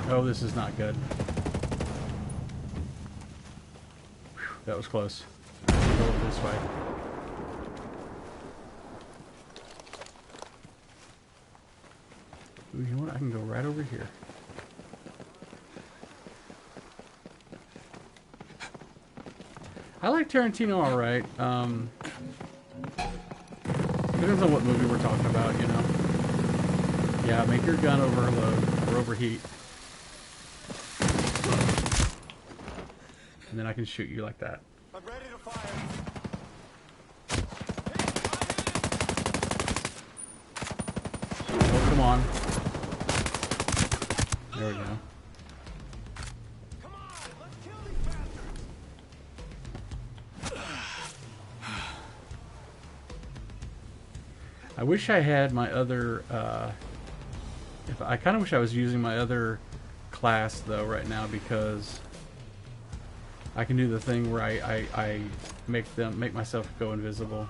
Oh, this is not good. Whew, that was close. Go over this way. Ooh, you know what? I can go right over here. I like Tarantino alright. Depends on what movie we're talking about, you know. Yeah, make your gun overload or overheat. And then I can shoot you like that. I'm ready to fire. Oh, come on. There we go. Come on, let's kill these bastards. I wish I had my other, I kind of wish I was using my other class, though, right now, because I can do the thing where I make myself go invisible.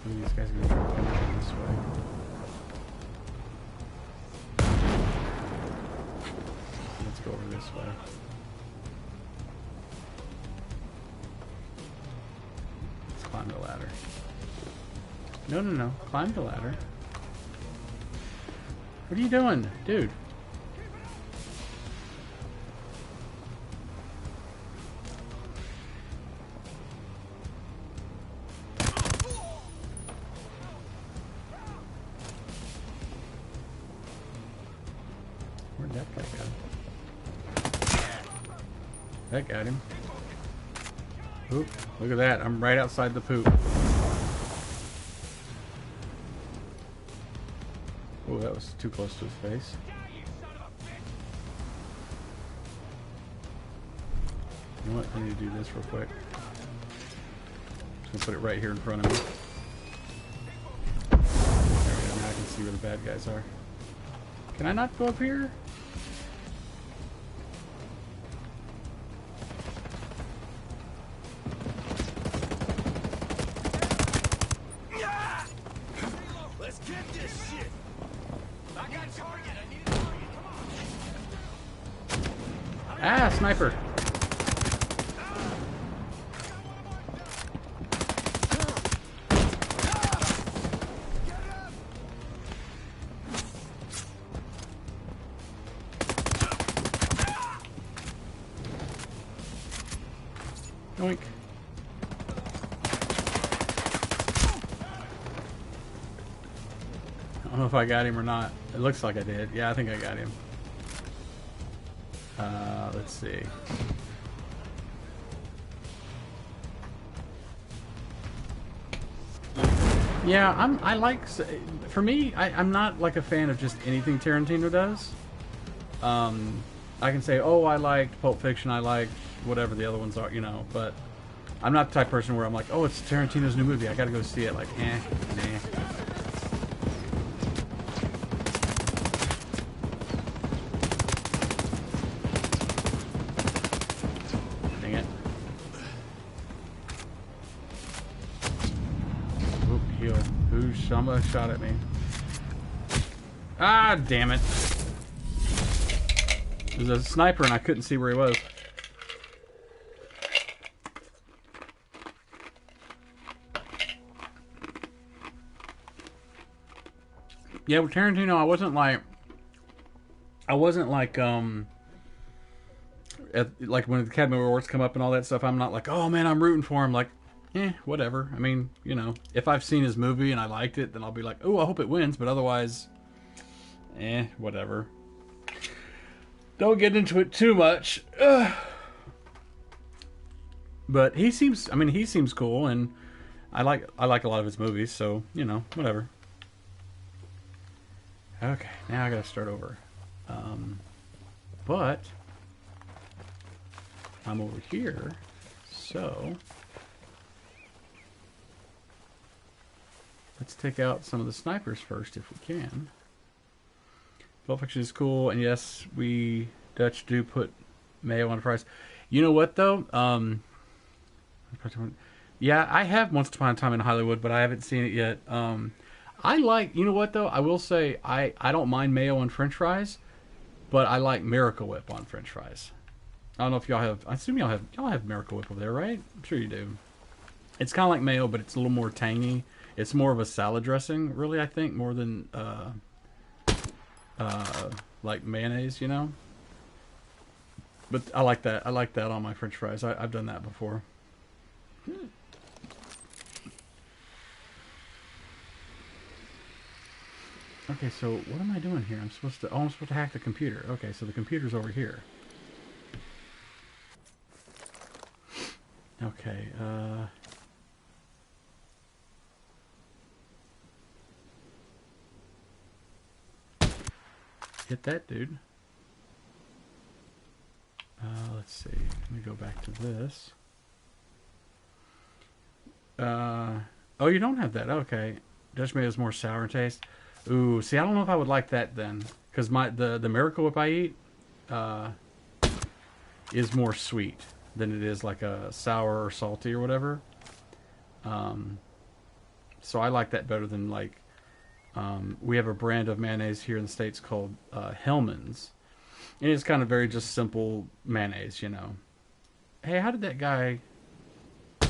And these guys are going to try to come out this way. Let's go over this way. Let's climb the ladder. No, no, no. Climb the ladder. What are you doing, dude? Where'd that guy go? That got him. Oop, look at that. I'm right outside the poop. Oh, that was too close to his face. You know what? I need to do this real quick. Just gonna put it right here in front of me. There we go. Now I can see where the bad guys are. Can I not go up here? Let's get this shit. I got target. I need a target. Come on. Ah, sniper. Yoink. I don't know if I got him or not. It looks like I did. Yeah, I think I got him. Let's see. Yeah, I like, for me, I'm not like a fan of just anything Tarantino does. I can say, oh, I liked Pulp Fiction, I liked whatever the other ones are, you know, but I'm not the type of person where I'm like, oh, it's Tarantino's new movie, I gotta go see it. Like, nah. Dang it. Oop, heal. Somebody shot at me. Ah, damn it. There's a sniper and I couldn't see where he was. Yeah, with Tarantino, I wasn't like like when the Academy Awards come up and all that stuff, I'm not like, oh man, I'm rooting for him. Like, whatever. I mean, you know, if I've seen his movie and I liked it, then I'll be like, oh, I hope it wins. But otherwise, whatever. Don't get into it too much. Ugh. But he seems cool, and I like a lot of his movies. So you know, whatever. Okay, now I gotta start over. But I'm over here, so let's take out some of the snipers first if we can. Pulp Fiction is cool, and yes, we Dutch do put mayo on fries. You know what though? Yeah, I have Once Upon a Time in Hollywood, but I haven't seen it yet. I like, you know what though? I will say I don't mind mayo on French fries, but I like Miracle Whip on French fries. I don't know if y'all have. I assume y'all have Miracle Whip over there, right? I'm sure you do. It's kind of like mayo, but it's a little more tangy. It's more of a salad dressing, really. I think more than like mayonnaise, you know. But I like that. I like that on my French fries. I've done that before. Okay, so what am I doing here? I'm supposed to hack the computer. Okay, so the computer's over here. Okay, hit that dude. Let's see. Let me go back to this. Oh, you don't have that. Okay. Dutch mayo is more sour in taste. Ooh, see, I don't know if I would like that then, because the Miracle Whip I eat is more sweet than it is like a sour or salty or whatever. So I like that better than like we have a brand of mayonnaise here in the States called Hellmann's, and it's kind of very just simple mayonnaise, you know. Hey, how did that guy? See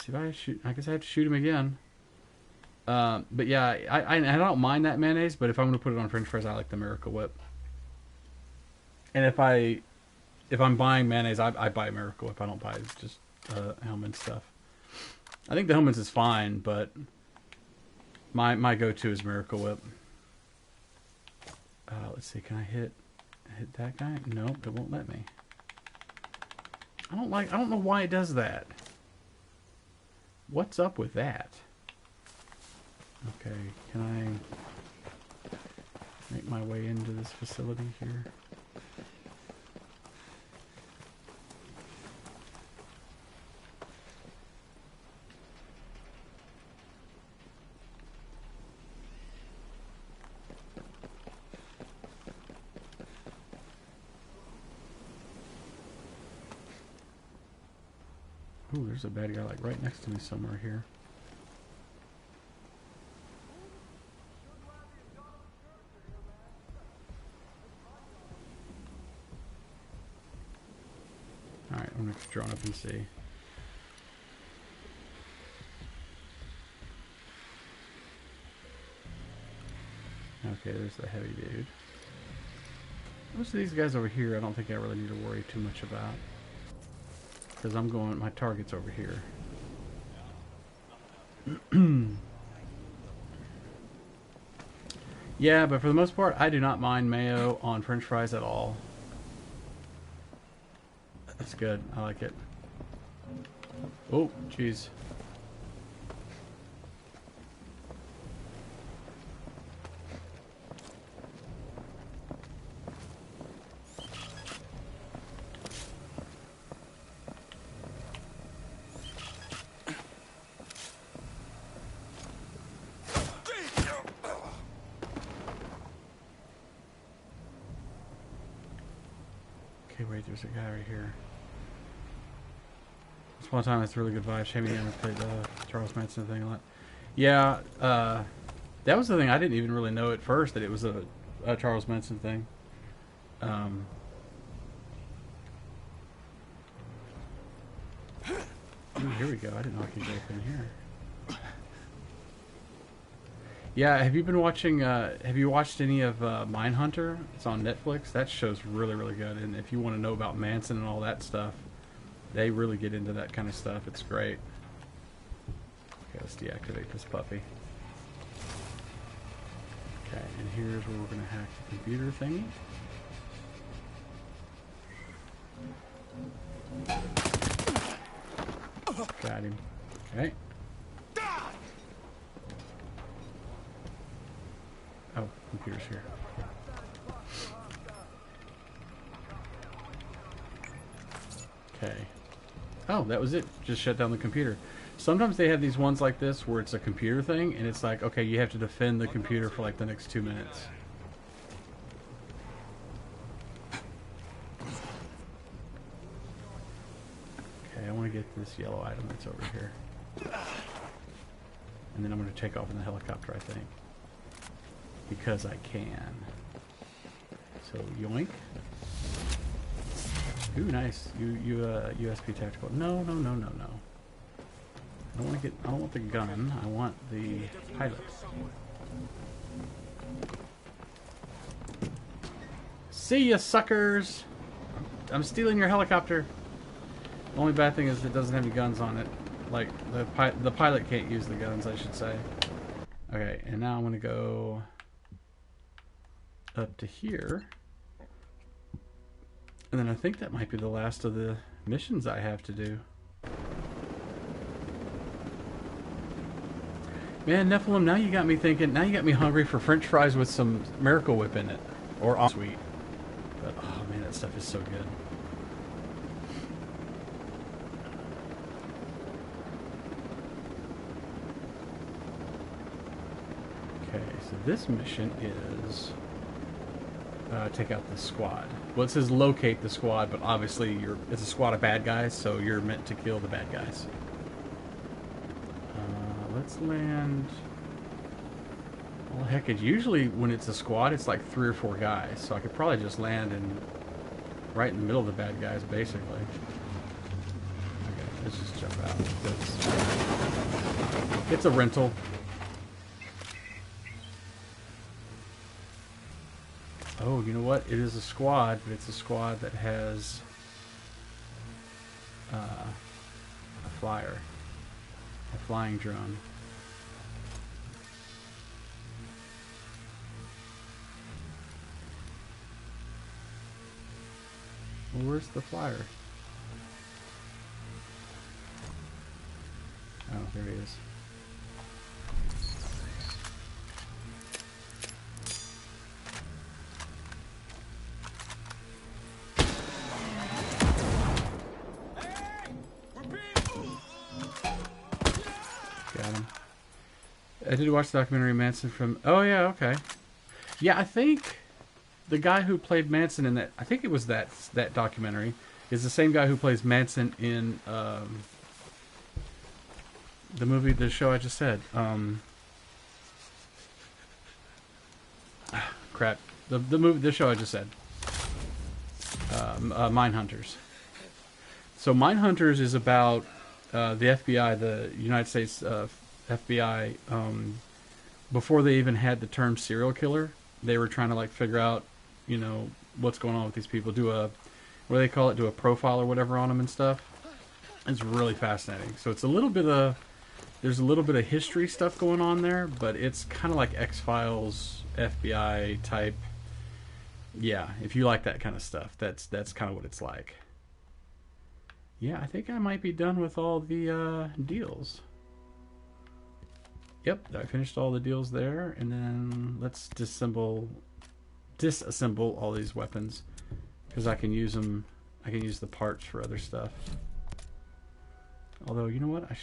if I shoot. I guess I have to shoot him again. But yeah, I don't mind that mayonnaise, but if I'm going to put it on French fries, I like the Miracle Whip. And if I'm buying mayonnaise, I buy Miracle Whip. I don't buy just Hellmann's stuff. I think the Hellmann's is fine, but my go-to is Miracle Whip. Let's see, can I hit that guy? Nope, it won't let me. I don't know why it does that. What's up with that? Okay, can I make my way into this facility here? Ooh, there's a bad guy like right next to me somewhere here. Alright, I'm gonna drone up and see. Okay, there's the heavy dude. Most of these guys over here I don't think I really need to worry too much about. Because I'm going, my target's over here. Yeah, but for the most part, I do not mind mayo on French fries at all. That's good. I like it. Oh, jeez. Okay, wait, there's a guy right here. Once upon a time, it's really good vibes. Jamie and I played the Charles Manson thing a lot. Yeah, that was the thing. I didn't even really know at first that it was a Charles Manson thing. Ooh, here we go. I didn't know I could go up in here. Yeah, have you been watching, have you watched any of Mindhunter? It's on Netflix. That show's really, really good. And if you want to know about Manson and all that stuff, they really get into that kind of stuff. It's great. Okay, let's deactivate this puppy. Okay, and here's where we're going to hack the computer thingy. Got him. Okay. Oh, computer's here. Okay. Oh, that was it. Just shut down the computer. Sometimes they have these ones like this where it's a computer thing, and it's like, okay, you have to defend the computer for like the next 2 minutes. Okay, I want to get this yellow item that's over here. And then I'm going to take off in the helicopter, I think. Because I can. So, yoink. Ooh, nice. USP tactical. No. I don't want to get. I don't want the gun. I want the pilot. See ya, suckers! I'm stealing your helicopter. The only bad thing is it doesn't have any guns on it. Like the pilot can't use the guns, I should say. Okay, and now I'm gonna go up to here. And then I think that might be the last of the missions I have to do. Man, Nephilim, now you got me thinking, now you got me hungry for French fries with some Miracle Whip in it. Or sweet. But, oh man, that stuff is so good. Okay, so this mission is take out the squad. Well, it says locate the squad, but obviously it's a squad of bad guys, so you're meant to kill the bad guys. Let's land. Well, heck, it's usually when it's a squad, it's like 3 or 4 guys, so I could probably just land right in the middle of the bad guys, basically. Okay, let's just jump out. It's a rental. Oh, you know what? It is a squad, but it's a squad that has a flyer, a flying drone. Well, where's the flyer? Oh, there he is. I did watch the documentary Manson from... Oh, yeah, okay. Yeah, I think the guy who played Manson in that... I think it was that documentary is the same guy who plays Manson in the show I just said. Crap. The show I just said. Mindhunters. So Mindhunters is about the FBI, the United States FBI. Before they even had the term serial killer, they were trying to like figure out, you know, what's going on with these people. Do a, what do they call it? Do a profile or whatever on them and stuff. It's really fascinating. So it's a little bit of, there's a little bit of history stuff going on there, but it's kind of like X-Files, FBI type. Yeah, if you like that kind of stuff, that's kind of what it's like. Yeah, I think I might be done with all the deals. Yep, I finished all the deals there, and then let's disassemble all these weapons because I can use them. I can use the parts for other stuff. Although, you know what? I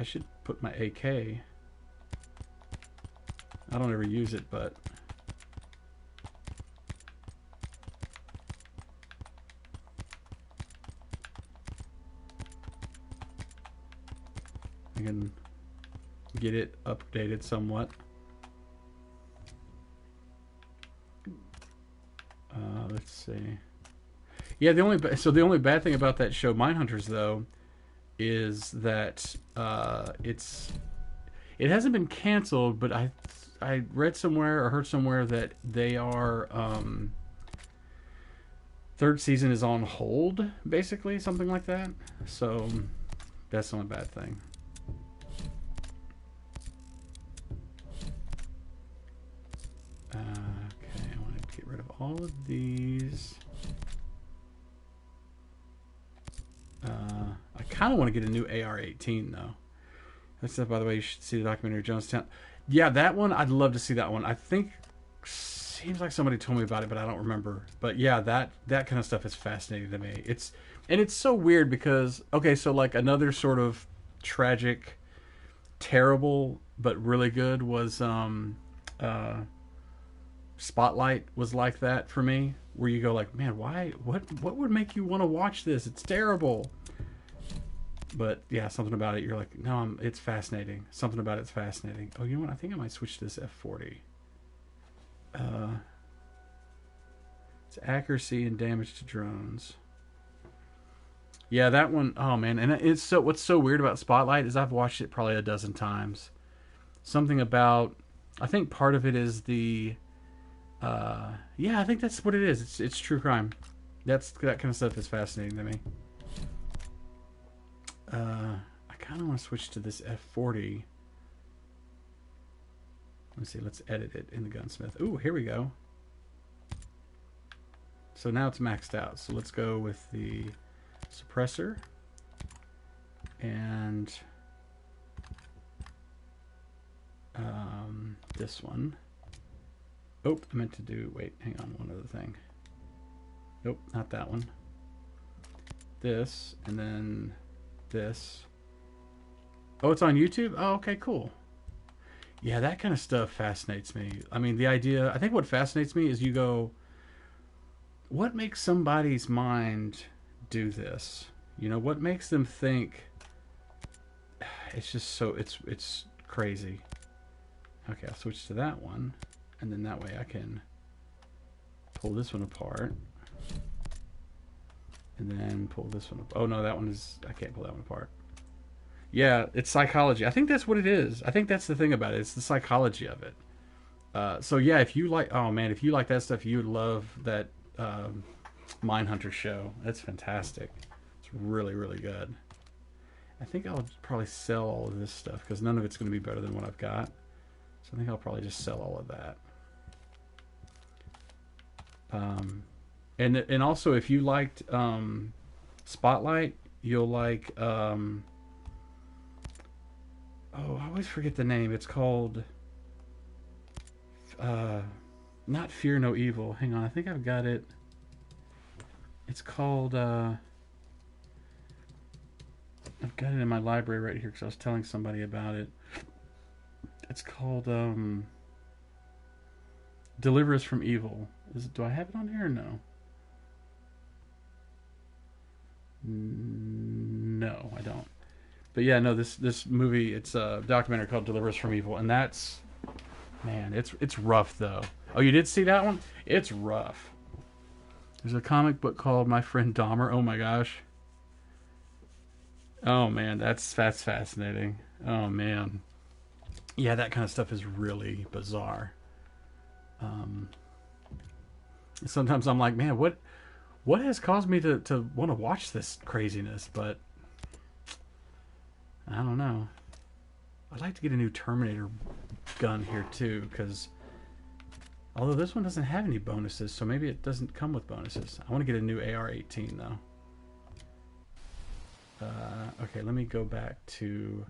should put my AK. I don't ever use it, but I can get it updated somewhat. Let's see. Yeah, the only bad thing about that show, Mindhunters, though, is that it hasn't been canceled, but I read somewhere or heard somewhere that they are third season is on hold, basically, something like that. So that's the only bad thing. Okay, I want to get rid of all of these. I kind of want to get a new AR-18 though. That's by the way, you should see the documentary Jonestown. Yeah, that one, I'd love to see that one. I think seems like somebody told me about it, but I don't remember. But yeah, that kind of stuff is fascinating to me. It's so weird because okay, so like another sort of tragic, terrible but really good was Spotlight was like that for me, where you go like, man, why? What would make you want to watch this? It's terrible. But yeah, something about it, you're like, no, it's fascinating. Something about it's fascinating. Oh, you know what? I think I might switch to this F40. It's accuracy and damage to drones. Yeah, that one. Oh man, and it's so. What's so weird about Spotlight is I've watched it probably a dozen times. Something about. I think part of it is the. Yeah, I think that's what it is. It's true crime. That kind of stuff is fascinating to me. I kind of want to switch to this F40. Let's see. Let's edit it in the gunsmith. Ooh, here we go. So now it's maxed out. So let's go with the suppressor and this one. Oh, I meant to do, wait, hang on, one other thing. Nope, not that one. This, and then this. Oh, it's on YouTube? Oh, okay, cool. Yeah, that kind of stuff fascinates me. I mean, the idea, I think what fascinates me is you go, what makes somebody's mind do this? You know, what makes them think? It's just so, it's crazy. Okay, I'll switch to that one. And then that way I can pull this one apart. And then pull this one up. Oh no, that one is, I can't pull that one apart. Yeah, it's psychology. I think that's what it is. I think that's the thing about it. It's the psychology of it. So yeah, if you like, oh man, if you like that stuff, you would love that Mindhunter show. That's fantastic. It's really, really good. I think I'll probably sell all of this stuff because none of it's going to be better than what I've got. So I think I'll probably just sell all of that. And also if you liked Spotlight, you'll like oh, I always forget the name. It's called not Fear No Evil. Hang on, I think I've got it. It's called I've got it in my library right here because I was telling somebody about it. It's called Deliver Us from Evil. Do I have it on here or no? No, I don't. But yeah, no, this movie, it's a documentary called Deliver Us from Evil, and that's, man, it's rough though. Oh, you did see that one? It's rough. There's a comic book called My Friend Dahmer. Oh my gosh. Oh man, that's fascinating. Oh man. Yeah, that kind of stuff is really bizarre. Sometimes I'm like, man, what has caused me to want to watch this craziness? But I don't know. I'd like to get a new Terminator gun here too, because although this one doesn't have any bonuses, so maybe it doesn't come with bonuses. I want to get a new AR-18 though. Okay, let me go back to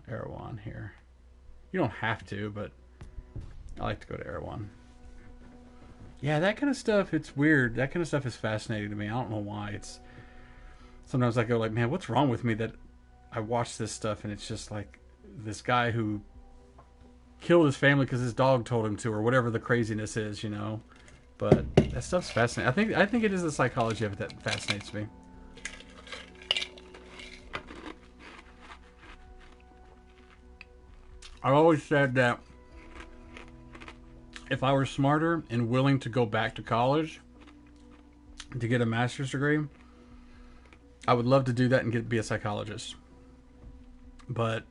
Erewhon here. You don't have to, but I like to go to Erewhon. Yeah, that kind of stuff, it's weird. That kind of stuff is fascinating to me. I don't know why. It's sometimes I go like, man, what's wrong with me that I watch this stuff and it's just like this guy who killed his family because his dog told him to, or whatever the craziness is, you know. But that stuff's fascinating. I think it is the psychology of it that fascinates me. I've always said that if I were smarter and willing to go back to college to get a master's degree, I would love to do that and be a psychologist. But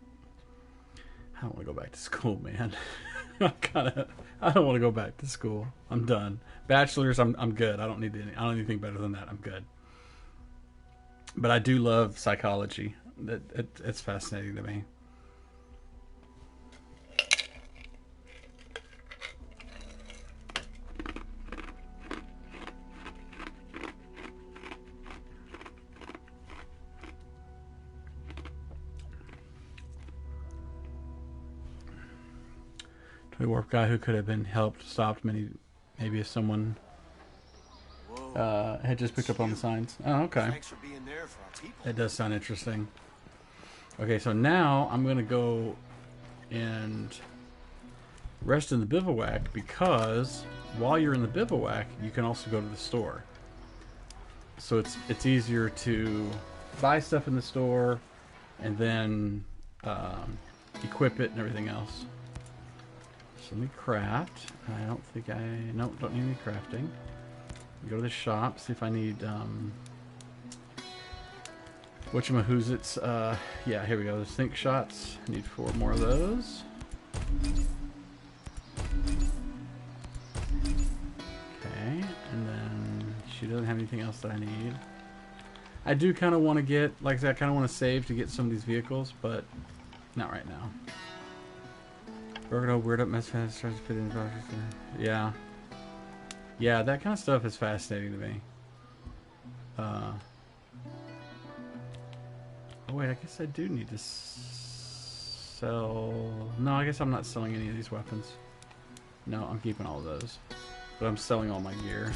I don't want to go back to school, man. I don't want to go back to school. I'm done. Bachelor's, I'm good. I don't need anything better than that. I'm good. But I do love psychology. It's fascinating to me. The warp guy who could have been helped, stopped maybe if someone had just picked up on the signs. Oh, okay. Thanks for being there for our people. That does sound interesting. Okay, so now I'm going to go and rest in the bivouac, because while you're in the bivouac, you can also go to the store. So it's easier to buy stuff in the store and then equip it and everything else. So let me craft. I don't think nope, don't need any crafting. Go to the shop, see if I need whatchamahoozits. Yeah, here we go. There's think shots. I need 4 more of those. Okay, and then she doesn't have anything else that I need. I do kind of want to get, like I said, I kind of want to save to get some of these vehicles, but not right now. Weird up mess fast starts to fit in the process. Yeah. Yeah, that kind of stuff is fascinating to me. Oh wait, I guess I do need to sell... No, I guess I'm not selling any of these weapons. No, I'm keeping all of those. But I'm selling all my gear,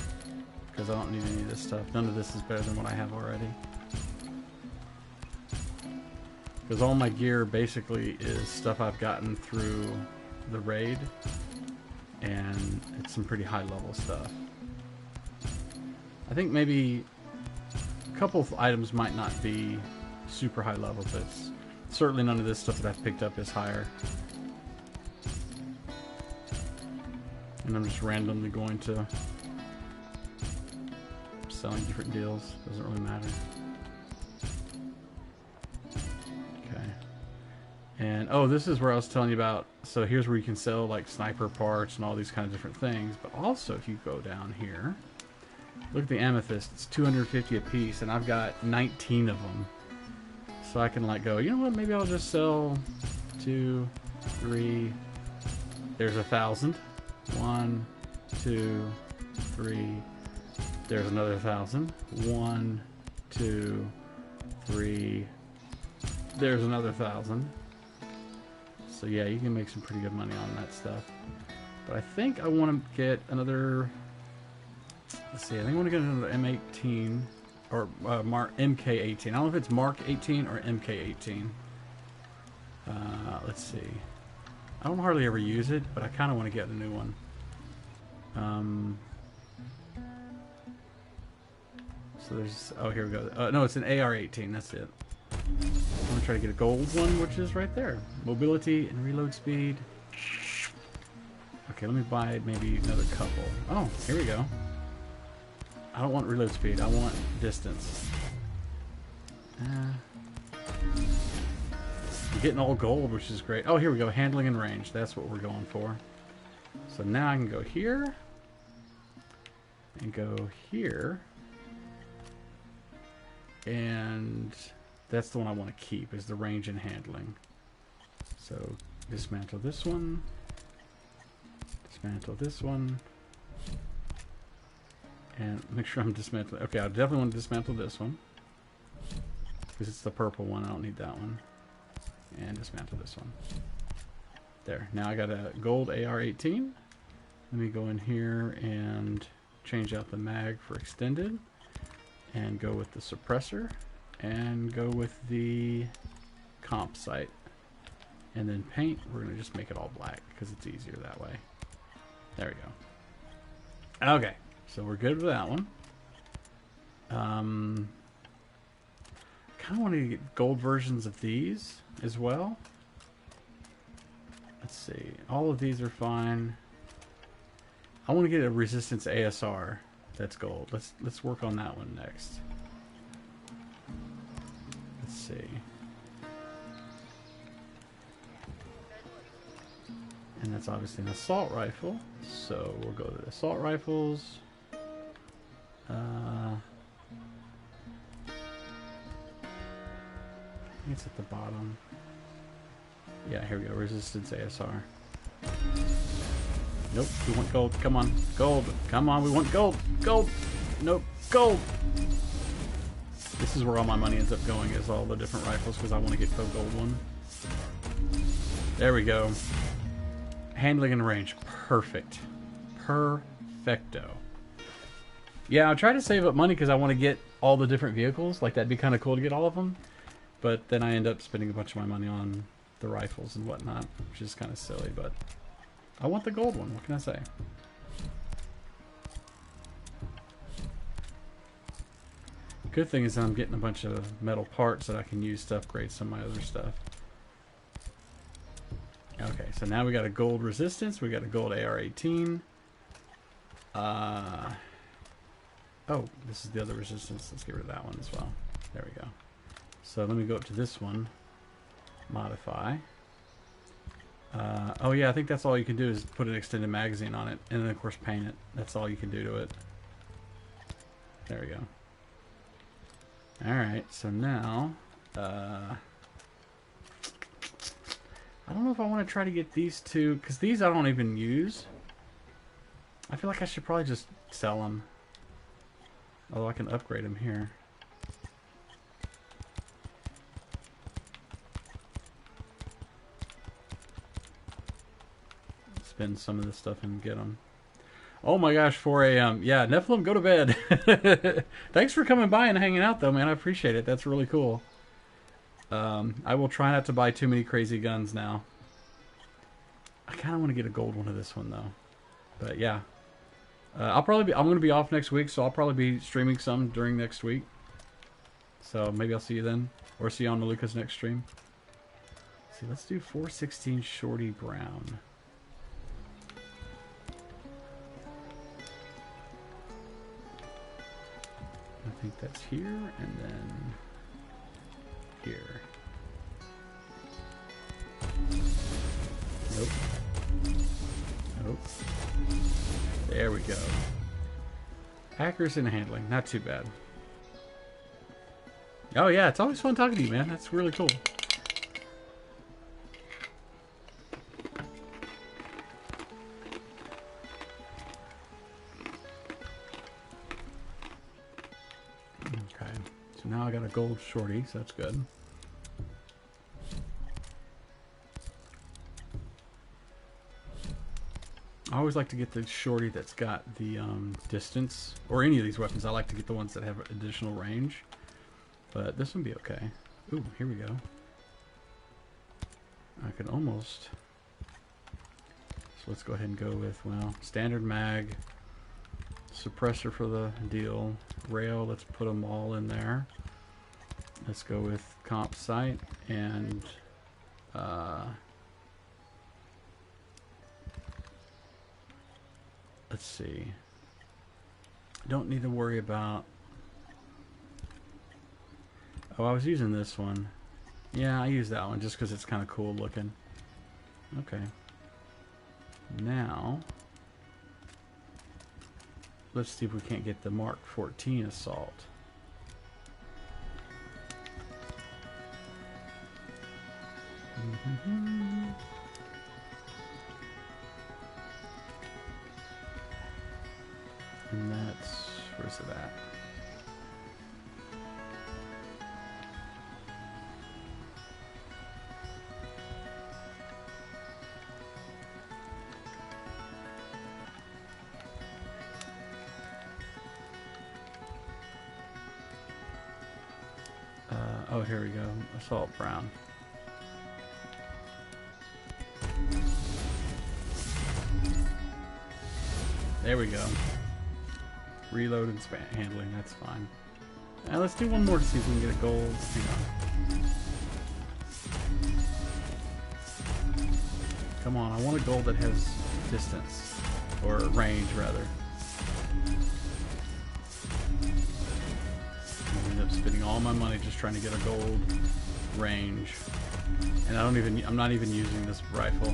because I don't need any of this stuff. None of this is better than what I have already. Because all my gear basically is stuff I've gotten through the raid, and it's some pretty high level stuff. I think maybe a couple of items might not be super high level, but certainly none of this stuff that I've picked up is higher. And I'm just randomly going to selling different deals. Doesn't really matter. Okay. And oh, this is where I was telling you about. So here's where you can sell like sniper parts and all these kinds of different things. But also, if you go down here, look at the amethyst. It's 250 a piece, and I've got 19 of them. So I can like go, you know what? Maybe I'll just sell 2, 3. There's 1,000. 1, 2, 3. There's another 1,000. 1, 2, 3. There's another 1,000. So yeah, you can make some pretty good money on that stuff. But I think I want to get another... Let's see, I think I want to get another M18 or MK18. I don't know if it's Mark 18 or MK18. Let's see. I don't hardly ever use it, but I kind of want to get a new one. So there's, oh, here we go. No, it's an AR-18, that's it. I'm gonna try to get a gold one, which is right there. Mobility and reload speed. Okay, let me buy maybe another couple. Oh, here we go. I don't want reload speed, I want distance. I'm getting all gold, which is great. Oh, here we go, handling and range. That's what we're going for. So now I can go here. And go here. And that's the one I want to keep, is the range and handling. So dismantle this one. Dismantle this one. And make sure I'm dismantling. Okay, I definitely want to dismantle this one. Because it's the purple one. I don't need that one. And dismantle this one. There. Now I got a gold AR-18. Let me go in here and change out the mag for extended. And go with the suppressor. And go with the comp sight. And then paint, we're going to just make it all black because it's easier that way. There we go. Okay, so we're good with that one. Kind of want to get gold versions of these as well. Let's see. All of these are fine. I want to get a resistance ASR that's gold. Let's work on that one next. Let's see. And that's obviously an assault rifle. So we'll go to the assault rifles. It's at the bottom. Yeah, here we go. Resistance ASR. Nope, we want gold. Come on. Gold. Come on, we want gold. Gold. Nope. Gold. This is where all my money ends up going, is all the different rifles, because I want to get the gold one. There we go. Handling and range. Perfect. Perfecto. Yeah, I'll try to save up money because I want to get all the different vehicles. Like, that'd be kind of cool to get all of them. But then I end up spending a bunch of my money on the rifles and whatnot, which is kind of silly, but I want the gold one. What can I say? Good thing is I'm getting a bunch of metal parts that I can use to upgrade some of my other stuff. Okay, so now we got a gold resistance. We got a gold AR-18. Oh, this is the other resistance. Let's get rid of that one as well. There we go. So let me go up to this one. Modify. Oh yeah, I think that's all you can do is put an extended magazine on it. And then of course paint it. That's all you can do to it. There we go. Alright, so now... I don't know if I want to try to get these two, because these I don't even use. I feel like I should probably just sell them. Although I can upgrade them here. Spend some of this stuff and get them. Oh my gosh, 4 a.m. Yeah, Nephilim, go to bed. Thanks for coming by and hanging out though, man. I appreciate it. That's really cool. I will try not to buy too many crazy guns now. I kind of want to get a gold one of this one though. But yeah. I'm going to be off next week, so I'll probably be streaming some during next week. So maybe I'll see you then. Or see you on Maluka's next stream. Let's see, let's do 416 Shorty Brown. I think that's here, and then here. Nope. Nope. There we go. Accuracy and handling, not too bad. Oh yeah, it's always fun talking to you, man. That's really cool. Okay, so now I got a gold shorty, so that's good. I always like to get the shorty that's got the distance, or any of these weapons. I like to get the ones that have additional range, but this one be okay. Ooh, here we go. I can almost. So let's go ahead and go with, well, standard mag, Suppressor for the deal. Rail, let's put them all in there. Let's go with comp site and let's see. Don't need to worry about. Oh, I was using this one. Yeah, I use that one just because it's kind of cool looking. Okay. Now, let's see if we can't get the Mark 14 assault. And that's, where's it at? Oh, here we go. Assault Brown. There we go. Reload and handling, that's fine. Now let's do one more to see if we can get a gold. Hang on. Come on, I want a gold that has distance. Or range, rather. I end up spending all my money just trying to get a gold range. And I'm not even using this rifle.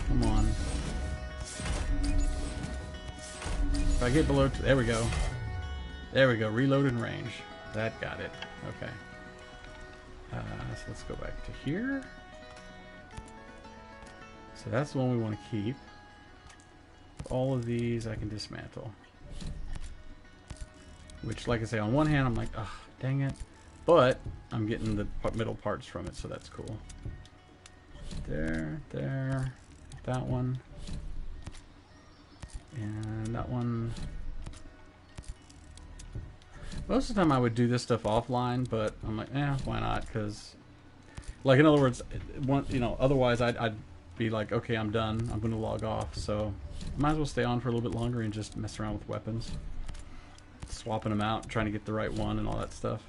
Come on. If I get below, there we go. There we go. Reload and range. That got it. Okay. So let's go back to here. So that's the one we want to keep. All of these I can dismantle. Which, like I say, on one hand I'm like, ugh, dang it. But I'm getting the middle parts from it, so that's cool. There, there. That one. And that one. Most of the time I would do this stuff offline, but I'm like, why not? Because, like, in other words, otherwise I'd be like, okay, I'm done. I'm going to log off. So I might as well stay on for a little bit longer and just mess around with weapons. Swapping them out, trying to get the right one and all that stuff.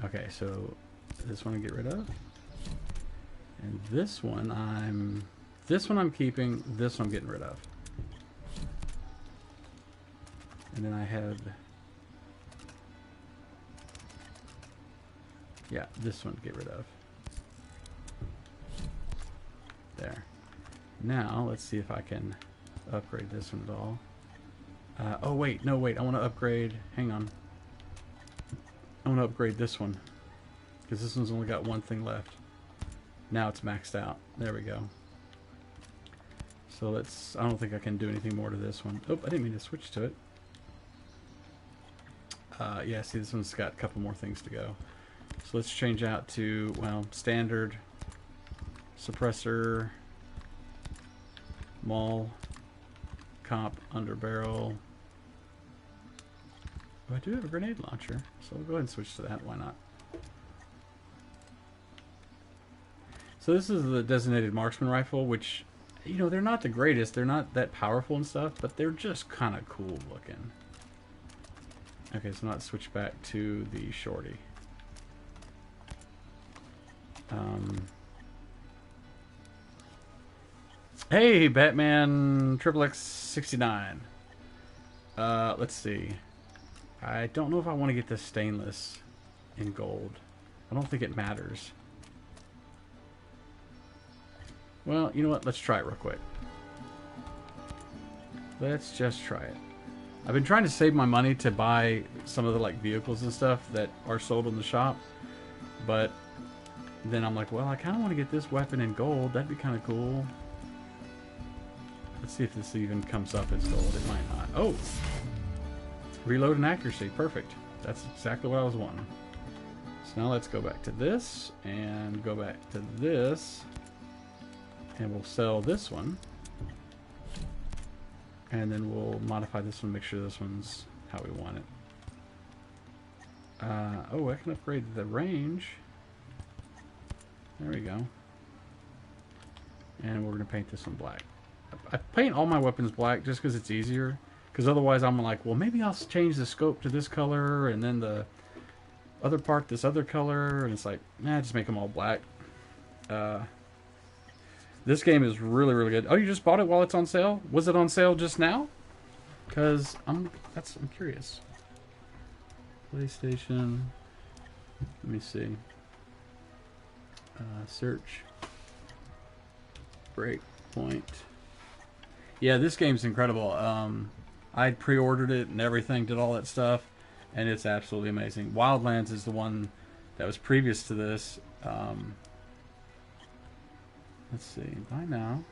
Okay, so this one I get rid of. And this one I'm keeping, this one I'm getting rid of. And then I had, yeah, this one to get rid of. There. Now, let's see if I can upgrade this one at all. Oh wait, no wait, I want to upgrade, hang on. I want to upgrade this one. Because this one's only got one thing left. Now it's maxed out. There we go. So let's, I don't think I can do anything more to this one. Oh, I didn't mean to switch to it. Yeah, see, this one's got a couple more things to go. So let's change out to, well, standard, suppressor, maul, comp, under barrel. Oh, I do have a grenade launcher, so we'll go ahead and switch to that. Why not? So this is the designated marksman rifle, which, you know, they're not the greatest. They're not that powerful and stuff, but they're just kind of cool looking. Okay, so now let's switch back to the shorty. Hey, Batman XXX69. Let's see. I don't know if I want to get the stainless in gold. I don't think it matters. Well, you know what? Let's try it real quick. Let's just try it. I've been trying to save my money to buy some of the like vehicles and stuff that are sold in the shop, but then I'm like, well, I kind of want to get this weapon in gold. That'd be kind of cool. Let's see if this even comes up as gold. It might not. Oh! Reload and accuracy. Perfect. That's exactly what I was wanting. So now let's go back to this and go back to this. And we'll sell this one. And then we'll modify this one, make sure this one's how we want it. Oh, I can upgrade the range. There we go. And we're going to paint this one black. I paint all my weapons black just because it's easier. Because otherwise I'm like, well, maybe I'll change the scope to this color and then the other part this other color. And it's like, nah, just make them all black. This game is really, really good. Oh, you just bought it while it's on sale? Was it on sale just now? Because I'm curious. PlayStation. Let me see. Search. Breakpoint. Yeah, this game's incredible. I pre-ordered it and everything, did all that stuff, and it's absolutely amazing. Wildlands is the one that was previous to this. Let's see. Buy now.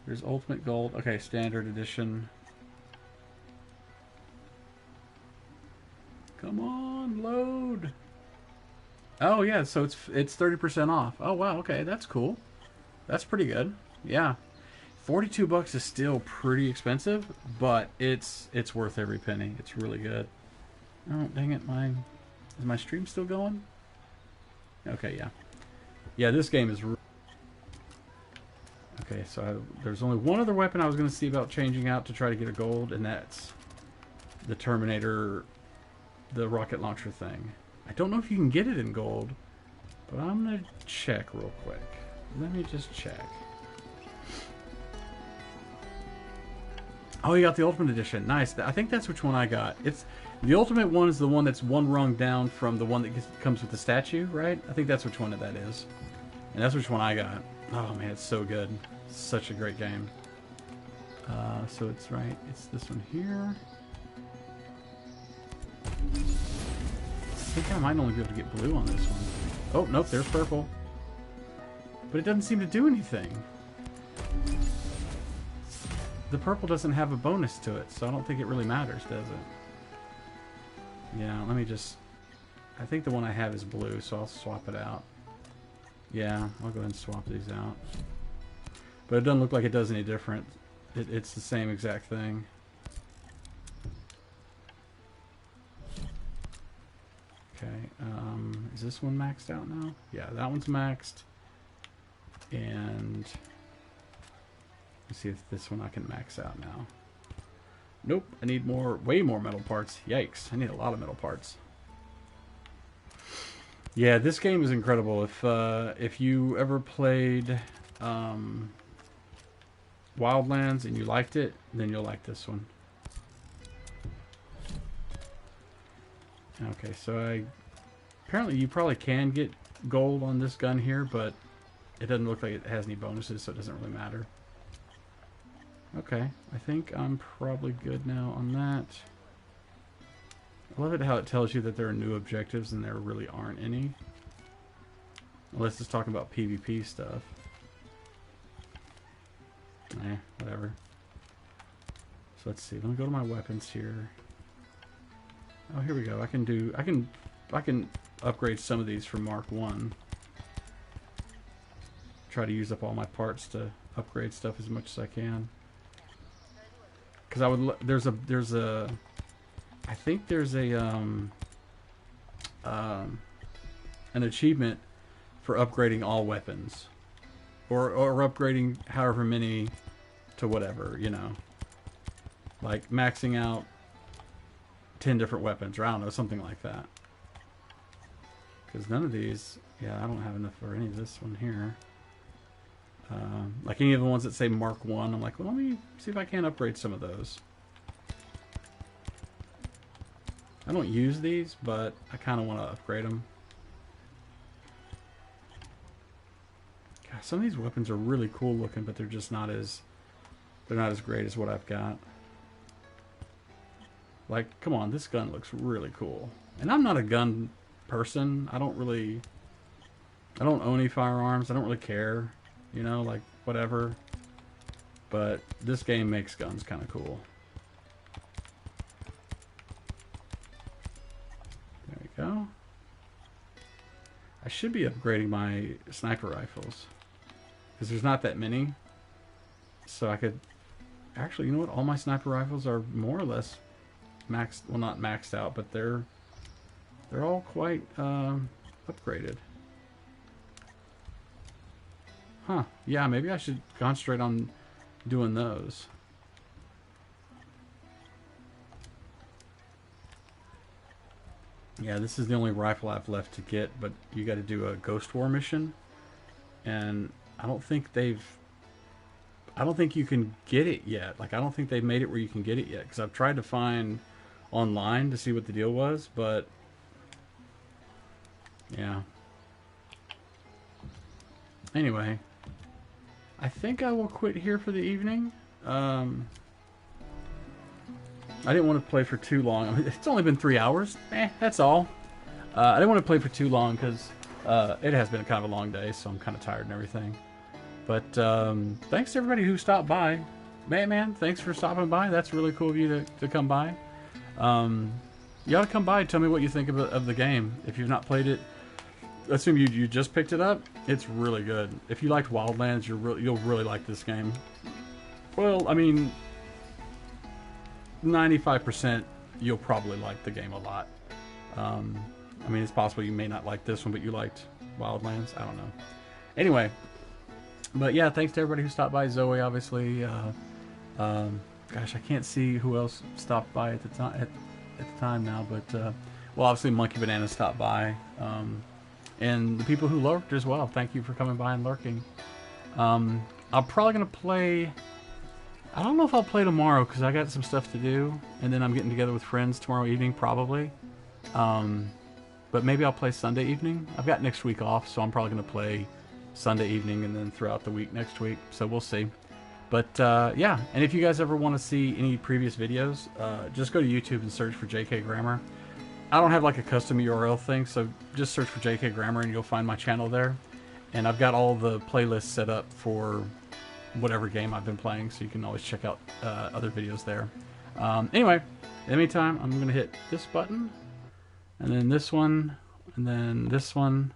There's Ultimate Gold. Okay, Standard Edition. Come on, load. Oh yeah, so it's 30% off. Oh wow, okay, that's cool. That's pretty good. Yeah. $42 is still pretty expensive, but it's worth every penny. It's really good. Oh, dang it, is my stream still going? Okay, yeah. Yeah, this game is okay, so there's only one other weapon I was going to see about changing out to try to get a gold, and that's the Terminator, the rocket launcher thing. I don't know if you can get it in gold, but I'm going to check real quick. Let me just check. Oh, you got the Ultimate Edition. Nice. I think that's which one I got. It's the Ultimate one is the one that's one rung down from the one that comes with the statue, right? I think that's which one that is. And that's which one I got. Oh, man, it's so good. Such a great game. So it's right. It's this one here. I think I might only be able to get blue on this one. Oh, nope, there's purple. But it doesn't seem to do anything. The purple doesn't have a bonus to it, so I don't think it really matters, does it? Yeah, let me just... I think the one I have is blue, so I'll swap it out. Yeah, I'll go ahead and swap these out. But it doesn't look like it does any different. It's the same exact thing. Okay, is this one maxed out now? Yeah, that one's maxed. And let's see if this one I can max out now. Nope, I need way more metal parts. Yikes, I need a lot of metal parts. Yeah, this game is incredible. If you ever played Wildlands and you liked it, then you'll like this one. Okay, so apparently you probably can get gold on this gun here, but it doesn't look like it has any bonuses, so it doesn't really matter. Okay, I think I'm probably good now on that. I love it how it tells you that there are new objectives and there really aren't any. Unless it's talking about PvP stuff. Whatever. So let's see. Let me go to my weapons here. Oh, here we go. I can upgrade some of these from Mark 1. Try to use up all my parts to upgrade stuff as much as I can. Because I think there's an achievement for upgrading all weapons, or upgrading however many to whatever, you know, like maxing out 10 different weapons, or I don't know, something like that. Because none of these, yeah, I don't have enough for any of this one here. Like any of the ones that say Mark 1, I'm like, well, let me see if I can upgrade some of those. I don't use these, but I kind of want to upgrade them. God, some of these weapons are really cool looking, but they're just not as great as what I've got. Like, come on, this gun looks really cool. And I'm not a gun person. I don't own any firearms. I don't really care. You know, like, whatever. But this game makes guns kind of cool. There we go. I should be upgrading my sniper rifles. Because there's not that many. So I could... Actually, you know what? All my sniper rifles are more or less maxed... Well, not maxed out, but they're They're all quite upgraded. Huh. Yeah, maybe I should concentrate on doing those. Yeah, this is the only rifle I've left to get, but you got to do a Ghost War mission. And I don't think you can get it yet. Like, I don't think they've made it where you can get it yet. Because I've tried to find online to see what the deal was, but yeah. Anyway, I think I will quit here for the evening. I didn't want to play for too long. I mean, it's only been 3 hours. That's all. I didn't want to play for too long because it has been kind of a long day, so I'm kind of tired and everything. But thanks to everybody who stopped by. Man, thanks for stopping by. That's really cool of you to come by. You ought to come by and tell me what you think of the game. If you've not played it, assume you just picked it up. It's really good. If you liked Wildlands, you'll really like this game. Well, I mean, 95% you'll probably like the game a lot. I mean, it's possible you may not like this one, but you liked Wildlands. I don't know. Anyway, but yeah, thanks to everybody who stopped by. Zoe, obviously. Gosh, I can't see who else stopped by at the time now, but well, obviously Monkey Banana stopped by, and the people who lurked as well. Thank you for coming by and lurking. I'm probably gonna play. I don't know if I'll play tomorrow because I got some stuff to do, and then I'm getting together with friends tomorrow evening, probably. But maybe I'll play Sunday evening. I've got next week off, so I'm probably gonna play Sunday evening and then throughout the week next week. So we'll see. But yeah, and if you guys ever want to see any previous videos, just go to YouTube and search for JK Grammar. I don't have like a custom URL thing, so just search for JK Grammar and you'll find my channel there. And I've got all the playlists set up for whatever game I've been playing, so you can always check out other videos there. Anyway, in the meantime, I'm going to hit this button, and then this one, and then this one,